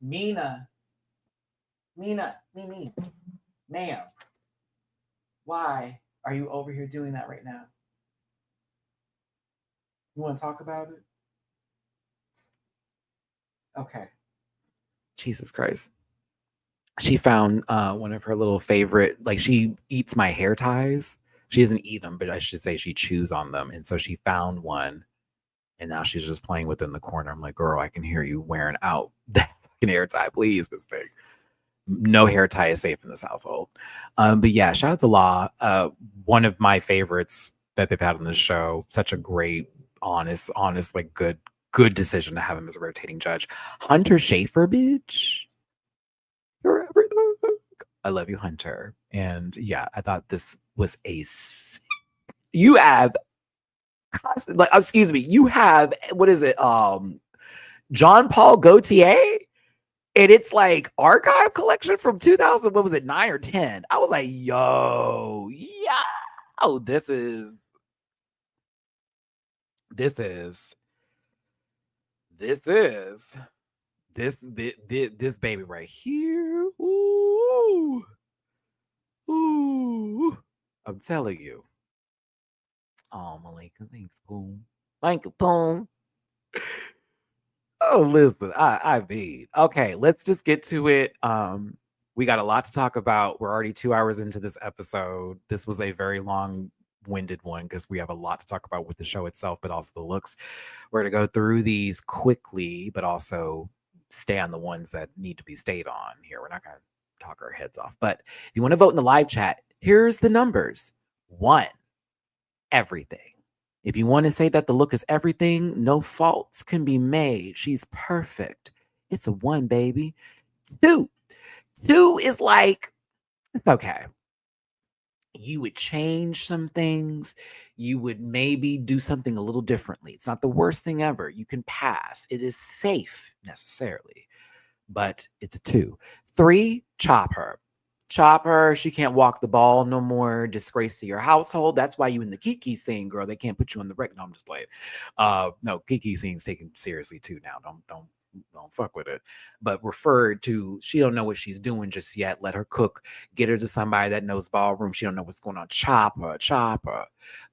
Mina. Ma'am, why are you over here doing that right now? You want to talk about it? Okay. Jesus Christ. She found one of her little favorite, like she eats my hair ties. She doesn't eat them, but I should say she chews on them. And so she found one and now she's just playing with it in the corner. I'm like, girl, I can hear you wearing out that fucking hair tie. Please, this thing. No hair tie is safe in this household. But yeah, shout out to Law. One of my favorites that they've had on the show. Such a great, honest, like good decision to have him as a rotating judge. Hunter Schafer, bitch. You're everything. I love you, Hunter. And yeah, I thought this was you have like excuse me, you have what is it? John Paul Gaultier, and it's like archive collection from 2000. What was it, 9 or 10? I was like, yo, yeah. Oh, this baby right here. Ooh. Ooh. I'm telling you. Oh, Malika, thanks, boom. Thank you, boom. Oh, listen, I mean, okay, let's just get to it. We got a lot to talk about. We're already 2 hours into this episode. This was a very long-winded one because we have a lot to talk about with the show itself, but also the looks. We're gonna go through these quickly, but also stay on the ones that need to be stayed on here. We're not gonna talk our heads off. But if you want to vote in the live chat, here's the numbers. 1, everything. If you want to say that the look is everything, no faults can be made. She's perfect. It's a 1, baby. 2 is like, it's okay. You would change some things. You would maybe do something a little differently. It's not the worst thing ever. You can pass. It is safe necessarily, but it's a 2. 3, chop her. Chop her. She can't walk the ball no more. Disgrace to your household. That's why you in the Kiki scene, girl. They can't put you on the rec. No, I'm just playing. No, Kiki scene's taken seriously too now. Don't fuck with it. But referred to, she don't know what she's doing just yet. Let her cook. Get her to somebody that knows ballroom. She don't know what's going on. Chop her, chop her.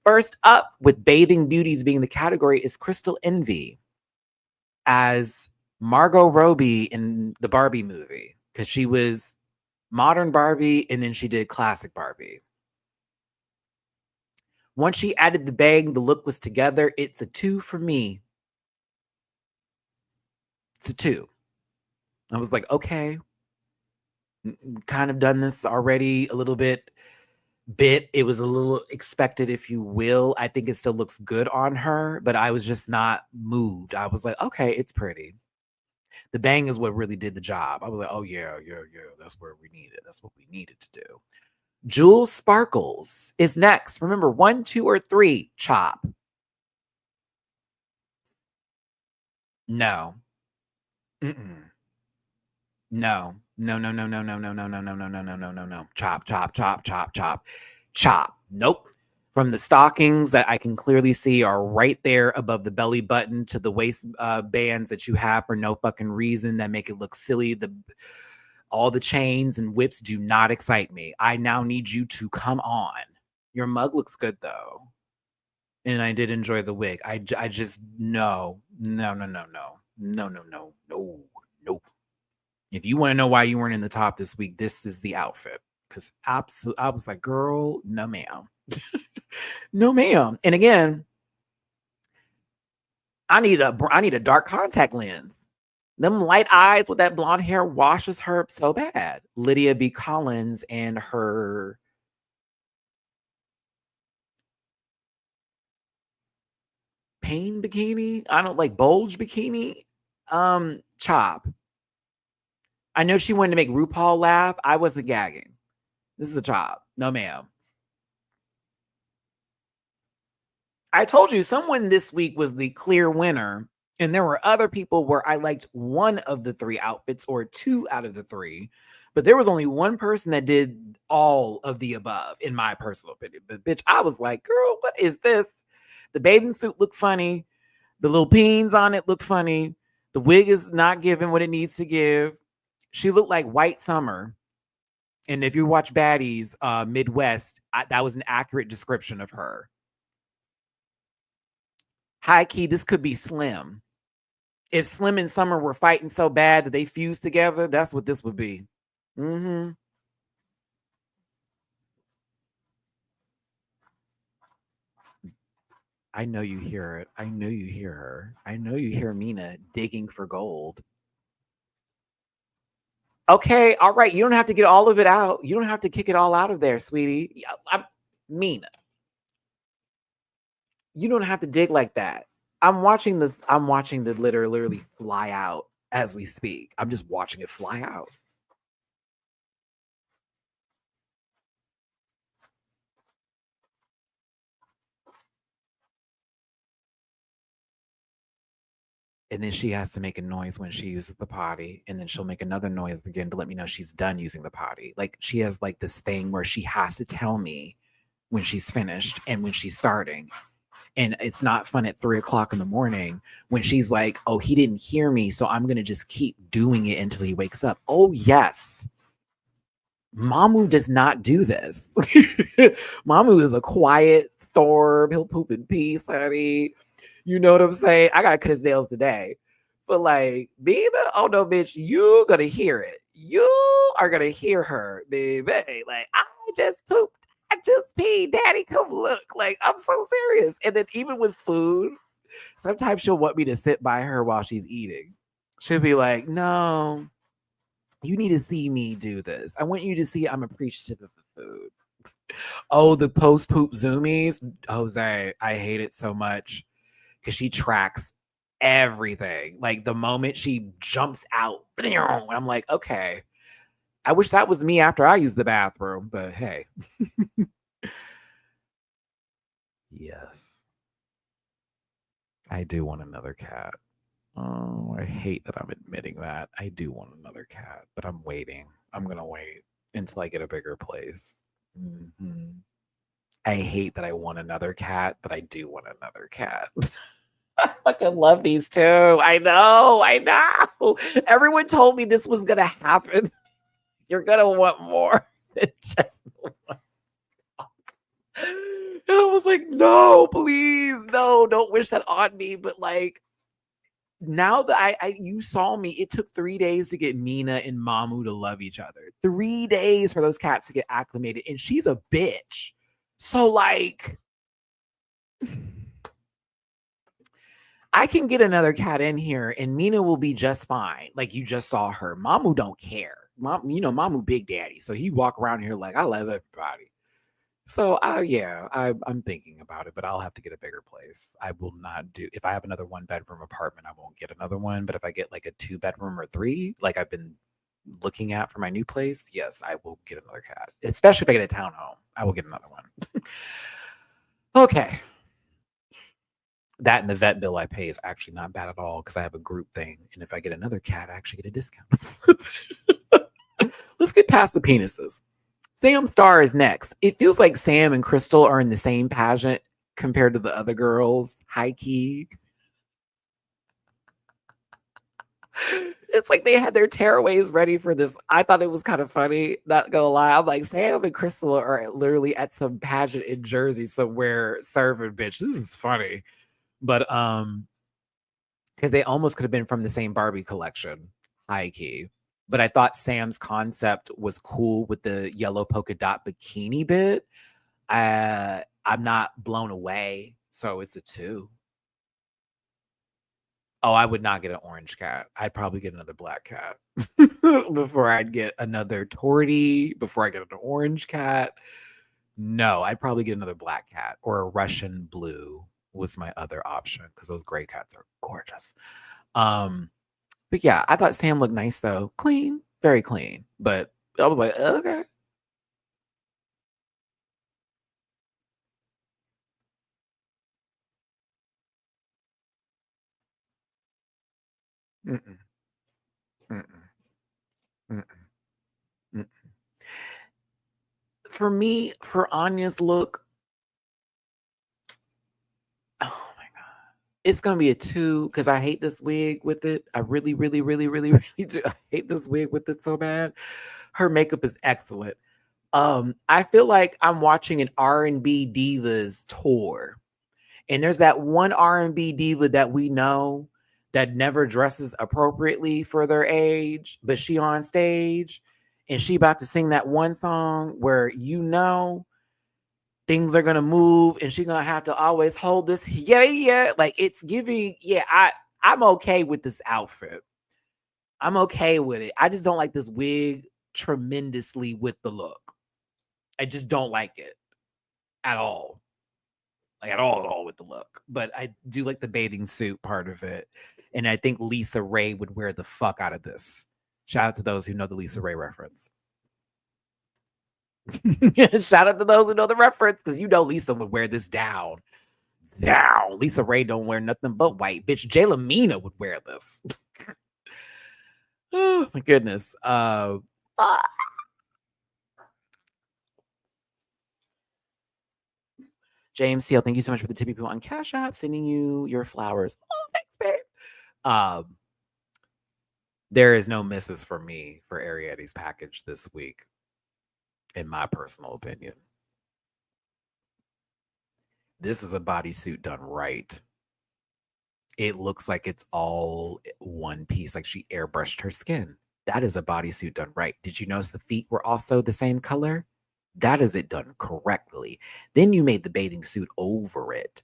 First up, with bathing beauties being the category, is Crystal Envy as Margot Robbie in the Barbie movie, because she was modern Barbie and then she did classic Barbie. Once she added the bang, the look was together. It's a 2 for me. It's a 2. I was like, okay, kind of done this already a little bit. It was a little expected, if you will. I think it still looks good on her, but I was just not moved. I was like, okay, it's pretty. The bang is what really did the job. I was like, oh yeah, that's where we needed. That's what we needed to do. Jules Sparkles is next. Remember, 1, 2, or 3, chop. No. Mm-mm. No. No. Chop. Nope. From the stockings that I can clearly see are right there above the belly button to the waist bands that you have for no fucking reason that make it look silly. All the chains and whips do not excite me. I now need you to come on. Your mug looks good though. And I did enjoy the wig. I just, no. If you want to know why you weren't in the top this week, this is the outfit. Because I was like, girl, no ma'am. No ma'am. And again, I need a dark contact lens. Them light eyes with that blonde hair washes her up so bad. Lydia B. Collins and her pain bikini. I don't like bulge bikini. Chop. I know she wanted to make RuPaul laugh. I wasn't gagging. This is a chop. No, ma'am. I told you someone this week was the clear winner. And there were other people where I liked one of the 3 outfits or 2 out of the 3. But there was only one person that did all of the above, in my personal opinion. But bitch, I was like, girl, what is this? The bathing suit looked funny. The little peens on it looked funny. The wig is not giving what it needs to give. She looked like White Summer And if you watch Baddies Midwest, that was an accurate description of her. High key, this could be Slim. If Slim and Summer were fighting so bad that they fused together, that's what this would be. Mm-hmm. I know you hear it. I know you hear her. I know you hear Mina digging for gold. Okay, all right. You don't have to get all of it out. You don't have to kick it all out of there, sweetie. Mina. You don't have to dig like that. I'm watching the litter literally fly out as we speak. I'm just watching it fly out. And then she has to make a noise when she uses the potty, and then she'll make another noise again to let me know she's done using the potty. Like she has like this thing where she has to tell me when she's finished and when she's starting. And it's not fun at 3:00 in the morning when she's like, oh, he didn't hear me, so I'm gonna just keep doing it until he wakes up. Oh yes. Mamu does not do this. Mamu is a quiet storm. He'll poop in peace, honey. You know what I'm saying? I gotta cut his nails today. But like, Bina, oh no, bitch, you're gonna hear it. You are gonna hear her, baby. Like, I just pooped. I just peed. Daddy, come look. Like, I'm so serious. And then even with food, sometimes she'll want me to sit by her while she's eating. She'll be like, no, you need to see me do this. I want you to see I'm appreciative of the food. Oh, the post poop zoomies. Jose, I hate it so much because she tracks everything. Like the moment she jumps out, I'm like, okay. I wish that was me after I used the bathroom, but hey. Yes. I do want another cat. Oh, I hate that I'm admitting that. I do want another cat, but I'm waiting. I'm going to wait until I get a bigger place. Mm-hmm. I hate that I want another cat, but I do want another cat. I fucking love these two. I know. I know. Everyone told me this was going to happen. You're going to want more than just one. And I was like, no, please, no, don't wish that on me. But like, now that you saw me, it took 3 days to get Mina and Mamu to love each other. 3 days for those cats to get acclimated, and she's a bitch. So like, I can get another cat in here, and Mina will be just fine. Like you just saw her. Mamu don't care. Mamu big daddy, so he walk around here like I love everybody. So yeah, I'm thinking about it, but I'll have to get a bigger place. I will not do if I have another 1-bedroom apartment, I won't get another one. But if I get like a 2-bedroom or 3, like I've been looking at for my new place, yes, I will get another cat. Especially if I get a townhome, I will get another one. Okay. That and the vet bill I pay is actually not bad at all because I have a group thing. And if I get another cat, I actually get a discount. Let's get past the penises. Sam Star is next. It feels like Sam and Crystal are in the same pageant compared to the other girls. High key. It's like they had their tearaways ready for this. I thought it was kind of funny. Not gonna lie. I'm like, Sam and Crystal are literally at some pageant in Jersey somewhere serving bitch. This is funny. But because they almost could have been from the same Barbie collection. High key. But I thought Sam's concept was cool with the yellow polka dot bikini bit. I'm not blown away, so it's a 2. Oh, I would not get an orange cat. I'd probably get another black cat before I'd get another tortie, before I get an orange cat. No, I'd probably get another black cat or a Russian blue was my other option because those gray cats are gorgeous. But yeah, I thought Sam looked nice though. Clean, very clean. But I was like, okay. Mm-mm, mm-mm, mm-mm, mm-mm. For me, for Anya's look, oh my God. It's gonna be a 2 because I hate this wig with it. I really, really, really, really, really do. I hate this wig with it so bad. Her makeup is excellent. I feel like I'm watching an R&B divas tour. And there's that one R&B diva that we know that never dresses appropriately for their age, but she on stage and she about to sing that one song where things are gonna move and she's gonna have to always hold this. Yeah. Like it's giving, I'm okay with this outfit. I'm okay with it. I just don't like this wig tremendously with the look. I just don't like it at all. Like at all with the look. But I do like the bathing suit part of it. And I think Lisa Ray would wear the fuck out of this. Shout out to those who know the Lisa Ray reference. Shout out to those who know the reference, because Lisa would wear this down. Down. Lisa Ray don't wear nothing but white. Bitch, Jayla Mina would wear this. Oh my goodness. James Seal, thank you so much for the tippy people on Cash App, sending you your flowers. Oh, thanks, babe. There is no misses for me for Arietti's package this week, in my personal opinion. This is a bodysuit done right. It looks like it's all one piece, like she airbrushed her skin. That is a bodysuit done right. Did you notice the feet were also the same color? That is it done correctly. Then you made the bathing suit over it.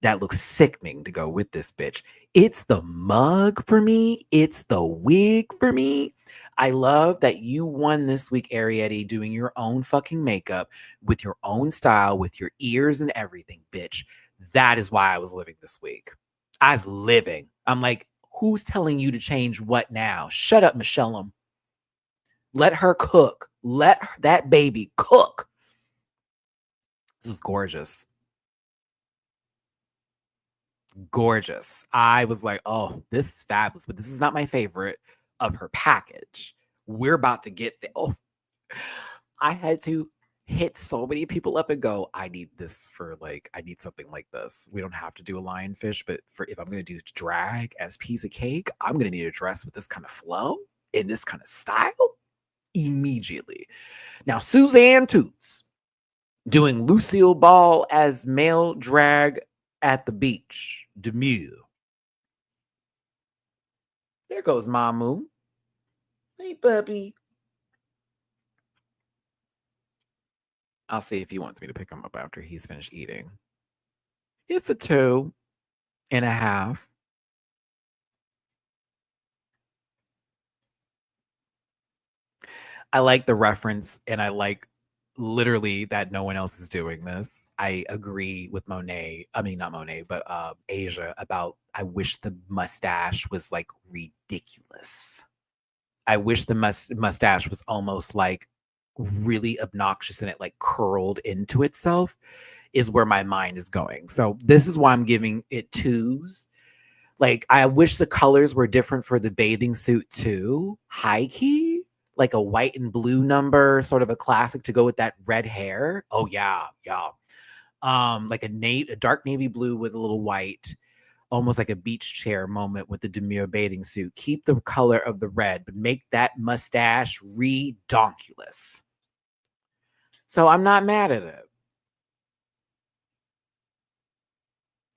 That looks sickening to go with this bitch. It's the mug for me. It's the wig for me. I love that you won this week, Arietti, doing your own fucking makeup with your own style, with your ears and everything, bitch. That is why I was living this week. I was living. I'm like, who's telling you to change what now? Shut up, Michelle. Let her cook. Let that baby cook. This is gorgeous. Gorgeous. I was like, oh, this is fabulous, but this is not my favorite of her package. We're about to get there. Oh, I had to hit so many people up and go, I need this for I need something like this. We don't have to do a lionfish, but if I'm going to do drag as piece of cake, I'm going to need a dress with this kind of flow in this kind of style immediately. Now, Suzanne Toots doing Lucille Ball as male drag at the beach. Demure. There goes Mamu. Hey, puppy. I'll see if he wants me to pick him up after he's finished eating. It's a 2.5. I like the reference, and I like literally that no one else is doing this. I agree with Monet. I mean, not Monet, but Asia about I wish the mustache was ridiculous. I wish the mustache was almost really obnoxious and it curled into itself is where my mind is going. So this is why I'm giving it 2s. I wish the colors were different for the bathing suit too. High key, like a white and blue number, sort of a classic to go with that red hair. Oh yeah. Like a dark navy blue with a little white, almost like a beach chair moment with the demure bathing suit. Keep the color of the red, but make that mustache redonkulous. So I'm not mad at it.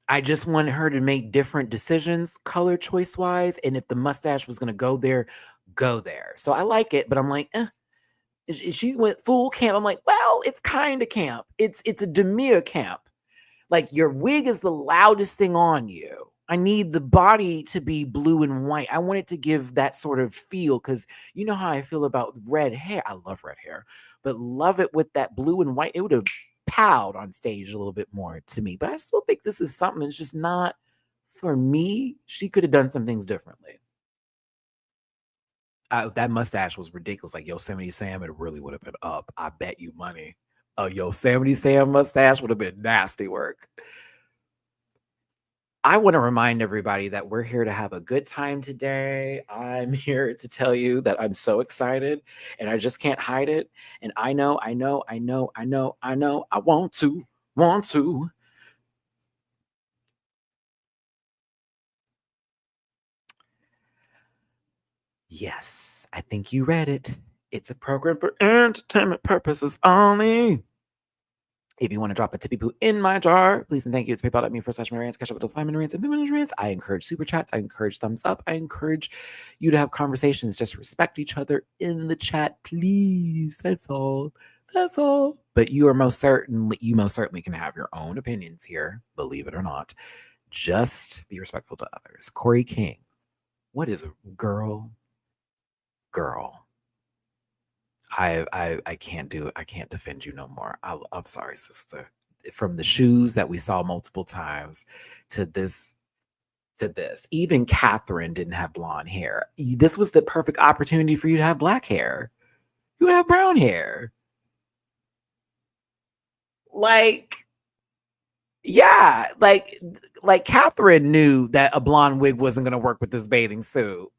I just wanted her to make different decisions, color choice wise. And if the mustache was going to go there, go there. So I like it, but I'm like, she went full camp. I'm like, well, it's kind of camp. It's a demure camp. Your wig is the loudest thing on you. I need the body to be blue and white. I want it to give that sort of feel because you know how I feel about red hair. I love red hair, but love it with that blue and white. It would have powed on stage a little bit more to me, but I still think this is something that's just not for me. She could have done some things differently. That mustache was ridiculous. Like Yosemite Sam, it really would have been up. I bet you money. A Yosemite Sam mustache would have been nasty work. I want to remind everybody that we're here to have a good time today. I'm here to tell you that I'm so excited and I just can't hide it. And I know, I want to. Yes, I think you read it. It's a program for entertainment purposes only. If you want to drop a tippy poo in my jar, please and thank you. It's paypal.me/MattyRants. Catch up with Simon Rants and Feminine Rants. I encourage super chats. I encourage thumbs up. I encourage you to have conversations. Just respect each other in the chat, please. That's all. That's all. But you most certainly can have your own opinions here, believe it or not. Just be respectful to others. Corey King. What is girl? I can't do it. I can't defend you no more. I'm sorry, sister. From the shoes that we saw multiple times to this, even Catherine didn't have blonde hair. This was the perfect opportunity for you to have black hair. You would have brown hair. Like, yeah, like Catherine knew that a blonde wig wasn't going to work with this bathing suit.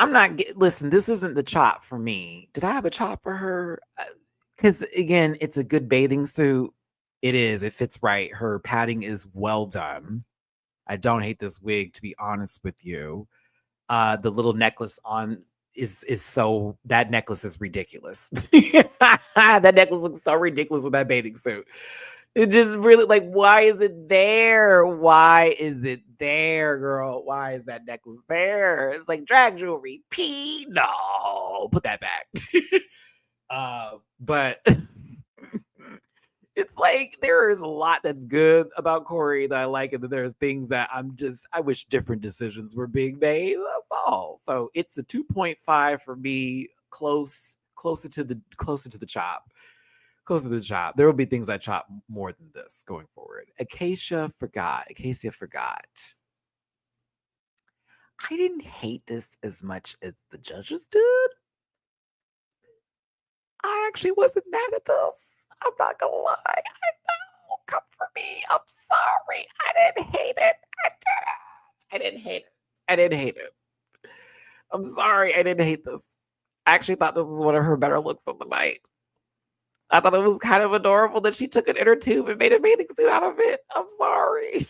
I'm not listen, this isn't the chop for me. Did I have a chop for her? Because again, it's a good bathing suit. It is. It fits right. Her padding is well done. I don't hate this wig, to be honest with you. The little necklace on is so that necklace is ridiculous. That necklace looks so ridiculous with that bathing suit. It just really like, why is it there? Why is it there, girl? Why is that necklace there? It's like drag jewelry. No, put that back. But it's like there is a lot that's good about Corey that I like, and then there's things that I wish different decisions were being made. That's all. So it's a 2.5 for me, closer to the chop. Closer to the chop. There will be things I chop more than this going forward. Acacia forgot. I didn't hate this as much as the judges did. I actually wasn't mad at this. I'm not gonna lie. I know. Come for me. I'm sorry. I didn't hate it. I didn't hate it. I'm sorry. I didn't hate this. I actually thought this was one of her better looks of the night. I thought it was kind of adorable that she took an inner tube and made a bathing suit out of it. I'm sorry.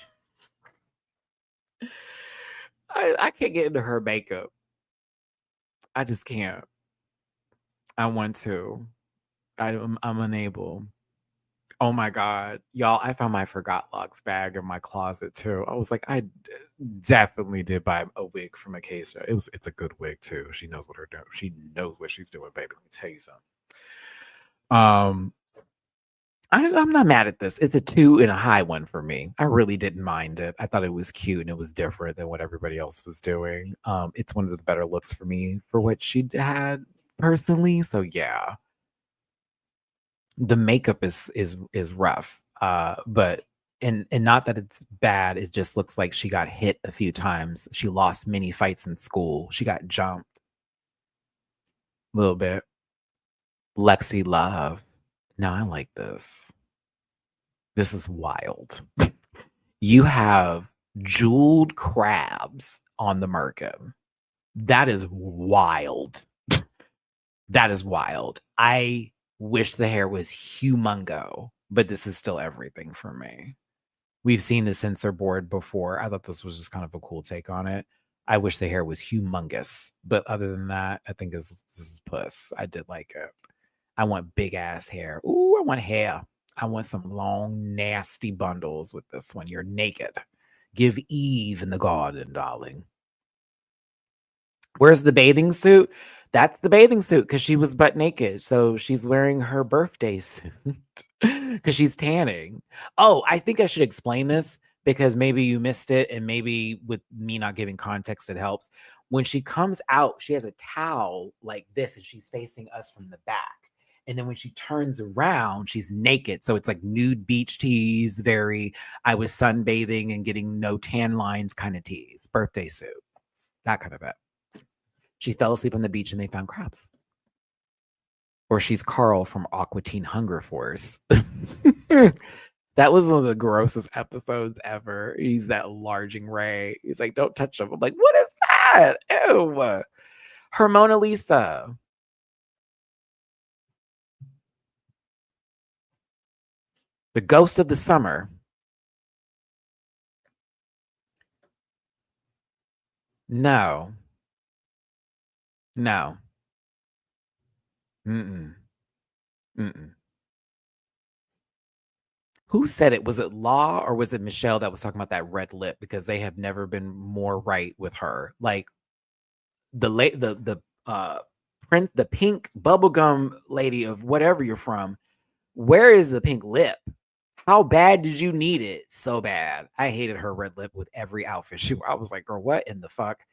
I can't get into her makeup. I just can't. I want to. I'm unable. Oh my God. Y'all, I found my Forgot Locks bag in my closet too. I was like, I definitely did buy a wig from Acacia. It's a good wig too. She knows what she knows what she's doing, baby. Let me tell you something. I'm not mad at this. It's a 2 and a high one for me. I really didn't mind it. I thought it was cute and it was different than what everybody else was doing. It's one of the better looks for me for what she had personally. So yeah. The makeup is rough. But and not that it's bad, it just looks like she got hit a few times. She lost many fights in school. She got jumped a little bit. Lexi Love. Now I like this. This is wild. You have jeweled crabs on the merkin. That is wild. That is wild. I wish the hair was humongo, but this is still everything for me. We've seen the censor board before. I thought this was just kind of a cool take on it. I wish the hair was humongous, but other than that, I think this is puss. I did like it. I want big ass hair. Ooh, I want hair. I want some long, nasty bundles with this one. You're naked. Give Eve in the garden, darling. Where's the bathing suit? That's the bathing suit because she was butt naked. So she's wearing her birthday suit because she's tanning. Oh, I think I should explain this because maybe you missed it. And maybe with me not giving context, it helps. When she comes out, she has a towel like this and she's facing us from the back. And then when she turns around, she's naked. So it's like nude beach tees, I was sunbathing and getting no tan lines kind of tees, birthday suit, that kind of it. She fell asleep on the beach and they found crabs. Or she's Carl from Aqua Teen Hunger Force. That was one of the grossest episodes ever. He's that larging Ray. He's like, don't touch him. I'm like, what is that? Ew. Her Mona Lisa. The ghost of the summer. No. No. Mm-mm. Mm-mm. Who said it? Was it Law or was it Michelle that was talking about that red lip? Because they have never been more right with her. Like the print, the pink bubblegum lady of whatever you're from. Where is the pink lip? How bad did you need it? So bad. I hated her red lip with every outfit she wore. I was like, girl, what in the fuck?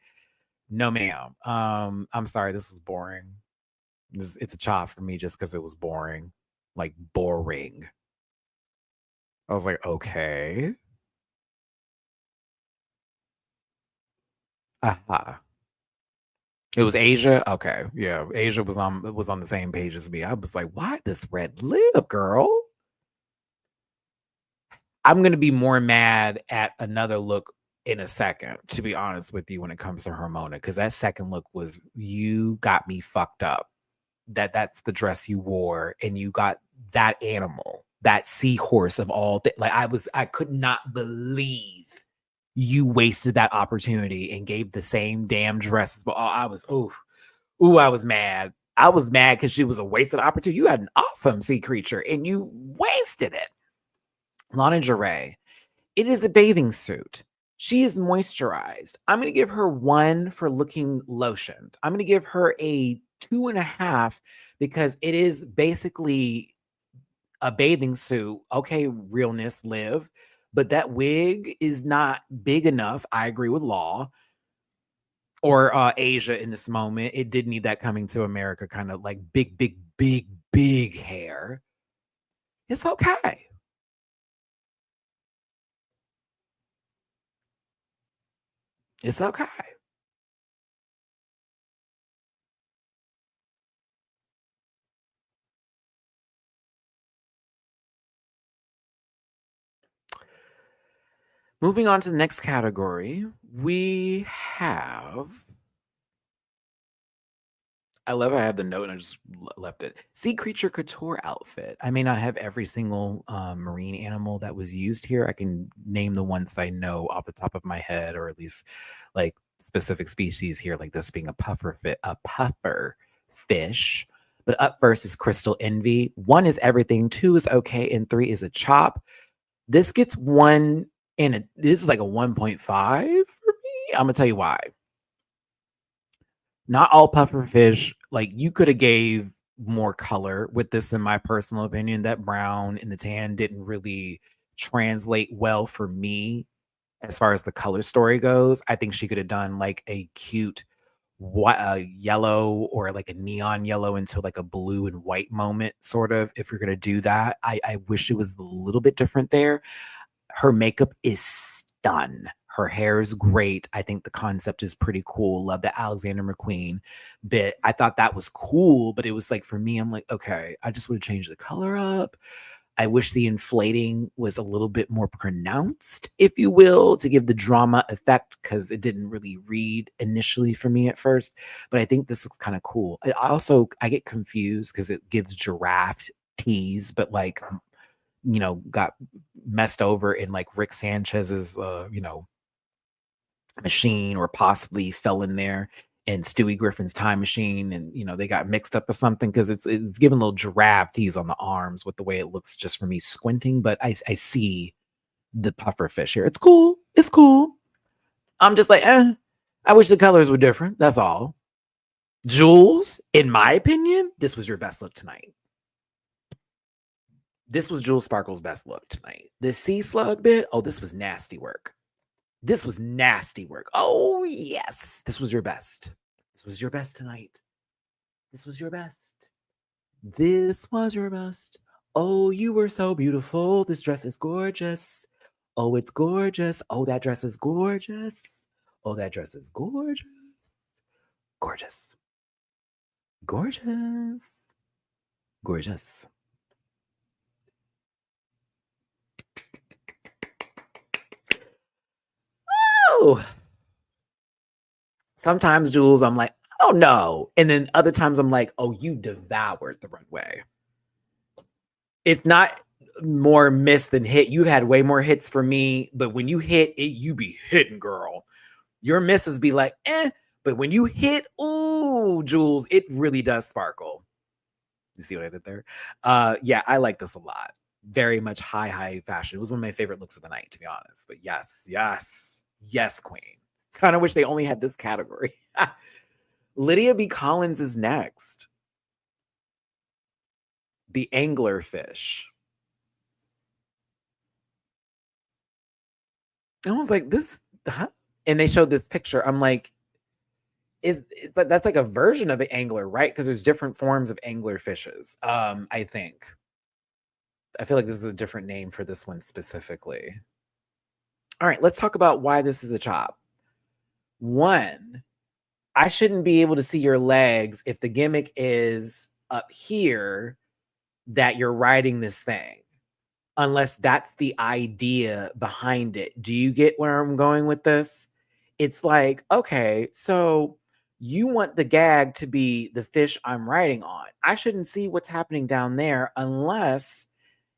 No, ma'am. I'm sorry, this was boring. It's a chop for me just because it was boring. Like boring. I was like, okay. Aha. It was Asia. Okay. Yeah. Asia was on the same page as me. I was like, why this red lip, girl? I'm gonna be more mad at another look in a second, to be honest with you, when it comes to Hermona, because that second look was you got me fucked up. That's the dress you wore, and you got that animal, that seahorse of all like I could not believe you wasted that opportunity and gave the same damn dresses. But I was I was mad. I was mad because she was a wasted opportunity. You had an awesome sea creature and you wasted it. Lana Jarre. It is a bathing suit. She is moisturized. I'm going to give her 1 for looking lotioned. I'm going to give her a 2.5 because it is basically a bathing suit. Okay, realness, live. But that wig is not big enough. I agree with Law or Asia in this moment. It did need that coming to America kind of like big hair. It's okay. It's okay. Moving on to the next category, we have. I love I have the note and I just left it. Sea creature couture outfit. I may not have every single marine animal that was used here. I can name the ones that I know off the top of my head, or at least like specific species here, like this being a puffer fish. But up first is Crystal Envy. 1 is everything, 2 is okay, and 3 is a chop. This gets 1 this is like a 1.5 for me. I'm gonna tell you why. Not all puffer fish, like you could have gave more color with this, in my personal opinion. That brown and the tan didn't really translate well for me as far as the color story goes. I think she could have done like a cute yellow or like a neon yellow into like a blue and white moment, sort of. If you're gonna do that, I wish it was a little bit different there. Her makeup is stun. Her hair is great. I think the concept is pretty cool. Love the Alexander McQueen bit. I thought that was cool, but it was like, for me, I'm like, okay, I just would have changed the color up. I wish the inflating was a little bit more pronounced, if you will, to give the drama effect, because it didn't really read initially for me at first. But I think this looks kind of cool. I get confused because it gives giraffe tease, but like, got messed over in like Rick Sanchez's, machine, or possibly fell in there in Stewie Griffin's time machine, and they got mixed up or something, because it's giving a little giraffe tease on the arms with the way it looks, just for me squinting. But I see the puffer fish here. It's cool. It's cool. I'm just like, I wish the colors were different. That's all. Jules, in my opinion, this was your best look tonight. This was Jules Sparkle's best look tonight. The sea slug bit, oh, this was nasty work. This was nasty work. Oh, yes. This was your best. This was your best tonight. This was your best. This was your best. Oh, you were so beautiful. This dress is gorgeous. Oh, it's gorgeous. Oh, that dress is gorgeous. Oh, that dress is gorgeous. Gorgeous. Gorgeous. Gorgeous. Oh. Sometimes, Jules, I'm like, oh no. And then other times I'm like, oh, you devoured the runway. It's not more miss than hit. You've had way more hits for me, but when you hit it, you be hitting, girl. Your misses be like, but when you hit, ooh, Jules, it really does sparkle. You see what I did there? Yeah, I like this a lot. Very much high fashion. It was one of my favorite looks of the night, to be honest. But yes, queen. Kind of wish they only had this category. Lydia B. Collins is next. The anglerfish. I was like, this, huh? And they showed this picture. I'm like, that's like a version of the angler, right? Because there's different forms of angler fishes. I think. I feel like this is a different name for this one specifically. All right, let's talk about why this is a chop. One, I shouldn't be able to see your legs if the gimmick is up here that you're riding this thing, unless that's the idea behind it. Do you get where I'm going with this? It's like, okay, so you want the gag to be the fish I'm riding on. I shouldn't see what's happening down there unless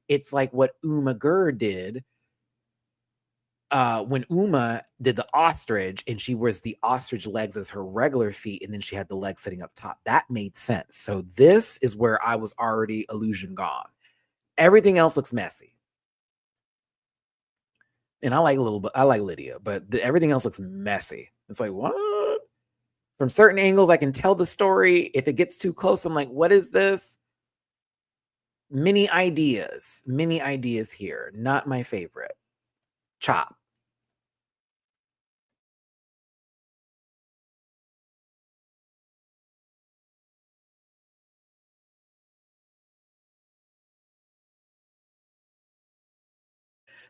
it's like what Uma Gur did when Uma did the ostrich and she wears the ostrich legs as her regular feet and then she had the legs sitting up top. That made sense. So this is where I was already illusion gone. Everything else looks messy. And I like Lydia, but everything else looks messy. It's like, what? From certain angles, I can tell the story. If it gets too close, I'm like, what is this? Many ideas here. Not my favorite. Chop.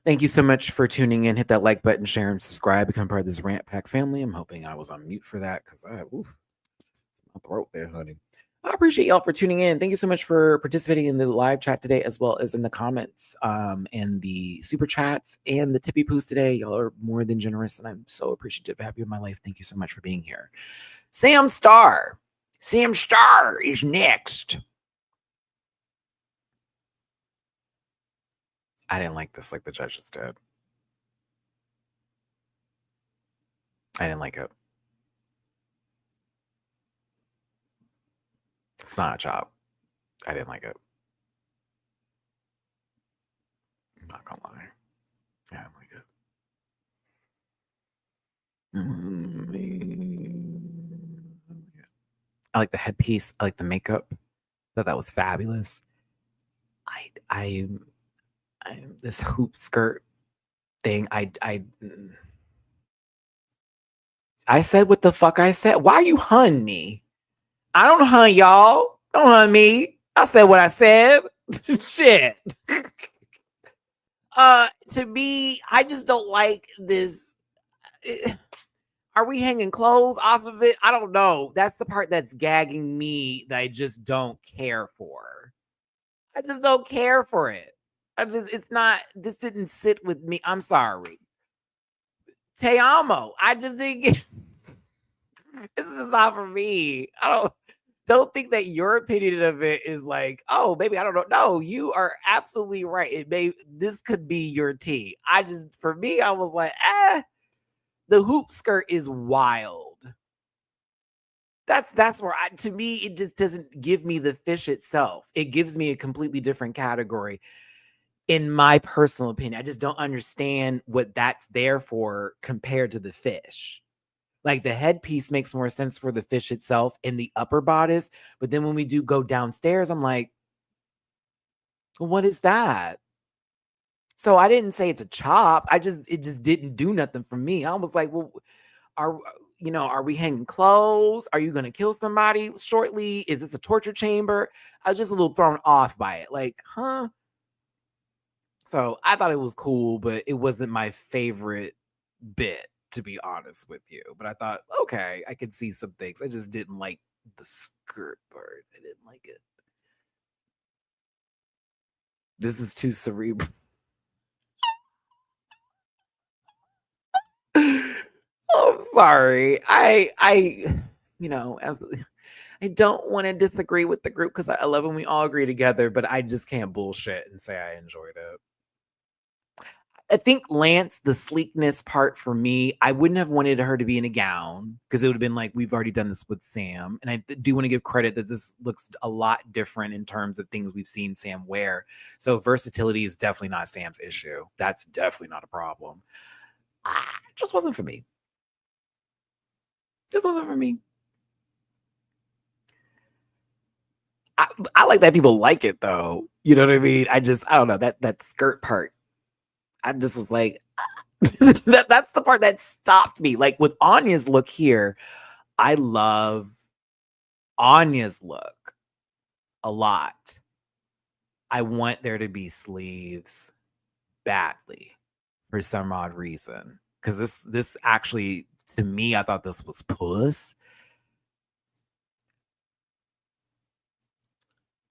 Thank you so much for tuning in. Hit that like button, share, and subscribe. Become part of this Rant Pack family. I'm hoping I was on mute for that because my throat there, honey. I appreciate y'all for tuning in. Thank you so much for participating in the live chat today, as well as in the comments and the super chats and the tippy poos today. Y'all are more than generous, and I'm so appreciative to have you in my life. Thank you so much for being here. Sam Star is next. I didn't like this like the judges did. I didn't like it. It's not a chop. I didn't like it. I'm not gonna lie. I didn't like it. I like the headpiece. I like the makeup. That was fabulous. I this hoop skirt thing. I said what the fuck I said. Why you hun me? I don't hun y'all. Don't hun me. I said what I said. Shit. To me, I just don't like this. Are we hanging clothes off of it? I don't know. That's the part that's gagging me that I just don't care for. I just don't care for it. This didn't sit with me. I'm sorry. Te amo. I just didn't get, this is not for me. I don't think that your opinion of it is like, oh, baby, I don't know. No, you are absolutely right. This could be your tea. For me, I was like, the hoop skirt is wild. That's where to me, it just doesn't give me the fish itself. It gives me a completely different category. In my personal opinion, I just don't understand what that's there for compared to the fish. Like the headpiece makes more sense for the fish itself in the upper bodice. But then when we do go downstairs, I'm like, what is that? So I didn't say it's a chop. It just didn't do nothing for me. I was like, well, are we hanging clothes? Are you going to kill somebody shortly? Is this a torture chamber? I was just a little thrown off by it. Like, huh? So I thought it was cool, but it wasn't my favorite bit, to be honest with you. But I thought, okay, I could see some things. I just didn't like the skirt part. I didn't like it. This is too cerebral. I'm sorry. I don't want to disagree with the group because I love when we all agree together, but I just can't bullshit and say I enjoyed it. I think Lance, the sleekness part for me, I wouldn't have wanted her to be in a gown because it would have been like, we've already done this with Sam. And I do want to give credit that this looks a lot different in terms of things we've seen Sam wear. So versatility is definitely not Sam's issue. That's definitely not a problem. It just wasn't for me. Just wasn't for me. I like that people like it though. You know what I mean? I don't know, that skirt part. I just was like, that's the part that stopped me. Like with Anya's look here, I love Anya's look a lot. I want there to be sleeves badly for some odd reason. Because this actually, to me, I thought this was puss.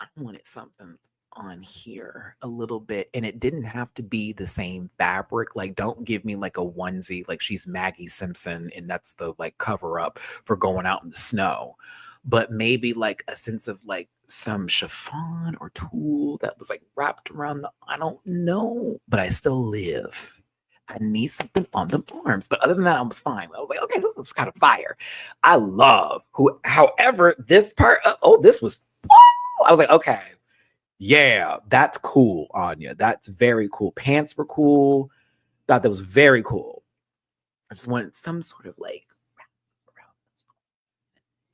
I wanted something on here a little bit, and it didn't have to be the same fabric. Like, don't give me like a onesie like she's Maggie Simpson and that's the like cover up for going out in the snow, but maybe like a sense of like some chiffon or tulle that was like wrapped around the, I don't know, but I still live. I need something on the arms, but other than that, I was fine. I was like, okay, this is kind of fire. I love however, this part, this was, I was like, okay, yeah, that's cool, Anya. That's very cool. Pants were cool. Thought that was very cool. I just wanted some sort of like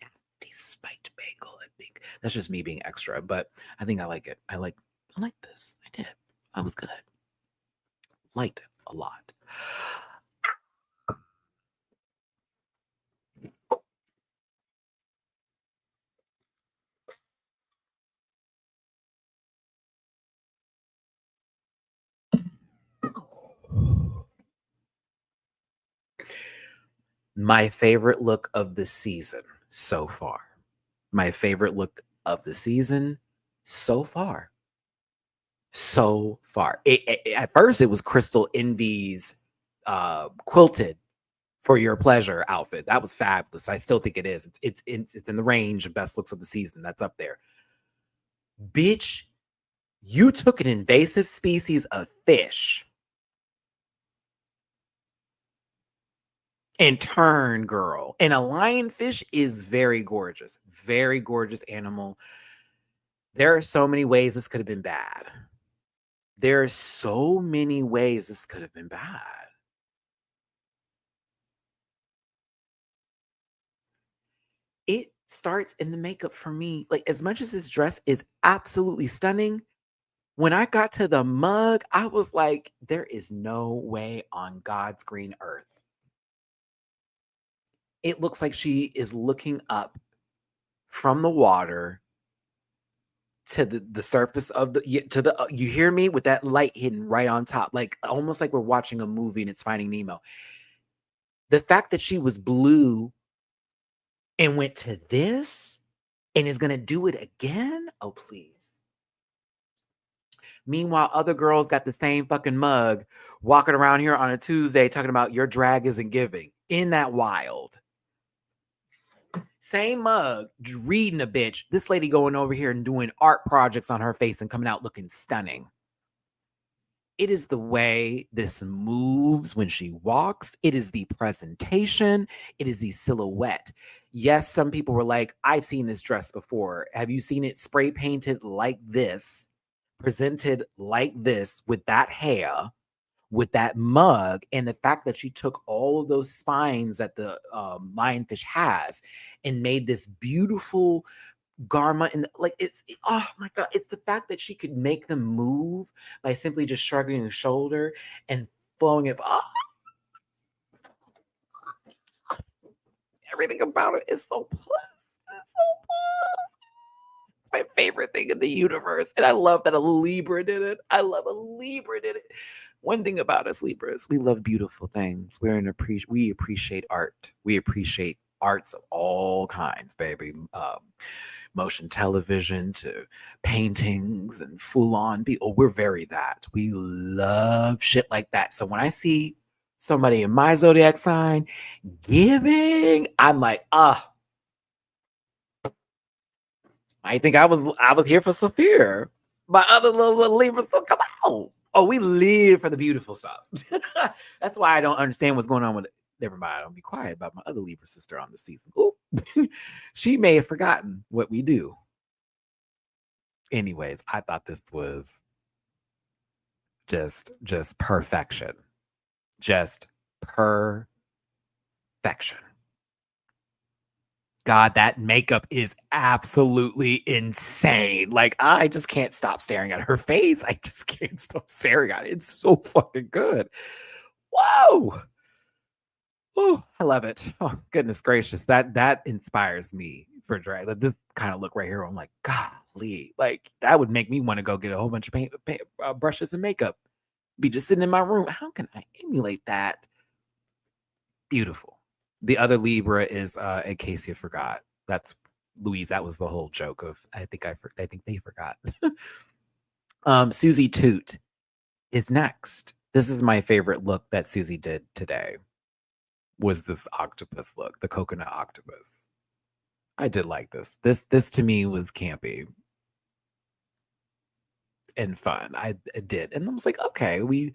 nasty spiked bagel. I think that's just me being extra, but I think I like it. I like this. I did. I was good. Liked it a lot. My favorite look of the season so far. My favorite look of the season so far. So far. At first, it was Crystal Envy's quilted for your pleasure outfit. That was fabulous. I still think it is. It's in the range of best looks of the season. That's up there. Bitch, you took an invasive species of fish and turn, girl. And a lionfish is very gorgeous animal. There are so many ways this could have been bad. There are so many ways this could have been bad. It starts in the makeup for me. Like, as much as this dress is absolutely stunning, when I got to the mug, I was like, there is no way on God's green earth. It looks like she is looking up from the water to the surface of the you hear me, with that light hidden right on top, like almost like we're watching a movie and it's Finding Nemo. The fact that she was blue and went to this and is gonna do it again, oh please. Meanwhile, other girls got the same fucking mug walking around here on a Tuesday talking about your drag isn't giving. In that wild? Same mug, reading a bitch. This lady going over here and doing art projects on her face and coming out looking stunning. It is the way this moves when she walks. It is the presentation. It is the silhouette. Yes, some people were like, I've seen this dress before. Have you seen it spray painted like this, presented like this, with that hair, with that mug, and the fact that she took all of those spines that the lionfish has and made this beautiful garment, and like oh my god, it's the fact that she could make them move by simply just shrugging a shoulder and flowing it. Everything about it is so plus. It's so plus. My favorite thing in the universe, and I love that a Libra did it. I love a Libra did it. One thing about us Libras, we love beautiful things. We appreciate art. We appreciate arts of all kinds, baby. Motion television to paintings and full-on people. We're very that. We love shit like that. So when I see somebody in my zodiac sign giving, I'm like, I think I was here for Saphir. My other little Libra, so come on. Oh, we live for the beautiful stuff. That's why I don't understand what's going on with it. Never mind. I'll be quiet about my other Libra sister on the season. She may have forgotten what we do. Anyways, I thought this was just perfection. Just perfection. God, that makeup is absolutely insane. Like, I just can't stop staring at her face. I just can't stop staring at it. It's so fucking good. Whoa. Oh, I love it. Oh, goodness gracious. That inspires me for drag. Like, this kind of look right here, I'm like, golly. Like, that would make me want to go get a whole bunch of paint brushes and makeup. Be just sitting in my room. How can I emulate that? Beautiful. The other Libra is in case you forgot. That's Louise. That was the whole joke of I think they forgot. Susie Toot is next. This is my favorite look that Susie did today. Was this octopus look, the coconut octopus. I did like this. This to me was campy and fun. I did. And I was like, okay, we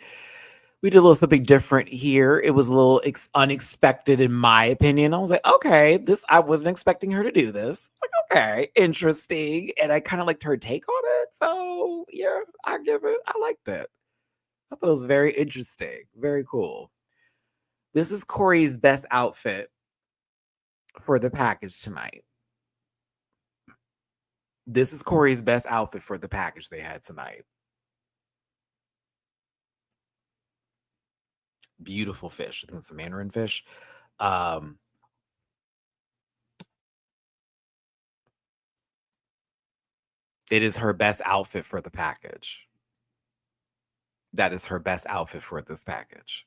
did a little something different here. It was a little unexpected in my opinion. I was like, okay, I wasn't expecting her to do this. It's like, okay, interesting. And I kind of liked her take on it. So yeah, I liked it. I thought it was very interesting. Very cool. This is Corey's best outfit for the package tonight. This is Corey's best outfit for the package they had tonight. Beautiful fish. I think it's a mandarin fish. It is her best outfit for the package. That is her best outfit for this package.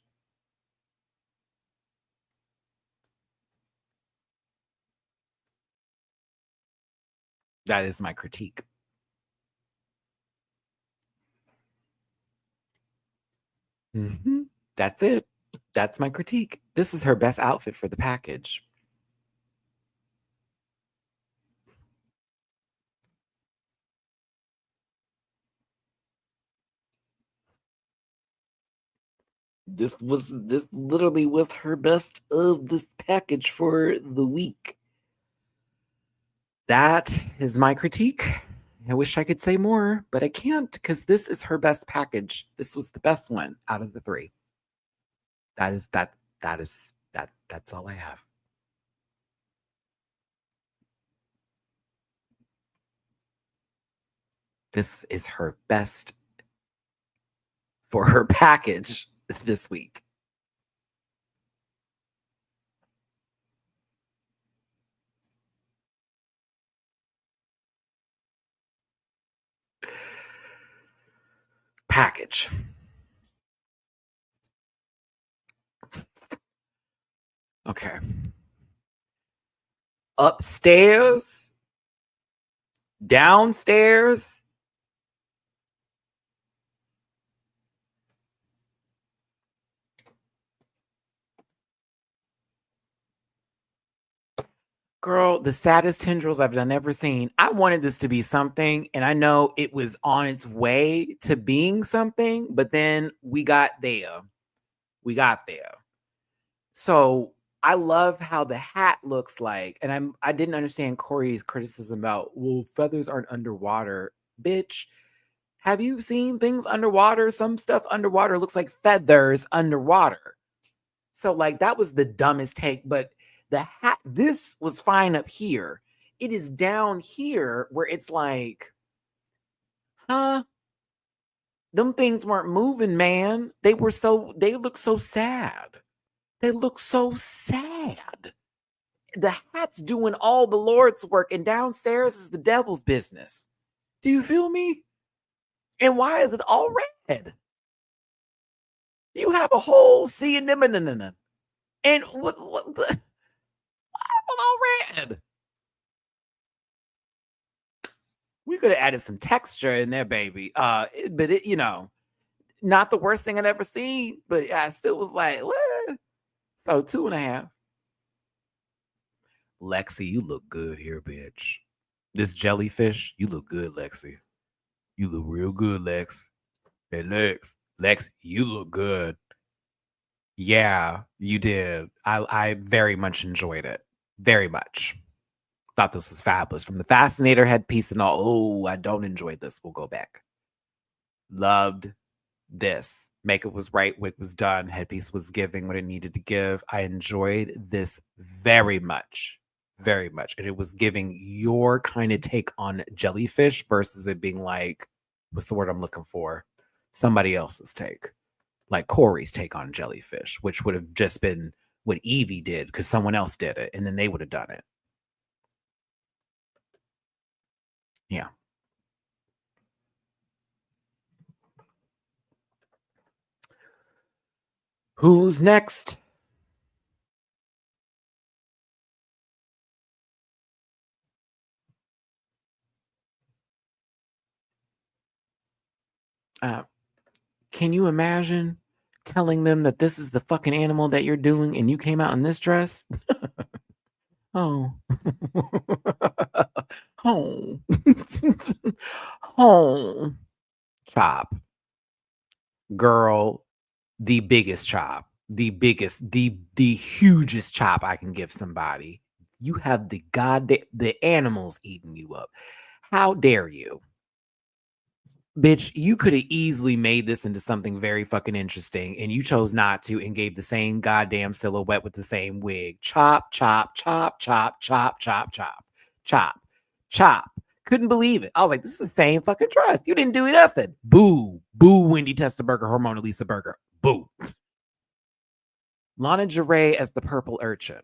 That is my critique. Mm-hmm. That's it. That's my critique. This is her best outfit for the package. This literally was her best of this package for the week. That is my critique. I wish I could say more, but I can't because this is her best package. This was the best one out of the three. That's all I have. This is her best for her package this week. Package. Okay. Upstairs, downstairs. Girl, the saddest tendrils I've ever seen. I wanted this to be something, and I know it was on its way to being something, but then we got there. So I love how the hat looks like, and I didn't understand Corey's criticism about, well, feathers aren't underwater. Bitch, have you seen things underwater? Some stuff underwater looks like feathers underwater. So like that was the dumbest take, but the hat, this was fine up here. It is down here where it's like, huh? Them things weren't moving, man. They look so sad. They look so sad. The hat's doing all the Lord's work, and downstairs is the devil's business. Do you feel me? And why is it all red? You have a whole sea anemone. And what the all red? We could have added some texture in there, baby. But it, not the worst thing I'd ever seen, but I still was like, what? So 2.5. Lexi, you look good here, bitch. This jellyfish, you look good, Lexi. You look real good, Lex. Hey, Lex. Lex, you look good. Yeah, you did. I very much enjoyed it. Very much. Thought this was fabulous. From the Fascinator headpiece and all. Oh, I don't enjoy this. We'll go back. Loved this. Makeup was right. Wig was done. Headpiece was giving what it needed to give. I enjoyed this very much. Very much. And it was giving your kind of take on jellyfish versus it being like, what's the word I'm looking for? Somebody else's take. Like Corey's take on jellyfish, which would have just been what Evie did because someone else did it and then they would have done it. Yeah. Who's next? Can you imagine telling them that this is the fucking animal that you're doing and you came out in this dress? Oh. Oh. Oh. Chop. Girl, the biggest chop. The hugest chop I can give somebody. You have the animals eating you up. How dare you? Bitch, you could have easily made this into something very fucking interesting, and you chose not to and gave the same goddamn silhouette with the same wig. Chop, chop, chop, chop, chop, chop, chop, chop, chop. Couldn't believe it. I was like, this is the same fucking dress. You didn't do nothing. Boo. Boo, Wendy Testerberger, Hormona Lisa Burger. Boo. Lana Jarre as the purple urchin.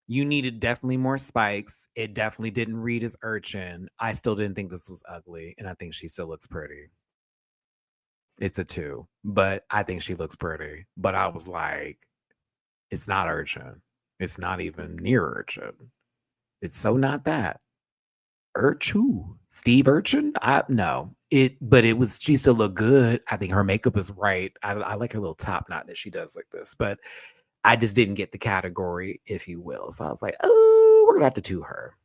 You needed definitely more spikes. It definitely didn't read as urchin. I still didn't think this was ugly, and I think she still looks pretty. It's a 2, but I think she looks pretty. But I was like, it's not urchin. It's not even near urchin. It's so not that. Urchu. Steve Urchin? No. But it was, she still looked good. I think her makeup is right. I like her little top knot that she does like this, but I just didn't get the category, if you will. So I was like, oh, we're gonna have to to her.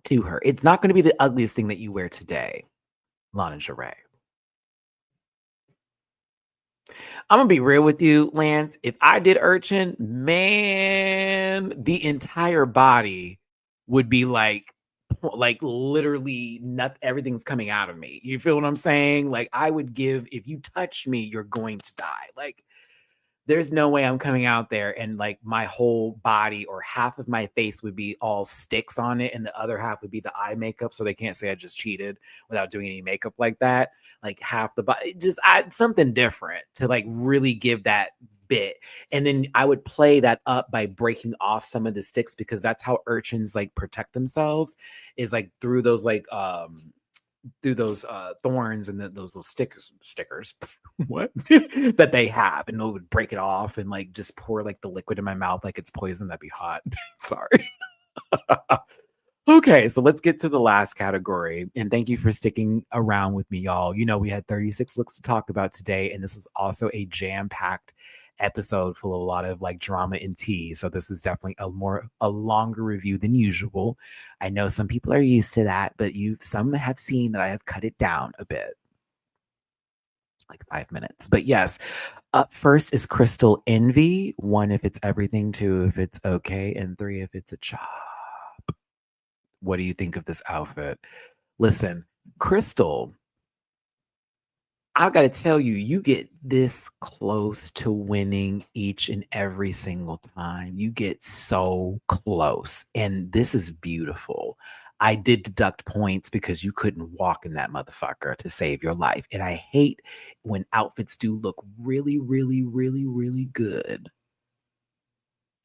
To her. It's not gonna be the ugliest thing that you wear today, Lana Jarre. I'm gonna be real with you, Lance. If I did urchin, man, the entire body would be like literally not everything's coming out of me. You feel what I'm saying? Like I would give, if you touch me, you're going to die. Like there's no way I'm coming out there and like my whole body or half of my face would be all sticks on it and the other half would be the eye makeup, so they can't say I just cheated without doing any makeup like that. Like half the body, just add something different to like really give that bit. And then I would play that up by breaking off some of the sticks, because that's how urchins like protect themselves, is like through those thorns and those little stickers what that they have, and they would break it off and like just pour like the liquid in my mouth like it's poison. That'd be hot. Sorry. Okay, so let's get to the last category, and thank you for sticking around with me, y'all. You know, we had 36 looks to talk about today, and this is also a jam-packed episode full of a lot of like drama and tea. So this is definitely a longer review than usual. I know some people are used to that, but some have seen that I have cut it down a bit, like 5 minutes. But yes, up first is Crystal Envy. 1, if it's everything. 2, if it's okay. And 3, if it's a job. What do you think of this outfit? Listen, Crystal, I got to tell you, you get this close to winning each and every single time. You get so close. And this is beautiful. I did deduct points because you couldn't walk in that motherfucker to save your life. And I hate when outfits do look really, really, really, really good.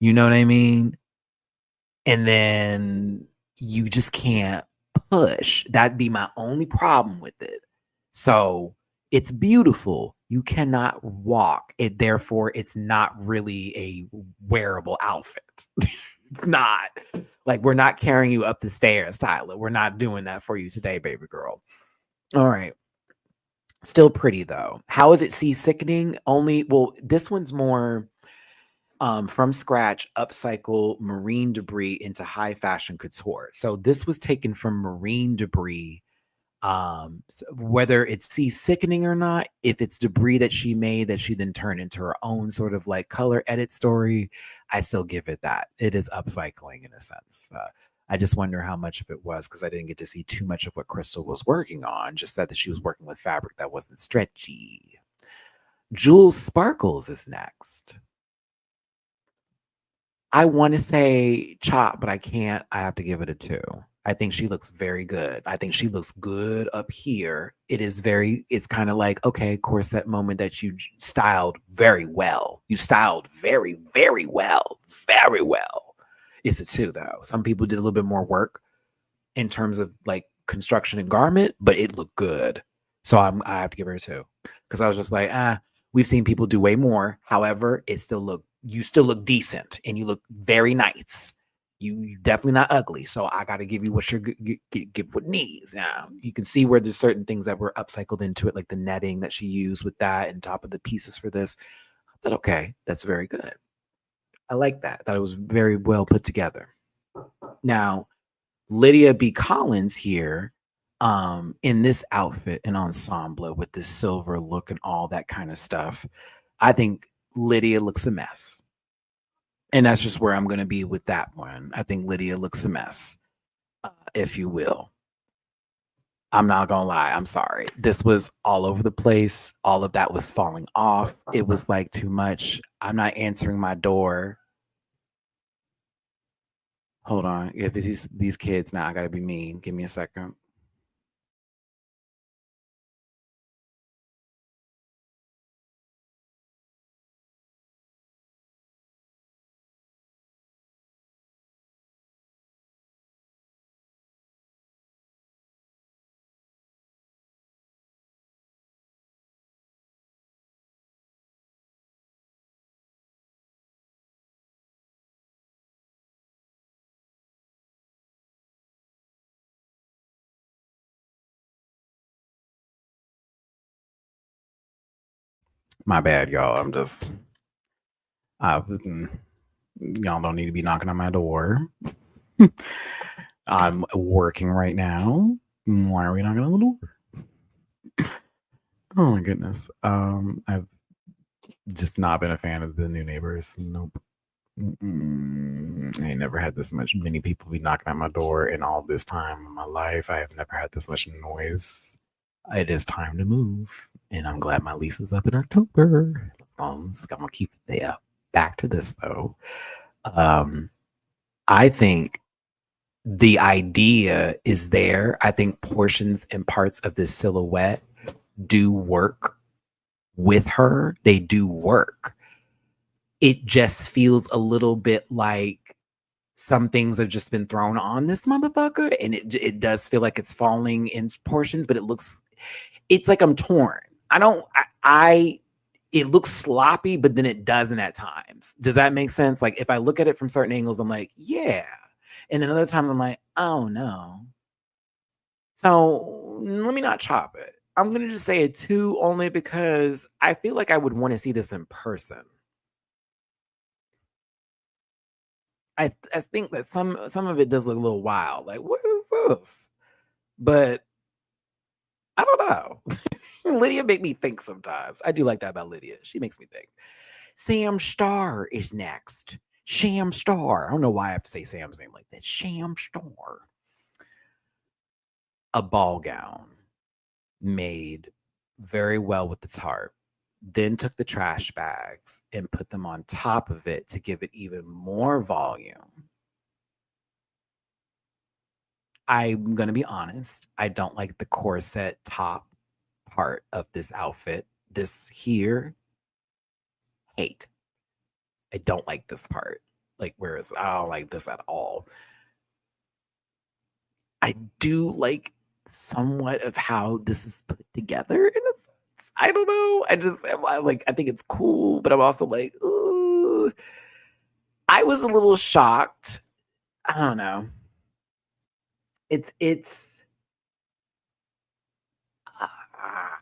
You know what I mean? And then you just can't push. That'd be my only problem with it. So it's beautiful. You cannot walk it. Therefore, it's not really a wearable outfit. Not like we're not carrying you up the stairs, Tyler. We're not doing that for you today, baby girl. All right. Still pretty though. How is it sea sickening? Well, this one's more from scratch, upcycle marine debris into high fashion couture. So this was taken from marine debris So whether it's sea sickening or not, if it's debris that she made that she then turned into her own sort of like color edit story, I still give it that. It is upcycling in a sense. I just wonder how much of it was because I didn't get to see too much of what Crystal was working on, just that she was working with fabric that wasn't stretchy. Jules Sparkles is next. I want to say chop, but I can't. I have to give it a 2. I think she looks very good. I think she looks good up here. It's kind of like, okay, corset moment that you styled very well. You styled very, very well. Very well. It's a 2, though. Some people did a little bit more work in terms of like construction and garment, but it looked good. So I have to give her a 2. Because I was just like, we've seen people do way more. However, you still look decent and you look very nice. You definitely not ugly. So I got to give you what you're give what needs. Now you can see where there's certain things that were upcycled into it, like the netting that she used with that and top of the pieces for this. I thought, okay, that's very good. I like that. I thought it was very well put together. Now, Lydia B. Collins here, in this outfit and ensemble with this silver look and all that kind of stuff. I think Lydia looks a mess. And that's just where I'm going to be with that one. I think Lydia looks a mess, if you will. I'm not going to lie. I'm sorry. This was all over the place. All of that was falling off. It was like too much. I'm not answering my door. Hold on. If these kids now, I got to be mean. Give me a second. My bad, y'all. Y'all don't need to be knocking on my door. I'm working right now. Why are we knocking on the door? Oh my goodness. I've just not been a fan of the new neighbors. Nope. I ain't never had this many people be knocking at my door in all this time of my life. I have never had this much noise. It is time to move, and I'm glad my lease is up in October. I'm gonna keep it there. Back to this though. I think the idea is there. I think portions and parts of this silhouette do work with her. They do work. It just feels a little bit like some things have just been thrown on this motherfucker, and it does feel like it's falling in portions, but it's like I'm torn. It looks sloppy, but then it doesn't at times. Does that make sense? Like if I look at it from certain angles, I'm like, yeah. And then other times I'm like, oh no. So let me not chop it. I'm going to just say a 2 only because I feel like I would want to see this in person. I think that some of it does look a little wild. Like, what is this? But I don't know. Lydia make me think sometimes. I do like that about Lydia. She makes me think. Sam Starr is next. Sham Starr. I don't know why I have to say Sam's name like that. Sham Starr. A ball gown made very well with the tarp. Then took the trash bags and put them on top of it to give it even more volume. I'm going to be honest. I don't like the corset top part of this outfit. This here, hate. I don't like this part. Like, whereas I don't like this at all. I do like somewhat of how this is put together in a sense. I don't know. I think it's cool, but I'm also like, ooh. I was a little shocked. I don't know. I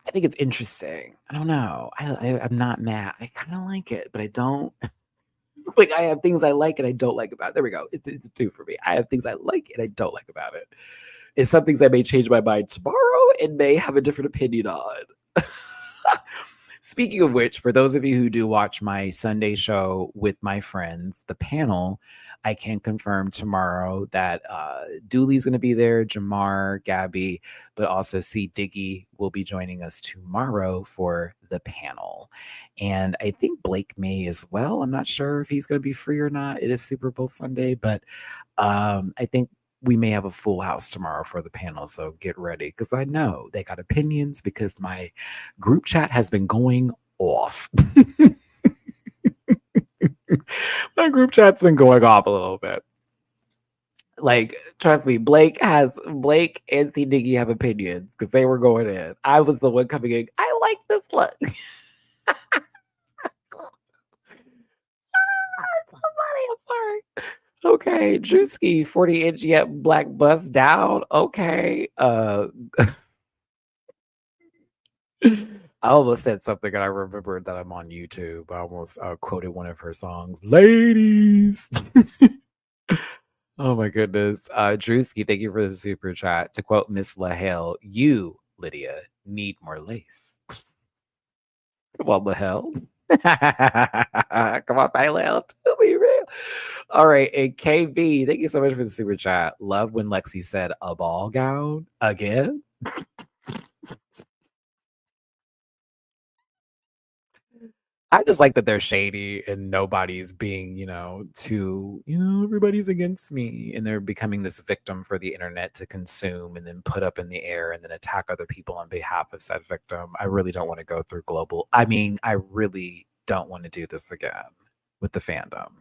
think it's interesting. I don't know. I'm not mad. I kind of like it, but I don't. Like I have things I like and I don't like about it. There we go. It's a 2 for me. I have things I like and I don't like about it. And some things I may change my mind tomorrow and may have a different opinion on. Speaking of which, for those of you who do watch my Sunday show with my friends, the panel, I can confirm tomorrow that Dooley's going to be there, Jamar, Gabby, but also C. Diggy will be joining us tomorrow for the panel. And I think Blake may as well. I'm not sure if he's going to be free or not. It is Super Bowl Sunday, but I think we may have a full house tomorrow for the panel, so get ready because I know they got opinions because my group chat has been going off. My group chat's been going off a little bit. Like, trust me, Blake and C. Diggy have opinions because they were going in. I was the one coming in. I like this look. Somebody, I'm sorry. Okay, Drewski, 40-inch yet black bust down. Okay. I almost said something and I remembered that I'm on YouTube. I almost quoted one of her songs, Ladies. Oh my goodness. Drewski, thank you for the super chat. To quote Miss LaHale, you, Lydia, need more lace. Come on, LaHale. Come on, LaHale. To be real. All right. And KB, thank you so much for the super chat. Love when Lexi said a ball gown again. I just like that they're shady and nobody's being, everybody's against me. And they're becoming this victim for the internet to consume and then put up in the air and then attack other people on behalf of said victim. I really don't want to go through I really don't want to do this again with the fandom.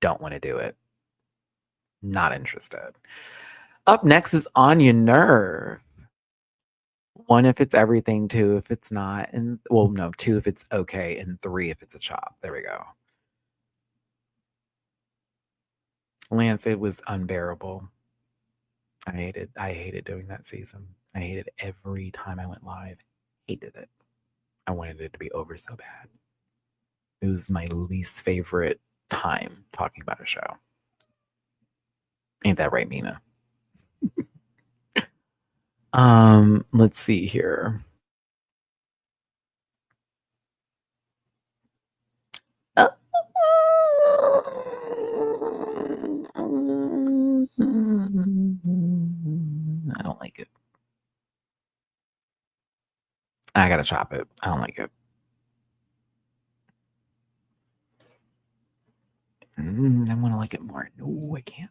Don't want to do it. Not interested. Up next is On Your Nerve. 1 if it's everything, 2 if it's not, and 2 if it's okay, and 3 if it's a chop. There we go. Lance, it was unbearable. I hated doing that season. I hated every time I went live. Hated it. I wanted it to be over so bad. It was my least favorite time talking about a show. Ain't that right, Mina? Let's see here. I don't like it. I gotta chop it. I don't like it. I want to like it more. No, I can't.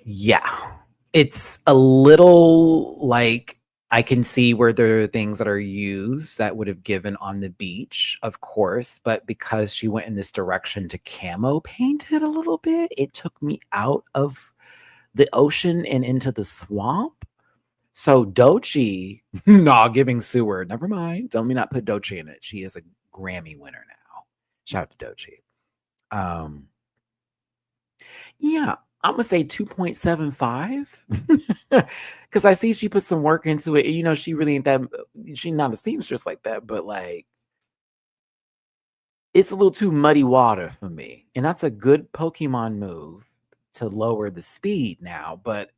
Yeah. It's a little like I can see where there are things that are used that would have given on the beach, of course, but because she went in this direction to camo paint it a little bit, it took me out of the ocean and into the swamp. So Doechii, giving Seward, never mind. Don't me not put Doechii in it. She is a Grammy winner now. Shout out to Doechii. Yeah, I'm gonna say 2.75 because I see she put some work into it. She really ain't that. She's not a seamstress like that, but like, it's a little too muddy water for me. And that's a good Pokemon move to lower the speed now. But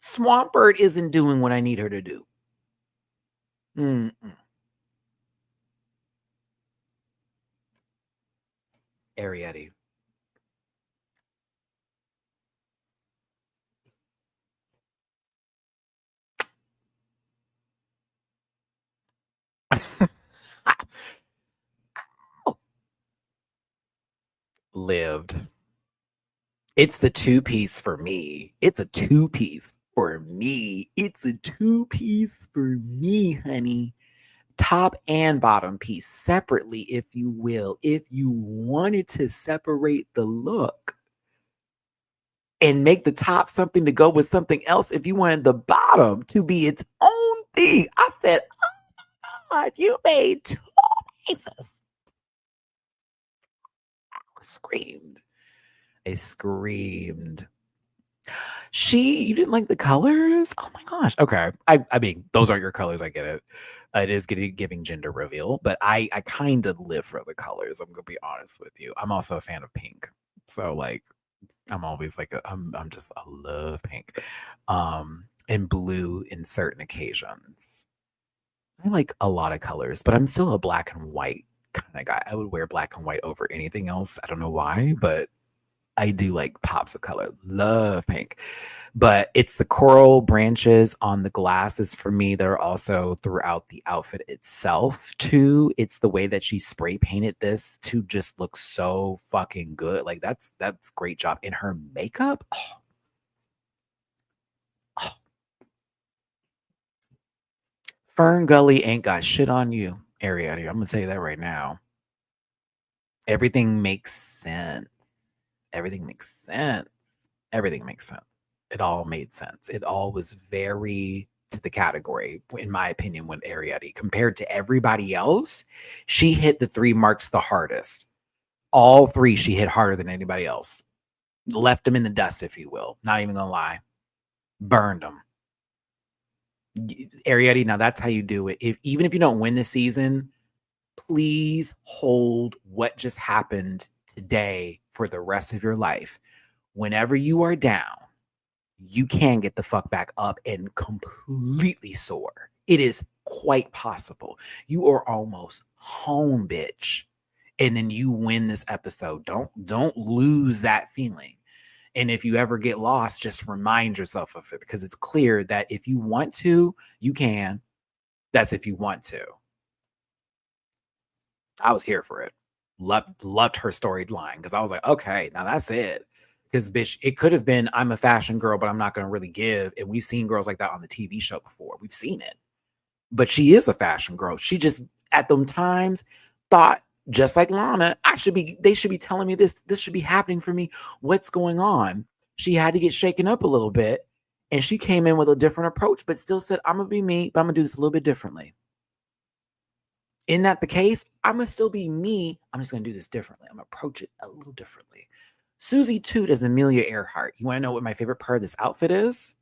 Swampert isn't doing what I need her to do. Arietti. Lived. It's the 2-piece for me. It's a 2-piece for me. It's a 2-piece for me, honey. Top and bottom piece separately, if you will. If you wanted to separate the look and make the top something to go with something else, if you wanted the bottom to be its own thing, I said, oh my God, you made 2 pieces. I screamed. You didn't like the colors? Oh my gosh. Okay. I mean, those aren't your colors. I get it. It is giving gender reveal, but I kind of live for the colors. I'm gonna be honest with you. I'm also a fan of pink. So like, I'm always like I'm just I love pink. And blue in certain occasions. I like a lot of colors, but I'm still a black and white kind of guy. I would wear black and white over anything else. I don't know why, but I do like pops of color. Love pink. But it's the coral branches on the glasses for me that are also throughout the outfit itself too. It's the way that she spray painted this to just look so fucking good. Like that's great job. In her makeup. Oh, Fern Gully ain't got shit on you, Ariadne. I'm gonna tell you that right now. Everything makes sense. Everything makes sense. Everything makes sense. It all made sense. It all was very to the category, in my opinion, with Ariadne. Compared to everybody else, she hit the 3 marks the hardest. All 3 she hit harder than anybody else. Left them in the dust, if you will. Not even gonna lie. Burned them. Ariadne, now that's how you do it. Even if you don't win the season, please hold what just happened today for the rest of your life. Whenever you are down, you can get the fuck back up and completely soar. It is quite possible. You are almost home, bitch. And then you win this episode. Don't lose that feeling. And if you ever get lost, just remind yourself of it, because it's clear that if you want to, you can. That's if you want to. I was here for it. Loved her storyline, because I was like, okay, now that's it. Because bitch, it could have been I'm a fashion girl, but I'm not going to really give. And we've seen girls like that on the TV show before. We've seen it. But she is a fashion girl. She just at them times thought, just like Lana, they should be telling me this. This should be happening for me. What's going on? She had to get shaken up a little bit. And she came in with a different approach, but still said, I'm gonna be me, but I'm gonna do this a little bit differently. Isn't that the case? I'm gonna still be me. I'm just gonna do this differently. I'm gonna approach it a little differently. Susie Toot as Amelia Earhart. You want to know what my favorite part of this outfit is?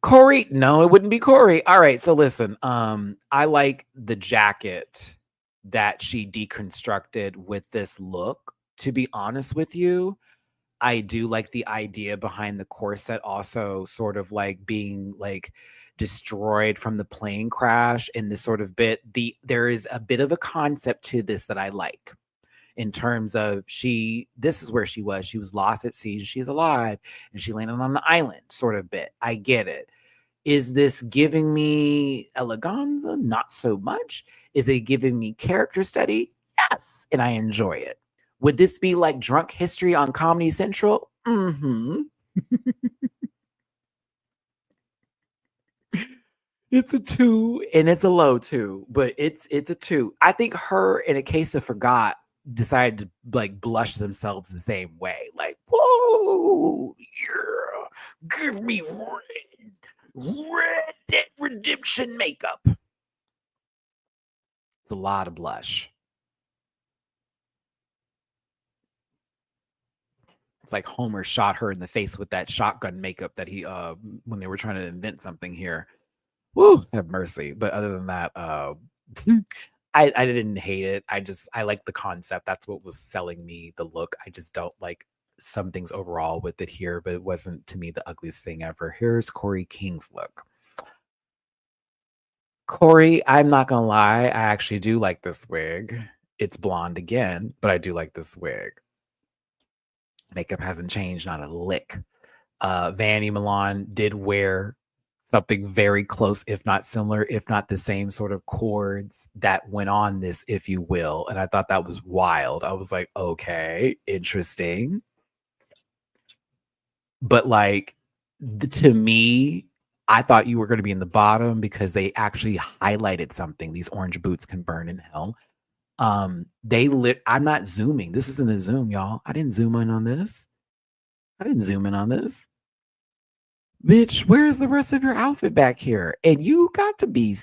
Corey? No, it wouldn't be Corey. All right, so listen. I like the jacket that she deconstructed with this look. To be honest with you, I do like the idea behind the corset also sort of like being like destroyed from the plane crash in this sort of bit. There is a bit of a concept to this that I like, in terms of this is where she was. She was lost at sea, she's alive, and she landed on the island sort of bit. I get it. Is this giving me eleganza? Not so much. Is it giving me character study? Yes, and I enjoy it. Would this be like drunk history on Comedy Central? Mm-hmm. It's a 2 and it's a low 2, but it's a 2. I think her and A Case of Forgot decided to like blush themselves the same way. Like, whoa, yeah, give me red Dead Redemption makeup. It's a lot of blush. It's like Homer shot her in the face with that shotgun makeup that he when they were trying to invent something here. Woo, have mercy. But other than that, I didn't hate it. I like the concept. That's what was selling me the look. I just don't like some things overall with it here, but it wasn't to me the ugliest thing ever. Here's Corey King's look. Corey, I'm not gonna lie, I actually do like this wig. It's blonde again, but I do like this wig. Makeup hasn't changed, not a lick. Vanny Milan did wear something very close, if not similar, if not the same sort of chords that went on this, if you will. And I thought that was wild. I was like, okay, interesting. But like, to me, I thought you were going to be in the bottom because they actually highlighted something. These orange boots can burn in hell. I'm not zooming. This isn't a zoom, y'all. I didn't zoom in on this. I didn't zoom in on this. Bitch, where's the rest of your outfit back here? And you got to be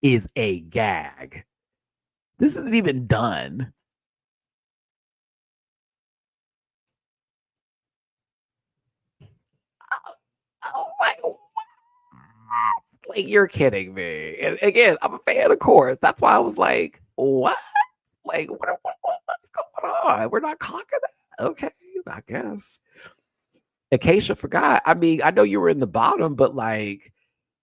is a gag. This isn't even done. was like, what? Like, you're kidding me. And again, I'm a fan, of course. That's why I was like, what? Like, what's going on? We're not clocking that. Okay, I guess. Acacia forgot. I mean, I know you were in the bottom, but like,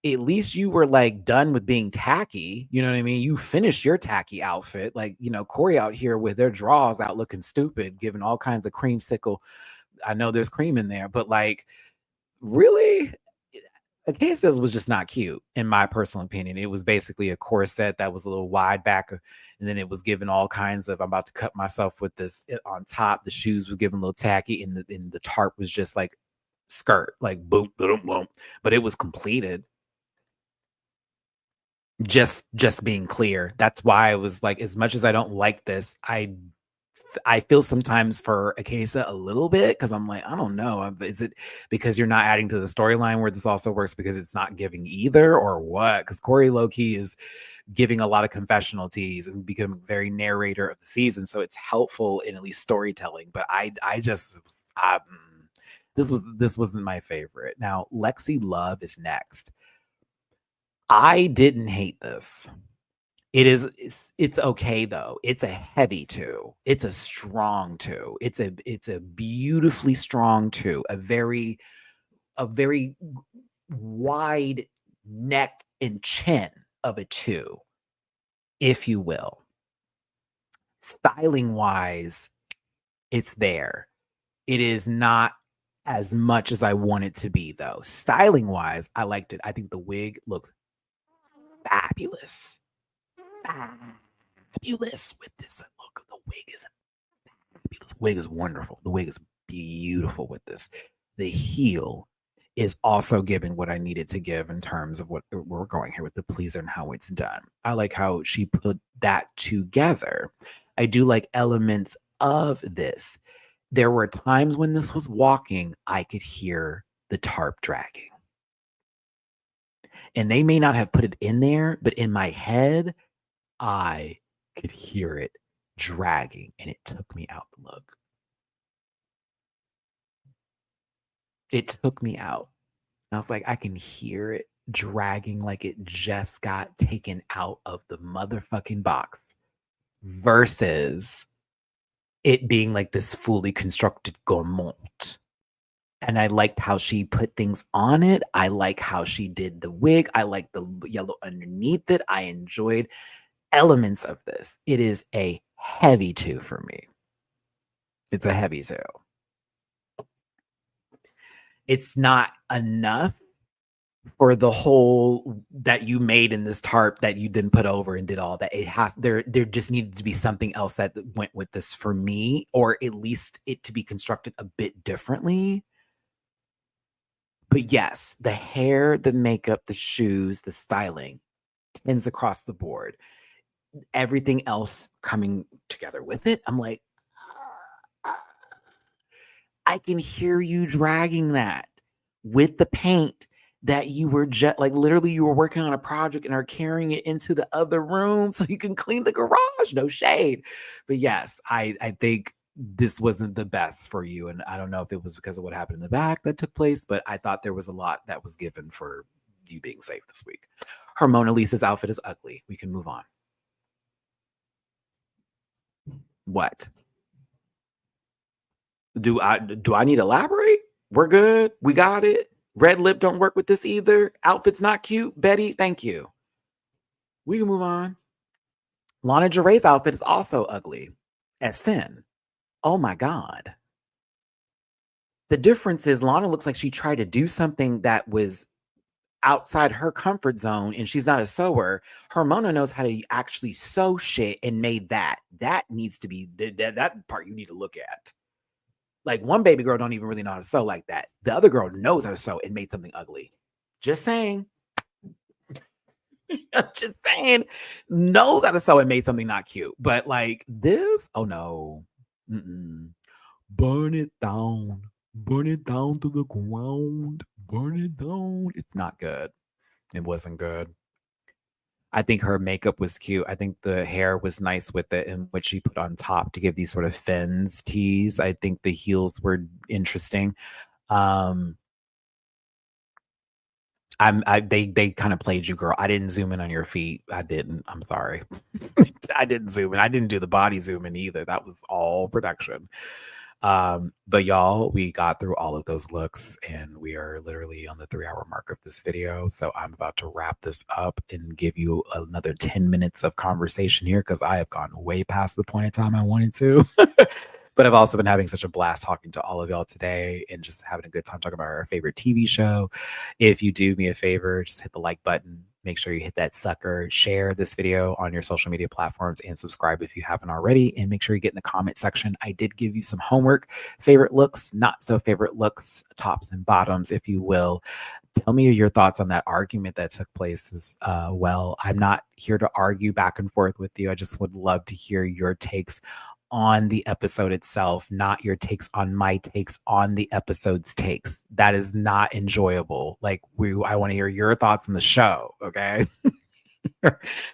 at least you were like done with being tacky. You know what I mean? You finished your tacky outfit. Like, Corey out here with their draws out looking stupid, giving all kinds of creamsicle. I know there's cream in there, but like, really? Acacia's was just not cute, in my personal opinion. It was basically a corset that was a little wide back, and then it was given all kinds of, I'm about to cut myself with this on top. The shoes was given a little tacky, and the tarp was just like skirt, like boom, boom, boom. But it was completed. Just being clear. That's why I was like, as much as I don't like this, I feel sometimes for Acacia a little bit, because I'm like, I don't know. Is it because you're not adding to the storyline where this also works because it's not giving either, or what? Because Corey low-key is giving a lot of confessional teas and becoming very narrator of the season, so it's helpful in at least storytelling. But this wasn't my favorite. Now Lexi Love is next. I didn't hate this. It's okay though. It's a heavy 2. It's a strong 2. It's a beautifully strong 2. A very wide neck and chin of a 2, if you will. Styling wise, it's there. It is not as much as I want it to be though. Styling wise, I liked it. I think the wig looks fabulous. Fabulous with this look. The wig is fabulous. The wig is wonderful. The wig is beautiful with this. The heel is also giving what I needed to give in terms of what we're going here with the pleaser and how it's done. I like how she put that together. I do like elements of this. There were times when this was walking, I could hear the tarp dragging. And they may not have put it in there, but in my head, I could hear it dragging, and it took me out the look. It took me out. I was like, I can hear it dragging like it just got taken out of the motherfucking box versus it being like this fully constructed gourmand. And I liked how she put things on it. I like how she did the wig. I like the yellow underneath it. I enjoyed elements of this. It is a heavy 2 for me. It's a heavy 2. It's not enough for the whole that you made in this tarp that you then put over and did all that. It has there just needed to be something else that went with this for me, or at least it to be constructed a bit differently. But yes, the hair, the makeup, the shoes, the styling tends across the board. Everything else coming together with it, I'm like, I can hear you dragging that with the paint that you were just like, literally you were working on a project and are carrying it into the other room so you can clean the garage. No shade. But yes, I think this wasn't the best for you. And I don't know if it was because of what happened in the back that took place, but I thought there was a lot that was given for you being safe this week. Her Mona Lisa's outfit is ugly. We can move on. What? Do I need to elaborate? We're good. We got it. Red lip don't work with this either. Outfit's not cute. Betty, thank you. We can move on. Lana Del Rey's outfit is also ugly as sin. Oh my God. The difference is Lana looks like she tried to do something that was outside her comfort zone, and she's not a sewer. Her Mona knows how to actually sew shit and made that. That needs to be that part you need to look at. Like, one baby girl don't even really know how to sew like that. The other girl knows how to sew and made something ugly. Just saying. Just saying. Knows how to sew and made something not cute. But like this, oh no. Burn it down. Burn it down to the ground. Burn it down. It's not good. It wasn't good. I think her makeup was cute. I think the hair was nice with it and what she put on top to give these sort of fins tees. I think the heels were interesting. They kind of played you, girl. I didn't zoom in on your feet. I didn't. I'm sorry. I didn't zoom in. I didn't do the body zoom in either. That was all production. But y'all, we got through all of those looks and we are literally on the 3-hour mark of this video. So I'm about to wrap this up and give you another 10 minutes of conversation here because I have gone way past the point of time I wanted to. But I've also been having such a blast talking to all of y'all today and just having a good time talking about our favorite TV show. If you do me a favor, just hit the like button. Make sure you hit that sucker, share this video on your social media platforms, and subscribe if you haven't already. And make sure you get in the comment section. I did give you some homework, favorite looks, not so favorite looks, tops and bottoms, if you will. Tell me your thoughts on that argument that took place as well. I'm not here to argue back and forth with you. I just would love to hear your takes on the episode itself, not your takes on my takes on the episode's takes. That is not enjoyable. Like I want to hear your thoughts on the show, okay?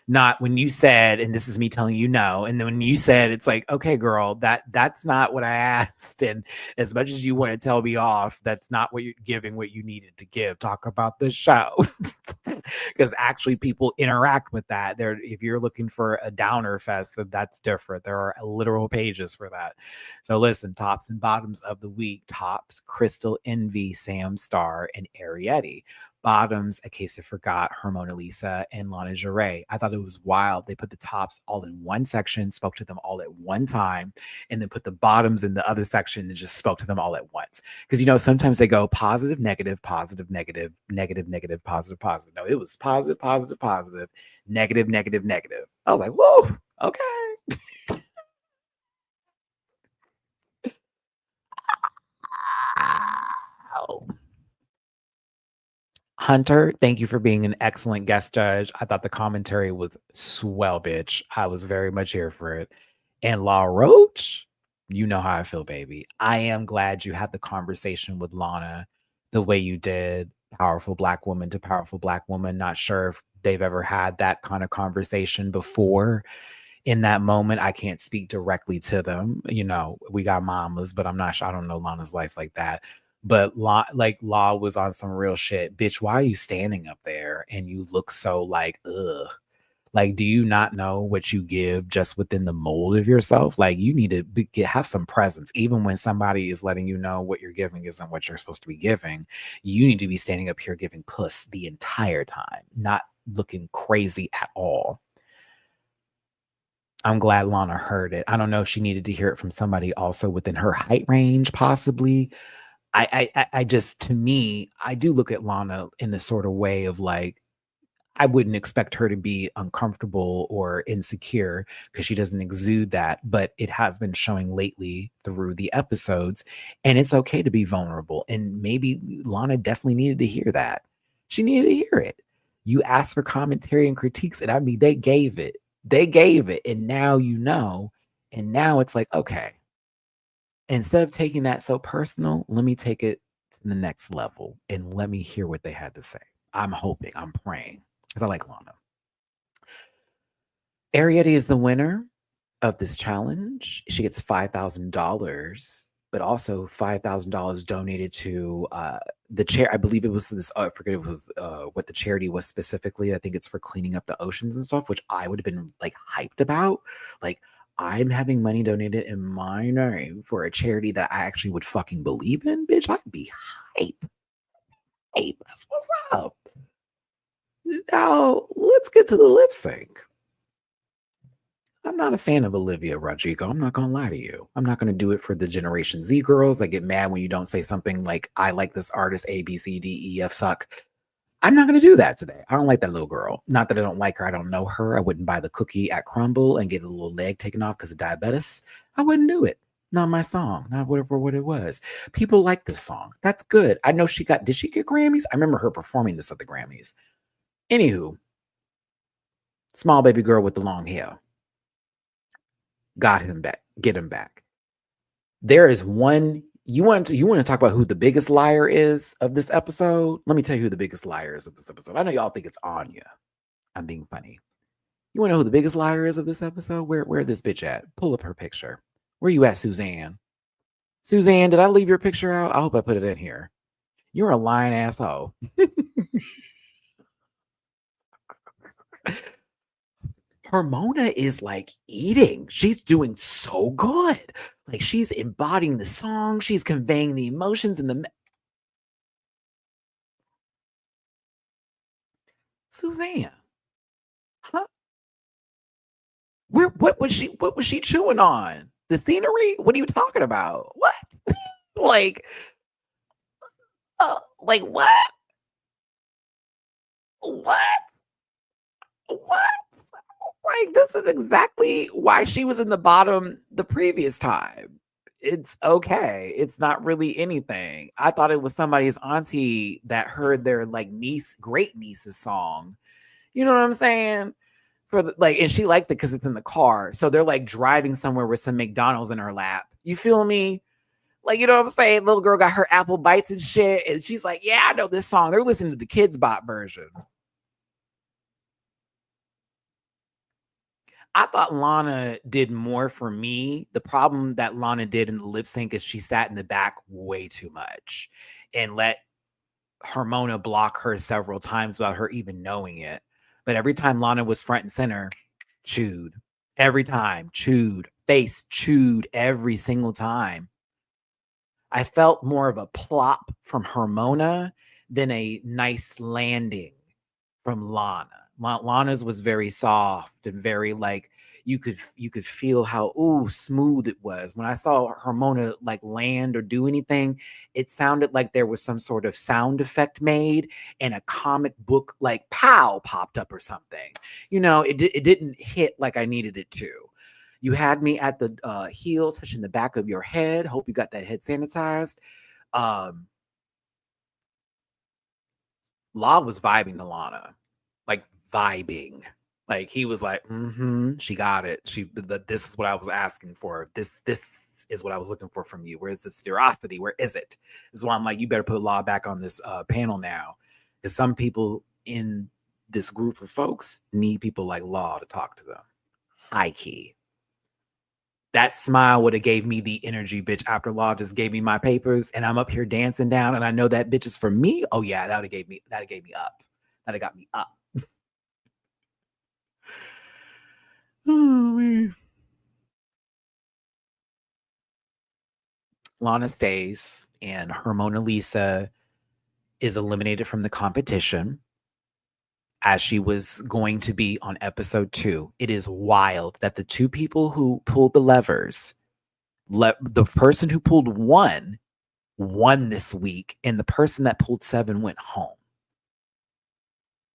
Not when you said, and this is me telling you no, and then when you said, it's like, okay, girl, that's not what I asked. And as much as you want to tell me off, that's not what you're giving, what you needed to give. Talk about the show. Because actually people interact with that. If you're looking for a downer fest, that's different. There are literal pages for that. So listen, tops and bottoms of the week. Tops, Crystal Envy, Sam Star, and Arietti. Bottoms, A Case of Forgot, Hermona Lisa, and Lana Jarre. I thought it was wild. They put the tops all in one section, spoke to them all at one time, and then put the bottoms in the other section and just spoke to them all at once. Because, sometimes they go positive, negative, positive, negative, negative, negative, positive, positive. No, it was positive, positive, positive, negative, negative, negative. I was like, whoa, okay. Ow. Hunter, thank you for being an excellent guest judge. I thought the commentary was swell, bitch. I was very much here for it. And La Roach, you know how I feel, baby. I am glad you had the conversation with Lana the way you did. Powerful Black woman to powerful Black woman. Not sure if they've ever had that kind of conversation before. In that moment, I can't speak directly to them. We got mamas, but I'm not sure. I don't know Lana's life like that. But Law was on some real shit. Bitch, why are you standing up there and you look so like, ugh? Like, do you not know what you give just within the mold of yourself? Like, you need to have some presence. Even when somebody is letting you know what you're giving isn't what you're supposed to be giving, you need to be standing up here giving puss the entire time, not looking crazy at all. I'm glad Lana heard it. I don't know if she needed to hear it from somebody also within her height range, possibly. I just, to me, I do look at Lana in the sort of way of like, I wouldn't expect her to be uncomfortable or insecure because she doesn't exude that, but it has been showing lately through the episodes, and it's okay to be vulnerable. And maybe Lana definitely needed to hear that. She needed to hear it. You asked for commentary and critiques, and I mean, they gave it. They gave it, and now you know, and now it's like, okay, instead of taking that so personal, let me take it to the next level and let me hear what they had to say. I'm hoping, I'm praying, because I like Lana. Arietti is the winner of this challenge. She gets $5,000, but also $5,000 donated to the chair. I believe it was this, I forget it was what the charity was specifically. I think it's for cleaning up the oceans and stuff, which I would have been like hyped about. Like, I'm having money donated in my name for a charity that I actually would fucking believe in, bitch. I'd be hype. Hype. That's what's up. Now, let's get to the lip sync. I'm not a fan of Olivia Rodrigo. I'm not going to lie to you. I'm not going to do it for the Generation Z girls that get mad when you don't say something like, I like this artist, A, B, C, D, E, F, suck. I'm not going to do that today. I don't like that little girl. Not that I don't like her. I don't know her. I wouldn't buy the cookie at Crumble and get a little leg taken off because of diabetes. I wouldn't do it. Not my song. Not whatever what it was. People like this song. That's good. I know did she get Grammys? I remember her performing this at the Grammys. Anywho, small baby girl with the long hair. Got him back. Get him back. There is one. You want to talk about who the biggest liar is of this episode? Let me tell you who the biggest liar is of this episode. I know y'all think it's Anya. I'm being funny. You want to know who the biggest liar is of this episode? Where this bitch at? Pull up her picture. Where you at, Suzanne? Suzanne, did I leave your picture out? I hope I put it in here. You're a lying asshole. Hermona is like eating. She's doing so good. Like she's embodying the song. She's conveying the emotions and the Suzanne. Huh? What was she chewing on? The scenery? What are you talking about? What? like like what? What? What? Like this is exactly why she was in the bottom the previous time. It's okay. It's not really anything. I thought it was somebody's auntie that heard their like great niece's song. You know what I'm saying? And she liked it because it's in the car. So they're like driving somewhere with some McDonald's in her lap. You feel me? Like, you know what I'm saying? Little girl got her apple bites and shit. And she's like, yeah, I know this song. They're listening to the Kids Bop version. I thought Lana did more for me. The problem that Lana did in the lip sync is she sat in the back way too much and let Hermona block her several times without her even knowing it. But every time Lana was front and center, chewed. Every time, chewed. Face chewed every single time. I felt more of a plop from Hermona than a nice landing from Lana. Lana's was very soft and very like you could feel how smooth it was. When I saw Hermona like land or do anything, it sounded like there was some sort of sound effect made and a comic book like pow popped up or something. You know, it didn't hit like I needed it to. You had me at the heel touching the back of your head. Hope you got that head sanitized. Um, Law was vibing to Lana, like vibing. Like he was like, she got it. This is what I was asking for. This is what I was looking for from you. Where's this ferocity? Where is it? This is why I'm like, you better put Law back on this panel now. Because some people in this group of folks need people like Law to talk to them. High key. That smile would have gave me the energy, bitch, after Law just gave me my papers and I'm up here dancing down and I know that bitch is for me. Oh yeah, that would have gave me up. That have got me up. Oh man. Lana stays and her Mona Lisa is eliminated from the competition as she was going to be on episode 2. It is wild that the two people who pulled the levers, the person who pulled 1 won this week, and the person that pulled 7 went home.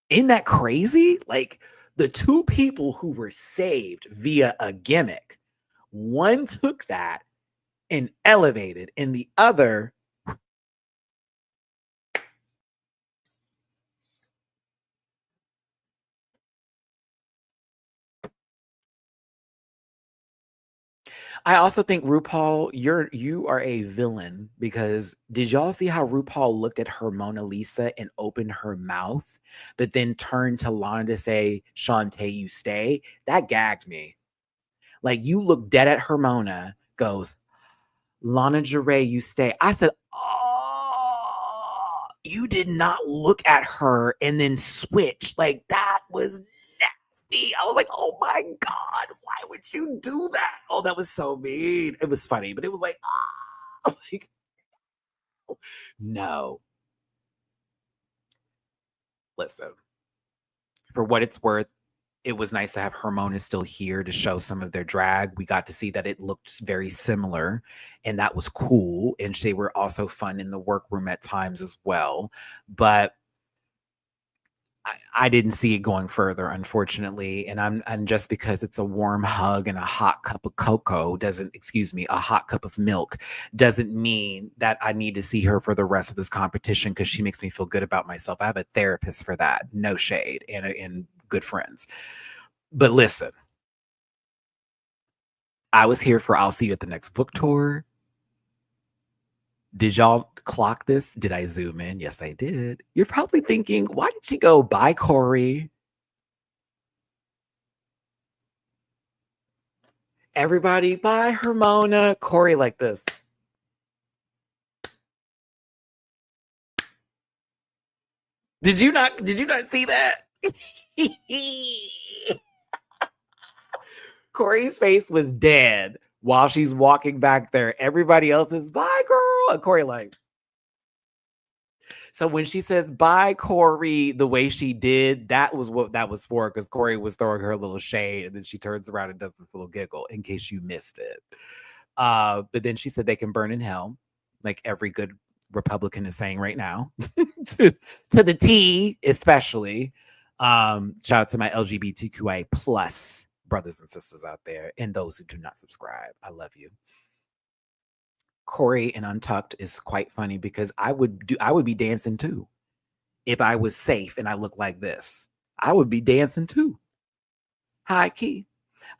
Isn't that crazy? Like the two people who were saved via a gimmick, one took that and elevated, and the other I also think RuPaul, you are a villain because did y'all see how RuPaul looked at her Mona Lisa and opened her mouth, but then turned to Lana to say, Shantae, you stay? That gagged me. Like you look dead at her Mona, goes, Lana Jarrett, you stay. I said, oh, you did not look at her and then switch. Like that was nasty. I was like, oh my God, why would you do that? Oh, that was so mean. It was funny, but it was like, like, no. Listen, for what it's worth, it was nice to have Hermona still here to show some of their drag. We got to see that it looked very similar, and that was cool. And they were also fun in the workroom at times as well. But I didn't see it going further, unfortunately. And just because it's a warm hug and a hot cup of cocoa doesn't, excuse me, a hot cup of milk doesn't mean that I need to see her for the rest of this competition because she makes me feel good about myself. I have a therapist for that, no shade, and good friends. But listen, I was here for I'll see you at the next book tour. Did y'all clock this? Did I zoom in? Yes, I did. You're probably thinking, why did she go, bye, Corey? Everybody, bye, Hermona. Corey like this. Did you not see that? Corey's face was dead while she's walking back there. Everybody else is, bye, girl. And Corey like, so when she says bye, Corey, the way she did, that was what that was for, because Corey was throwing her a little shade, and then she turns around and does this little giggle in case you missed it. But then she said they can burn in hell, like every good Republican is saying right now, to the T, especially. Shout out to my LGBTQI plus brothers and sisters out there, and those who do not subscribe. I love you. Corey and Untucked is quite funny because I would be dancing too. If I was safe and I look like this, I would be dancing too. High key.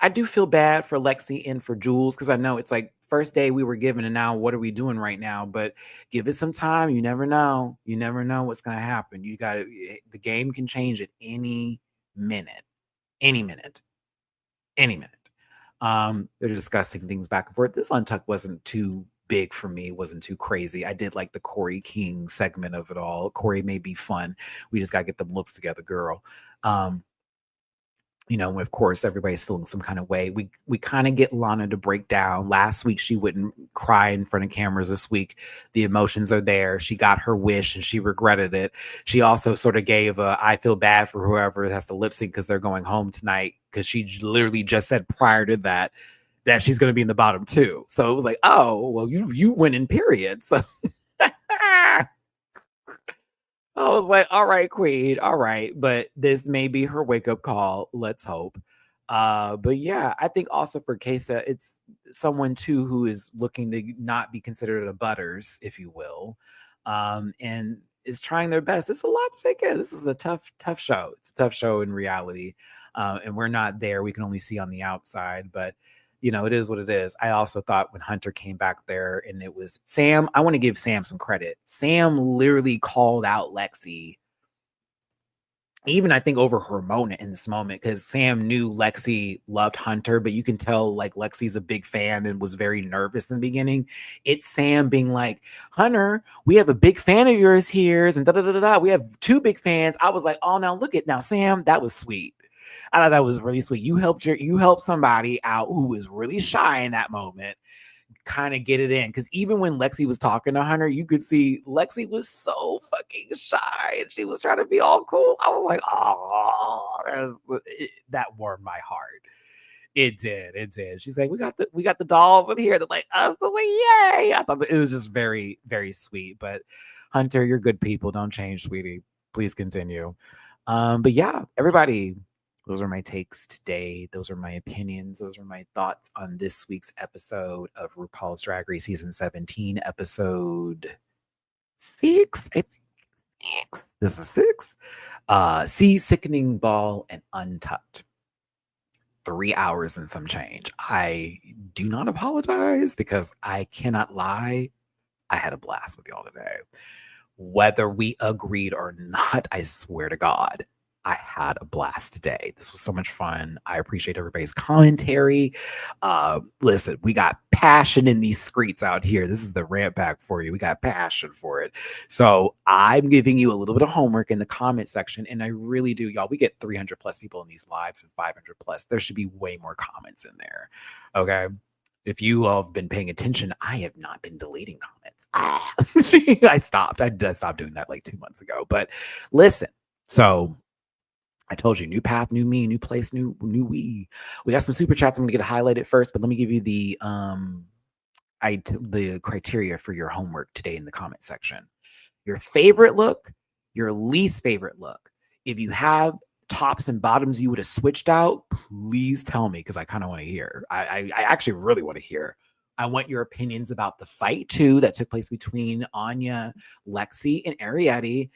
I do feel bad for Lexi and for Jules, because I know it's like first day we were given, and now what are we doing right now? But give it some time. You never know. You never know what's going to happen. The game can change at any minute. Any minute. Any minute. They're discussing things back and forth. This Untucked wasn't too big for me. It wasn't too crazy. I did like the Corey King segment of it all. Corey may be fun. We just got to get them looks together, girl. Of course, everybody's feeling some kind of way. We kind of get Lana to break down. Last week, she wouldn't cry in front of cameras. This week, the emotions are there. She got her wish and she regretted it. She also sort of gave I feel bad for whoever has to lip sync because they're going home tonight, because she literally just said prior to that she's going to be in the bottom two. So it was like, oh, well, you win in period. So I was like, all right, Queen, all right. But this may be her wake-up call. Let's hope. But yeah, I think also for Kesa, it's someone too who is looking to not be considered a butters, if you will, and is trying their best. It's a lot to take in. This is a tough show. It's a tough show in reality. And we're not there. We can only see on the outside, but it is what it is. I also thought when Hunter came back there and it was Sam, I want to give Sam some credit. Sam literally called out Lexi, even I think over her moment in this moment, because Sam knew Lexi loved Hunter, but you can tell like Lexi's a big fan and was very nervous in the beginning. It's Sam being like, Hunter, we have a big fan of yours here, and da da da da. We have two big fans. I was like, oh, now look at now, Sam, that was sweet. I thought that was really sweet. You helped somebody out who was really shy in that moment kind of get it in, because even when Lexi was talking to Hunter, you could see Lexi was so fucking shy and she was trying to be all cool. I was like, oh, that warmed my heart. It did. She's like, we got the dolls in here. They're like, us. I'm like, yay. I thought it was just very, very sweet. But Hunter, you're good people. Don't change, sweetie. Please continue. But yeah, everybody, those are my takes today. Those are my opinions. Those are my thoughts on this week's episode of RuPaul's Drag Race Season 17, episode 6, I think. 6. This is 6. Sea Sickening Ball and Untucked. 3 hours and some change. I do not apologize because I cannot lie. I had a blast with y'all today. Whether we agreed or not, I swear to God, I had a blast today. This was so much fun. I appreciate everybody's commentary. Listen, we got passion in these streets out here. This is the rant pack for you. We got passion for it. So I'm giving you a little bit of homework in the comment section. And I really do, y'all. We get 300 plus people in these lives and 500 plus. There should be way more comments in there. Okay. If you all have been paying attention, I have not been deleting comments. I stopped. I did stop doing that like 2 months ago. But listen, so I told you, new path, new me, new place, new we. We got some super chats. I'm gonna get highlighted first, but let me give you the criteria for your homework today in the comment section. Your favorite look, your least favorite look. If you have tops and bottoms you would have switched out, please tell me, because I kind of want to hear. I actually really want to hear. I want your opinions about the fight too that took place between Anya, Lexi, and Ariete.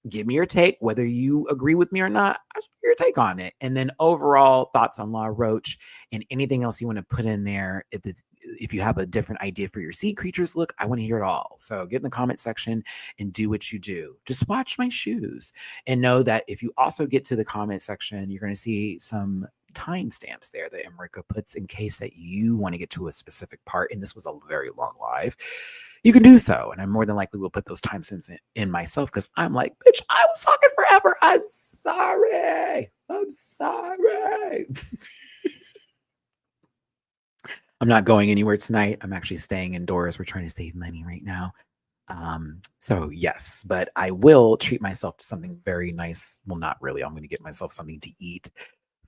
Give me your take, whether you agree with me or not. I just want your take on it. And then overall thoughts on La Roach and anything else you want to put in there. If you have a different idea for your sea creatures look, I want to hear it all. So get in the comment section and do what you do. Just watch my shoes and know that if you also get to the comment section, you're going to see some timestamps there that Emrica puts in case that you want to get to a specific part. And this was a very long live. you can do so. And I more than likely will put those timestamps in myself because I'm like, bitch, I was talking forever. I'm sorry. I'm sorry. I'm not going anywhere tonight. I'm actually staying indoors. We're trying to save money right now. So yes, but I will treat myself to something very nice. Well, not really. I'm going to get myself something to eat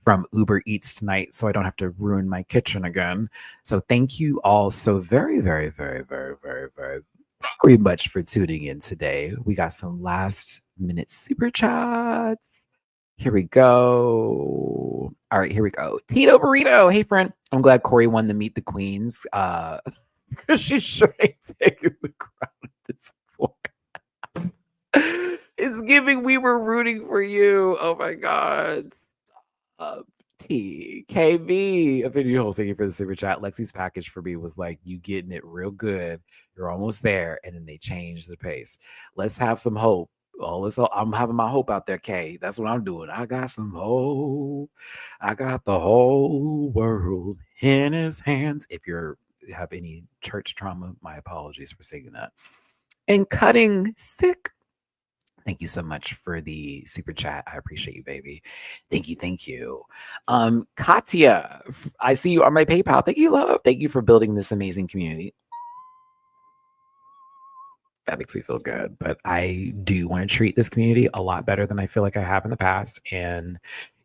from Uber Eats tonight so I don't have to ruin my kitchen again. So thank you all so very, very, very, very, very, very, very much for tuning in today. We got some last minute super chats. Here we go. All right, here we go. Tito Burrito. Hey, friend. I'm glad Corey won the Meet the Queens. Because she sure ain't taking the crown at this point. It's giving we were rooting for you. Oh my God. TKB. Opinion Holes, thank you for the super chat. Lexi's package for me was like, you getting it real good. You're almost there. And then they changed the pace. Let's have some hope. I'm having my hope out there, Kay. That's what I'm doing. I got some hope. I got the whole world in his hands. If you have any church trauma, my apologies for singing that. And Cutting Sick. Thank you so much for the super chat. I appreciate you, baby. Thank you. Thank you. Katya, I see you on my PayPal. Thank you, love. Thank you for building this amazing community. That makes me feel good. But I do want to treat this community a lot better than I feel like I have in the past. And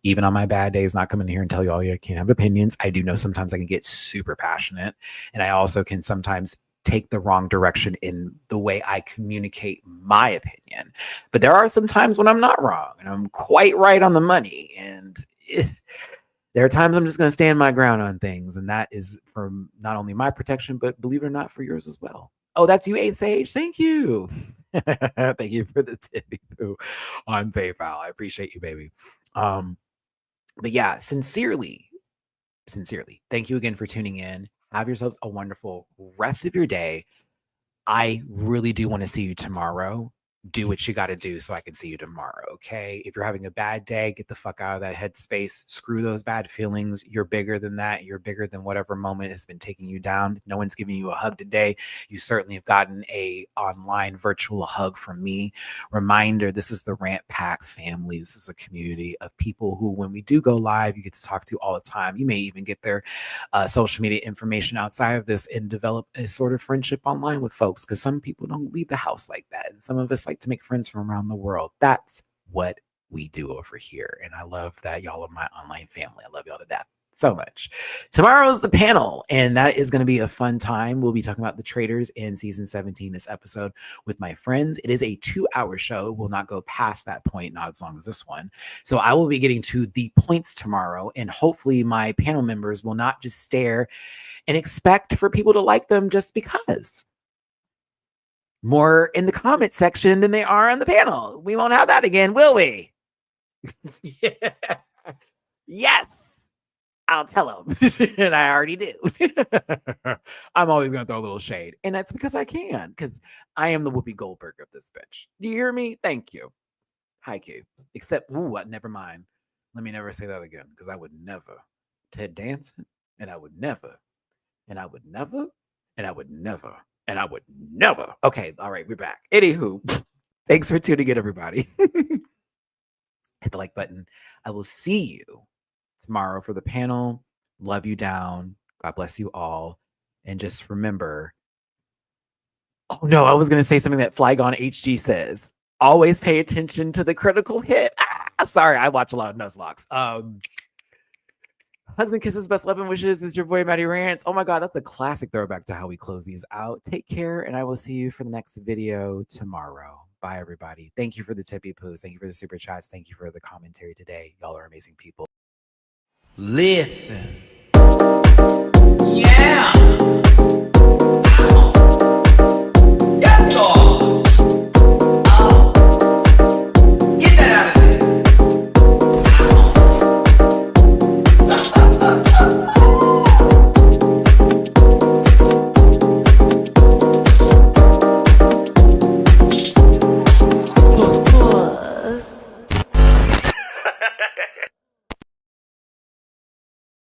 even on my bad days, not coming here and tell you all you can't have opinions. I do know sometimes I can get super passionate. And I also can sometimes take the wrong direction in the way I communicate my opinion. But there are some times when I'm not wrong and I'm quite right on the money. And there are times I'm just going to stand my ground on things. And that is for not only my protection, but believe it or not, for yours as well. Oh, that's you, 8 Sage. Thank you. Thank you for the tip on PayPal. I appreciate you, baby. But yeah, sincerely, thank you again for tuning in. Have yourselves a wonderful rest of your day. I really do want to see you tomorrow. Do what you got to do so I can see you tomorrow. Okay. If you're having a bad day, get the fuck out of that headspace. Screw those bad feelings. You're bigger than that. You're bigger than whatever moment has been taking you down. If no one's giving you a hug today, you certainly have gotten a online virtual hug from me. Reminder, this is the Rant Pack family. This is a community of people who, when we do go live, you get to talk to all the time. You may even get their social media information outside of this and develop a sort of friendship online with folks, because some people don't leave the house like that. And some of us like to make friends from around the world. That's what we do over here. And I love that y'all are my online family. I love y'all to death so much. Tomorrow is the panel, and that is going to be a fun time. We'll be talking about the traders in season 17 this episode with my friends. It is a 2-hour show. We'll not go past that point, not as long as this one. So I will be getting to the points tomorrow, and hopefully my panel members will not just stare and expect for people to like them just because. More in the comment section than they are on the panel. We won't have that again, will we? Yeah. Yes, I'll tell them. And I already do. I'm always going to throw a little shade. And that's because I can, because I am the Whoopi Goldberg of this bitch. Do you hear me? Thank you. Hi, Q. Except, never mind. Let me never say that again, because I would never. Ted Danson, and I would never. And I would never. And I would never. And I would never. Okay, all right, we're back. Anywho, thanks for tuning in, everybody. Hit the like button. I will see you tomorrow for the panel. Love you down. God bless you all. And just remember, oh no, I was going to say something that Flygon HG says. Always pay attention to the critical hit. Sorry, I watch a lot of Nuzlocke. Hugs and kisses, best love and wishes. This is your boy, MattyRants. Oh my God, that's a classic throwback to how we close these out. Take care, and I will see you for the next video tomorrow. Bye, everybody. Thank you for the tippy poos. Thank you for the super chats. Thank you for the commentary today. Y'all are amazing people. Listen.